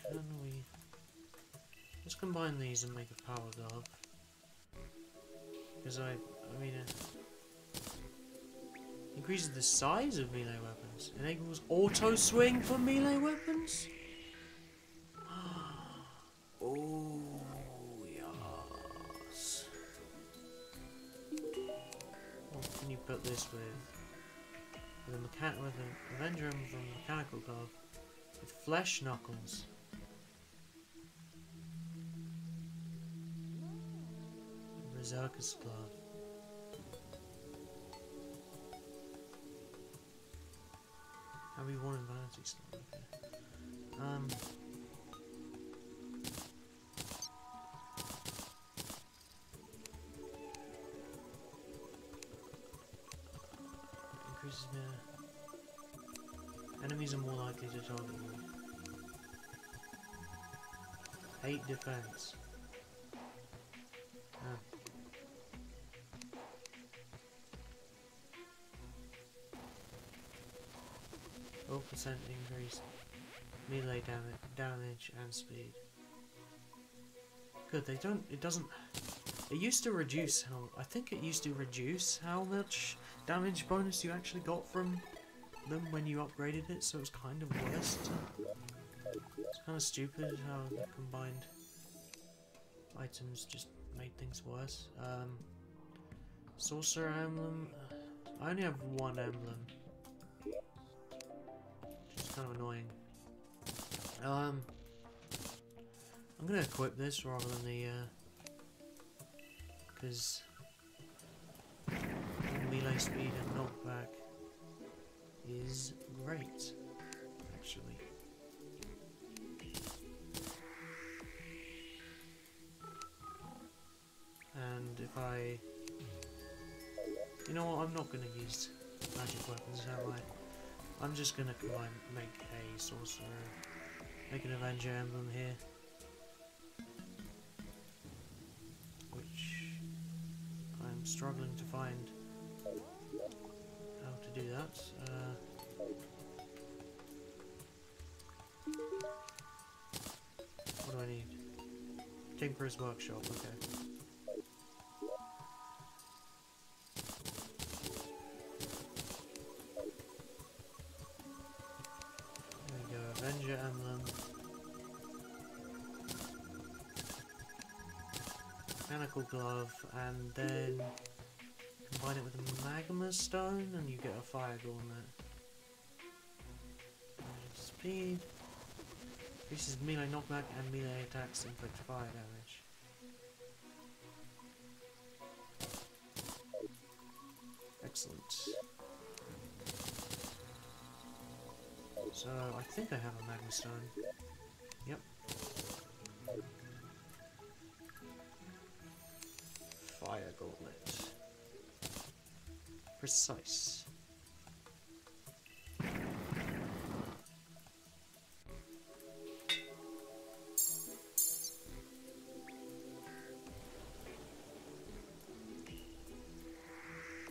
Can we? Let's combine these and make a power glove. Because I mean, it increases the size of melee weapons. Enables auto swing for melee weapons. Oh yes. What can you put this with? With an Avenger Emblem from Mechanical Glove. With Flesh Knuckles. Berserker's Glove. How we want Vanity Stone, okay. Increases their enemies are more likely to target you. 8 defense. 4% increase melee damage and speed. Good, it doesn't, it used to reduce I think it used to reduce how much damage bonus you actually got from them when you upgraded it, so it was kind of worse. It's kind of stupid how the combined items just made things worse. Sorcerer Emblem, I only have one emblem. Kind of annoying. I'm gonna equip this rather than the because melee speed and knockback is great, actually. And if I, you know what, I'm not gonna use magic weapons, am I? I'm just gonna make a sorcerer, make an Avenger Emblem here, which I'm struggling to find how to do that. What do I need? Tinkerer's Workshop, okay. Avenger Emblem, Mechanical Glove, and then combine it with a Magma Stone and you get a Fire Gauntlet. Speed, increases melee knockback and melee attacks inflict fire damage. Excellent. So, I think I have a Magma Stone. Yep. Fire gauntlet. Precise.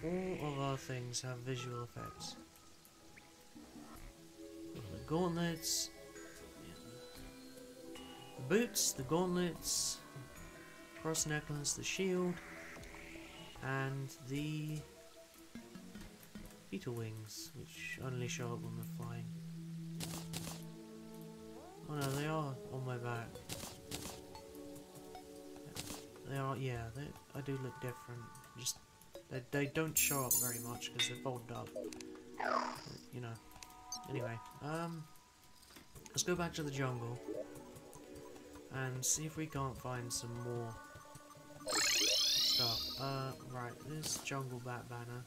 All of our things have visual effects. The gauntlets, the boots, the gauntlets, cross necklace, the shield, and the beetle wings, which only show up when we're flying. Oh no, they are on my back. They are, yeah, I do look different. Just they don't show up very much because they're folded up. You know. Anyway, let's go back to the jungle and see if we can't find some more stuff. Right, this jungle bat banner.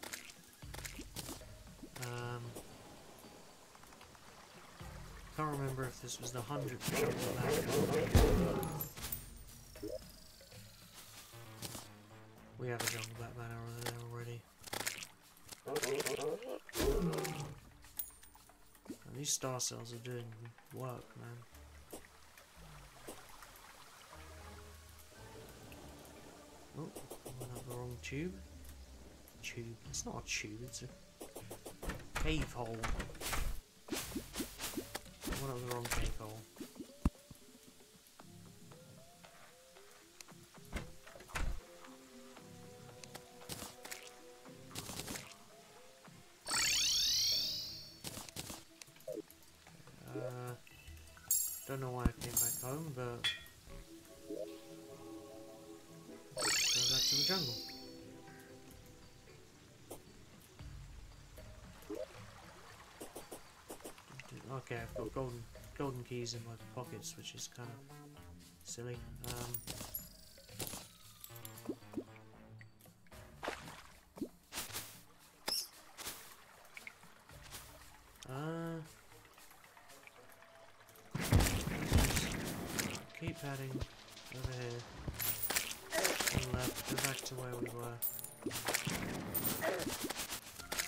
Can't remember if this was the 100th jungle bat banner. We have a jungle bat banner over there already. And these star cells are doing work, man. Oh, I went up the wrong tube. Tube. It's not a tube, it's a cave hole. I went up the wrong cave hole. Don't know why I came back home, but let's go back to the jungle. Okay, I've got golden keys in my pockets, which is kind of silly. Keep heading over here. And left, go back to where we were.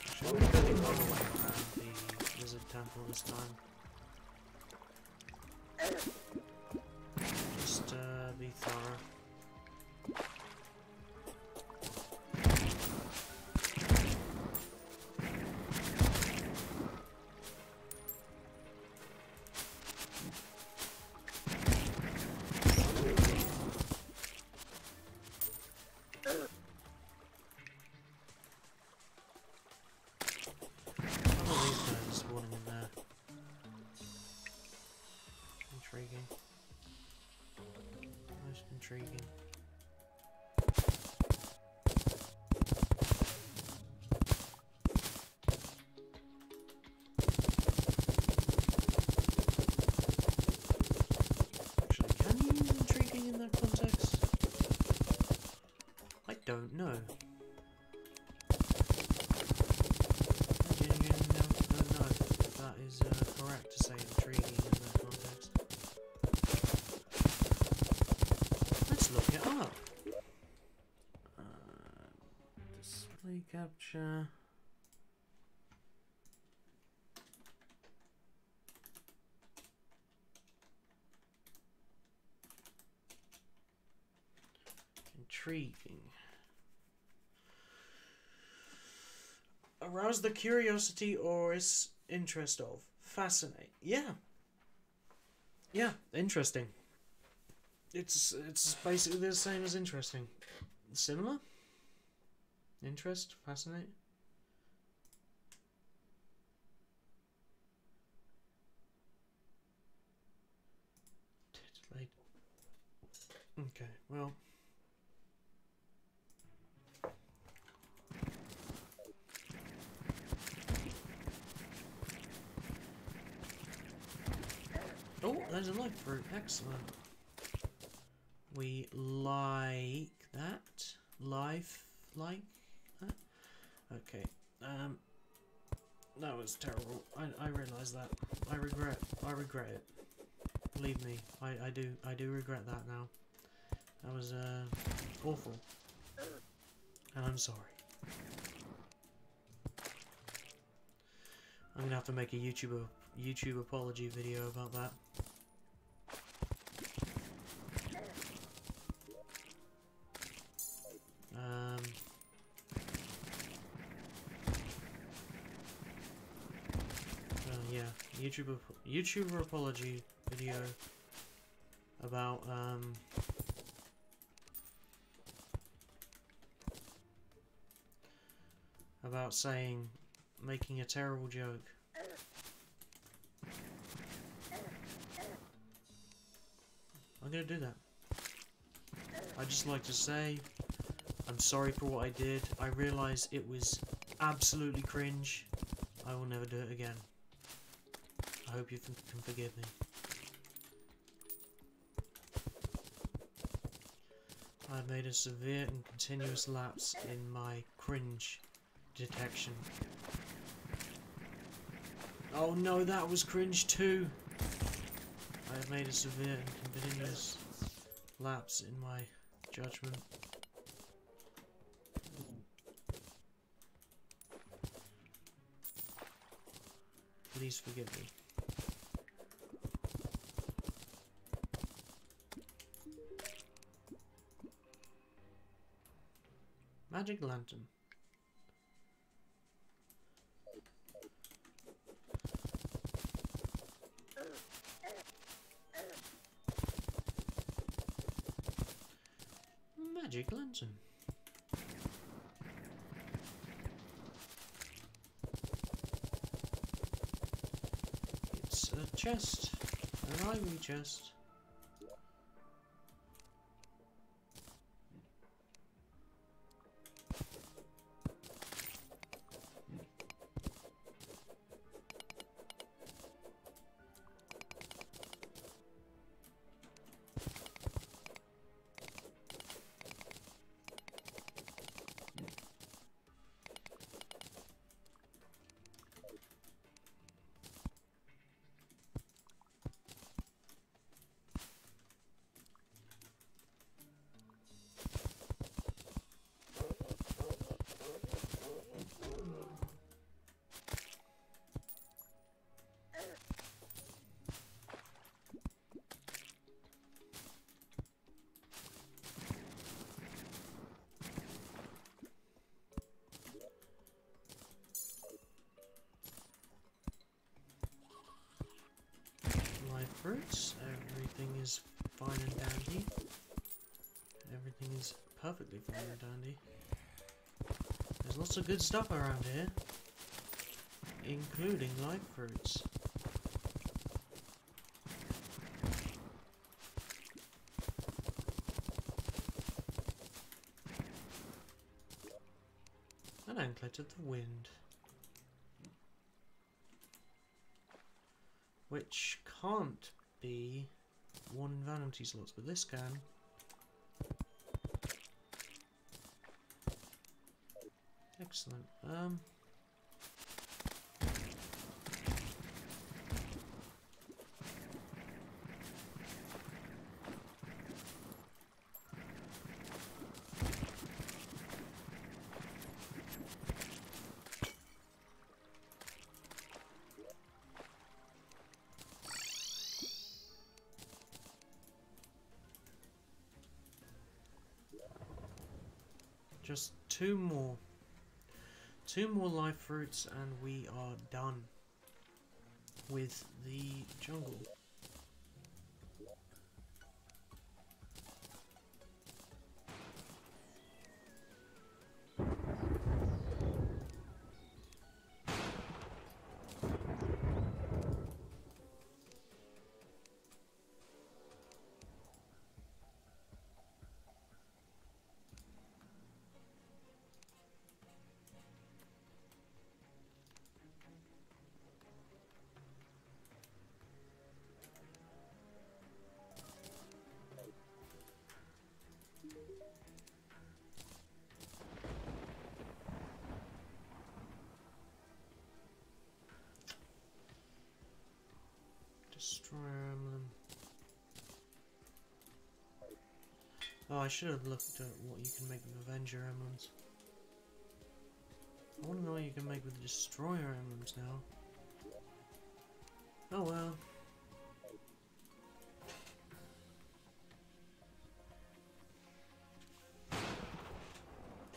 Actually, we're heading all the way around the wizard temple this time. Just be thorough. Intriguing. Most intriguing. Actually, can you use intriguing in that context? I don't know. I genuinely don't know if that is correct to say intriguing in that context. Let's look it up. Display capture. Intriguing. Arouse the curiosity or interest of. Fascinate. Yeah. Yeah, interesting. It's basically the same as interesting. Similar? Interest? Fascinate? Titillate. Okay, well. Oh, there's a life fruit. Excellent. We like that. Life like that. Okay. That was terrible. I realise that. I regret it. Believe me, I do regret that now. That was awful, and I'm sorry. I'm gonna have to make a YouTube apology video about that. Yeah, YouTuber apology video about making a terrible joke. I'm gonna do that. I'd just like to say I'm sorry for what I did. I realise it was absolutely cringe. I will never do it again. I hope you can forgive me. I made a severe and continuous lapse in my cringe detection. Oh no, that was cringe too! I have made a severe and continuous lapse in my judgment. Please forgive me. Magic lantern. Magic lantern. It's a chest. An ivory chest. Fruits, everything is fine and dandy. Everything is perfectly fine and dandy. There's lots of good stuff around here, including live fruits. An anklet of the wind. Which can't be one vanity slots, but this can. Excellent. Just two more live fruits and we are done with the jungle. Destroy them. Oh, I should have looked at what you can make with Avenger emblems. I want to know what you can make with Destroyer emblems now. Oh well.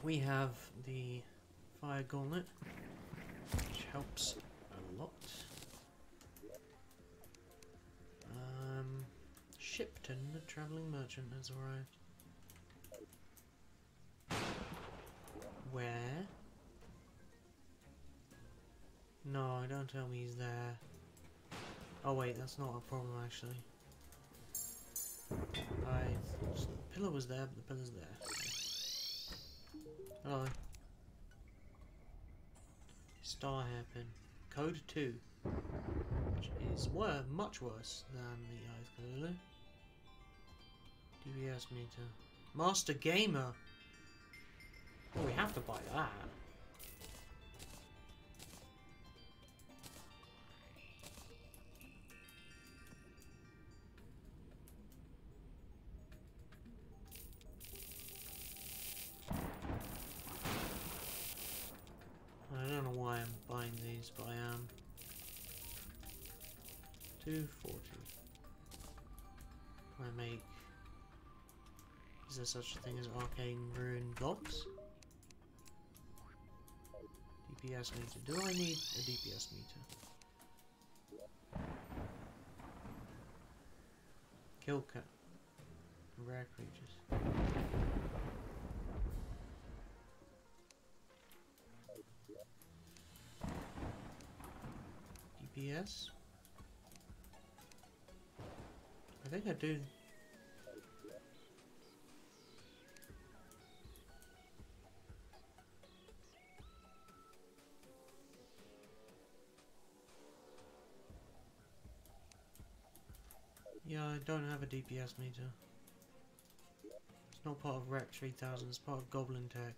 We have the Fire Gauntlet, which helps a lot. Shipton, the travelling merchant, has arrived. Where? No, don't tell me he's there. Oh wait, that's not a problem actually. The pillar was there, but the pillar's there. Hello. Star hairpin. Code 2. Which is much worse than the Eyes Cthulhu. DBS meter. Master Gamer! Oh, we have to buy that. I don't know why I'm buying these, but I am. 240. Can I make... Is there such a thing as arcane rune blocks? DPS meter. Do I need a DPS meter? Kill cat. Rare creatures. DPS? I think I do. Yeah, I don't have a DPS meter. It's not part of Rec 3000, it's part of Goblin Tech.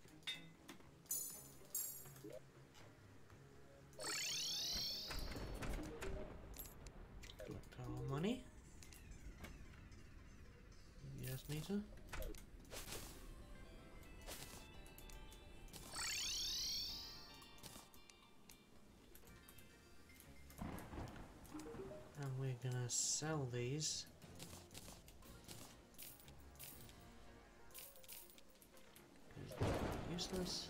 Collect our money. DPS meter. And we're gonna sell these. Useless.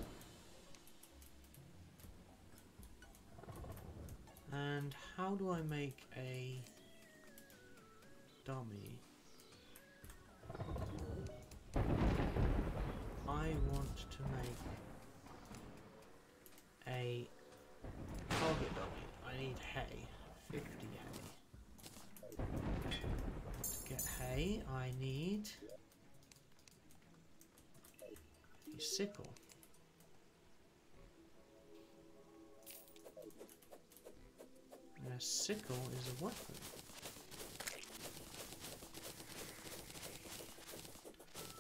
And how do I make a dummy? I want to make a target dummy. I need hay. 50 hay. To get hay, I need a sickle. And a sickle is a weapon.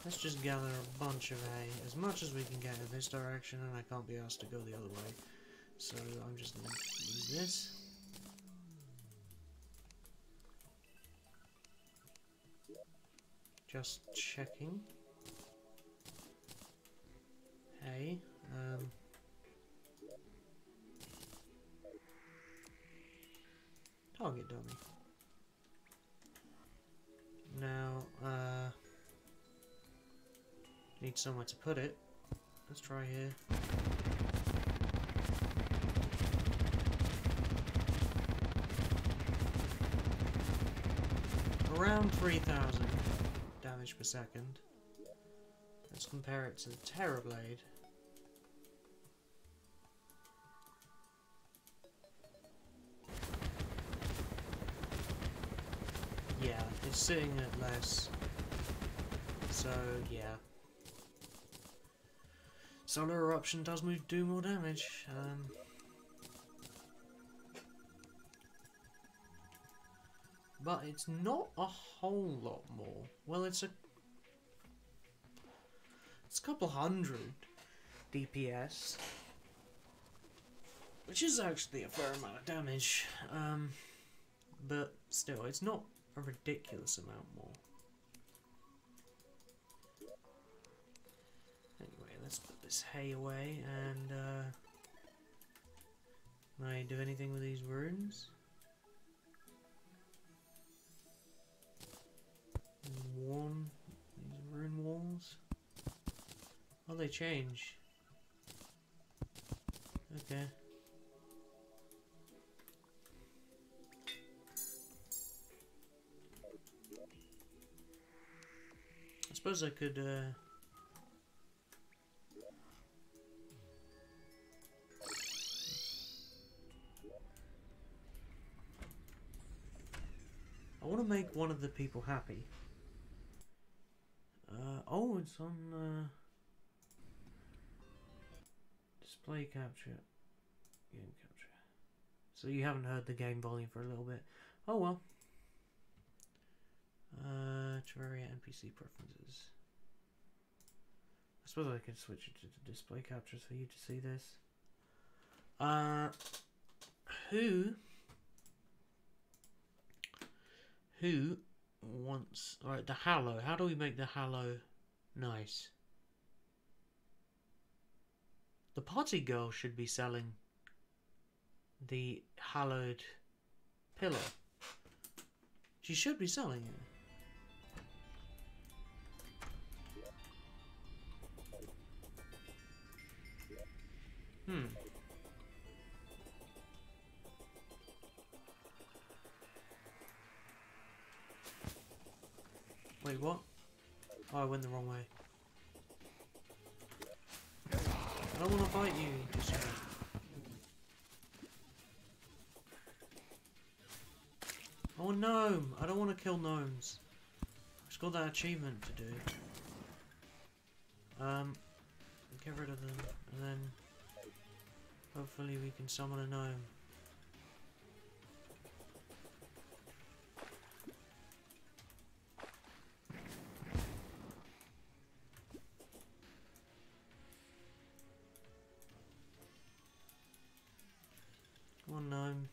Let's just gather a bunch of hay, as much as we can get in this direction, and I can't be asked to go the other way. So I'm just going to use this. Just checking. Hay. Target dummy. Now, need somewhere to put it. Let's try here. Around 3,000 damage per second. Let's compare it to the Terrorblade. Yeah, it's sitting at less. So, yeah. Solar Eruption does do more damage. But it's not a whole lot more. Well, it's a couple hundred DPS, which is actually a fair amount of damage. But still, it's not a ridiculous amount more. let's put this hay away and can I do anything with these runes? These rune walls. Oh, they change. Okay. I suppose I could I want to make one of the people happy. Oh, it's on display capture, game capture. So you haven't heard the game volume for a little bit. Oh well. Terraria NPC preferences. I suppose I could switch it to display captures for you to see this. Who wants... Alright, the Hallow. How do we make the Hallow nice? The party girl should be selling the hallowed pillar. She should be selling it. Wait, what? Oh, I went the wrong way. I don't want to fight you, just yet. Oh, a gnome! I don't want to kill gnomes. I've just got that achievement to do. Get rid of them, and then hopefully we can summon a gnome. Come on, gnome.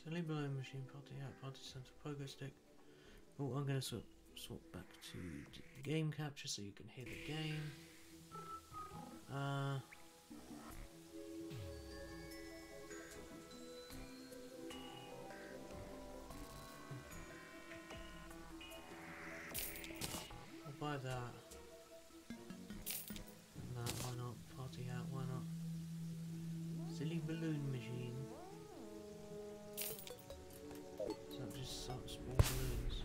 Silly balloon machine, party hat, party center, pogo stick. Oh, I'm gonna swap back to game capture so you can hear the game. I'll buy that. And that, why not? Party hat, why not? Silly balloon machine. So just small balloons.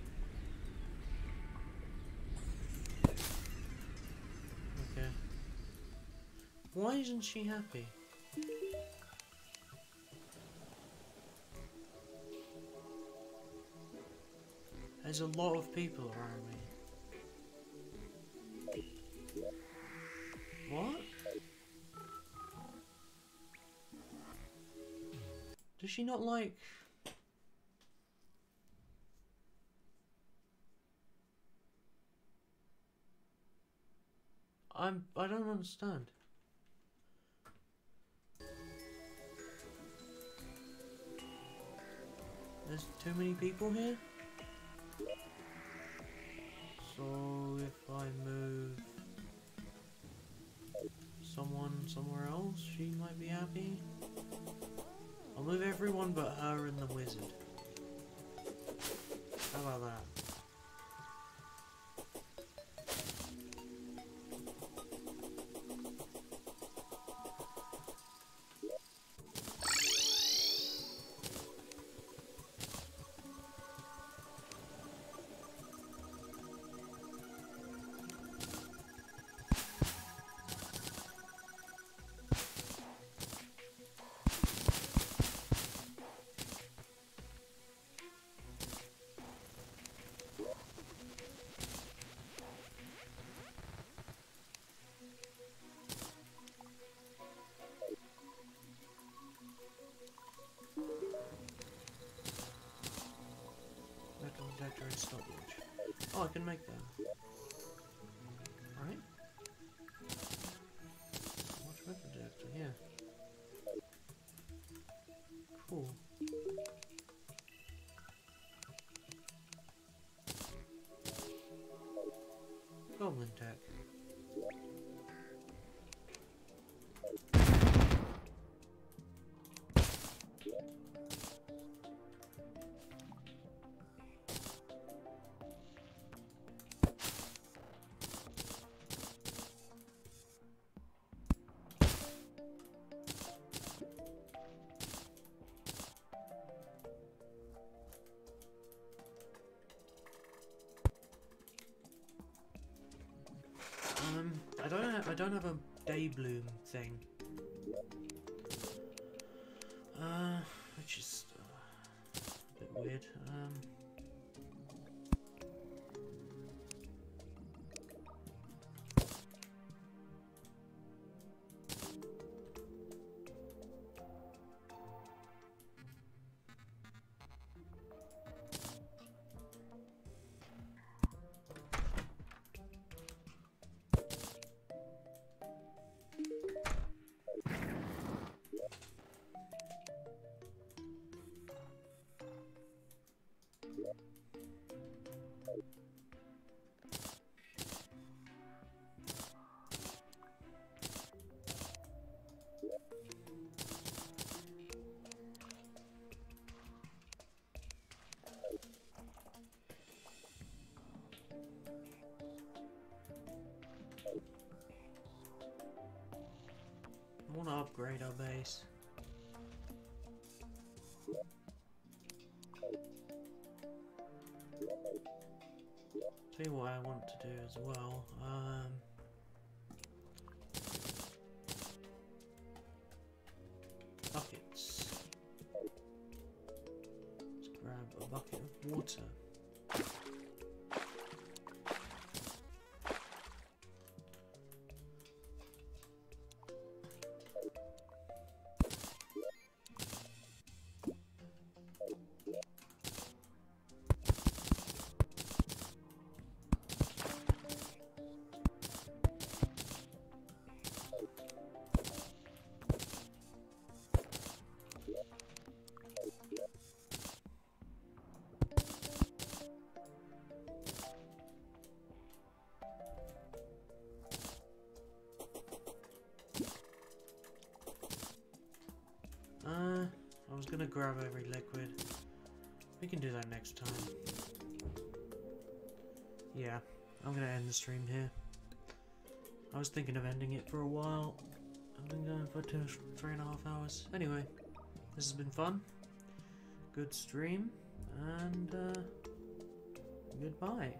Okay. Why isn't she happy? There's a lot of people around me. What? Does she not like... I don't understand. There's too many people here? So if I move someone somewhere else, she might be happy. I'll move everyone but her and the wizard. How about that? Oh, I can make that. Right? Watch weapon detector, yeah. Cool. Goblin tech. I don't have a day bloom thing. Which is a bit weird. I want to upgrade our base. Tell you what I want to do as well. Buckets. Let's grab a bucket of water. I was gonna grab every liquid. We can do that next time. Yeah, I'm gonna end the stream here. I was thinking of ending it for a while. I've been going for 3.5 hours. Anyway, this has been fun. Good stream, and goodbye.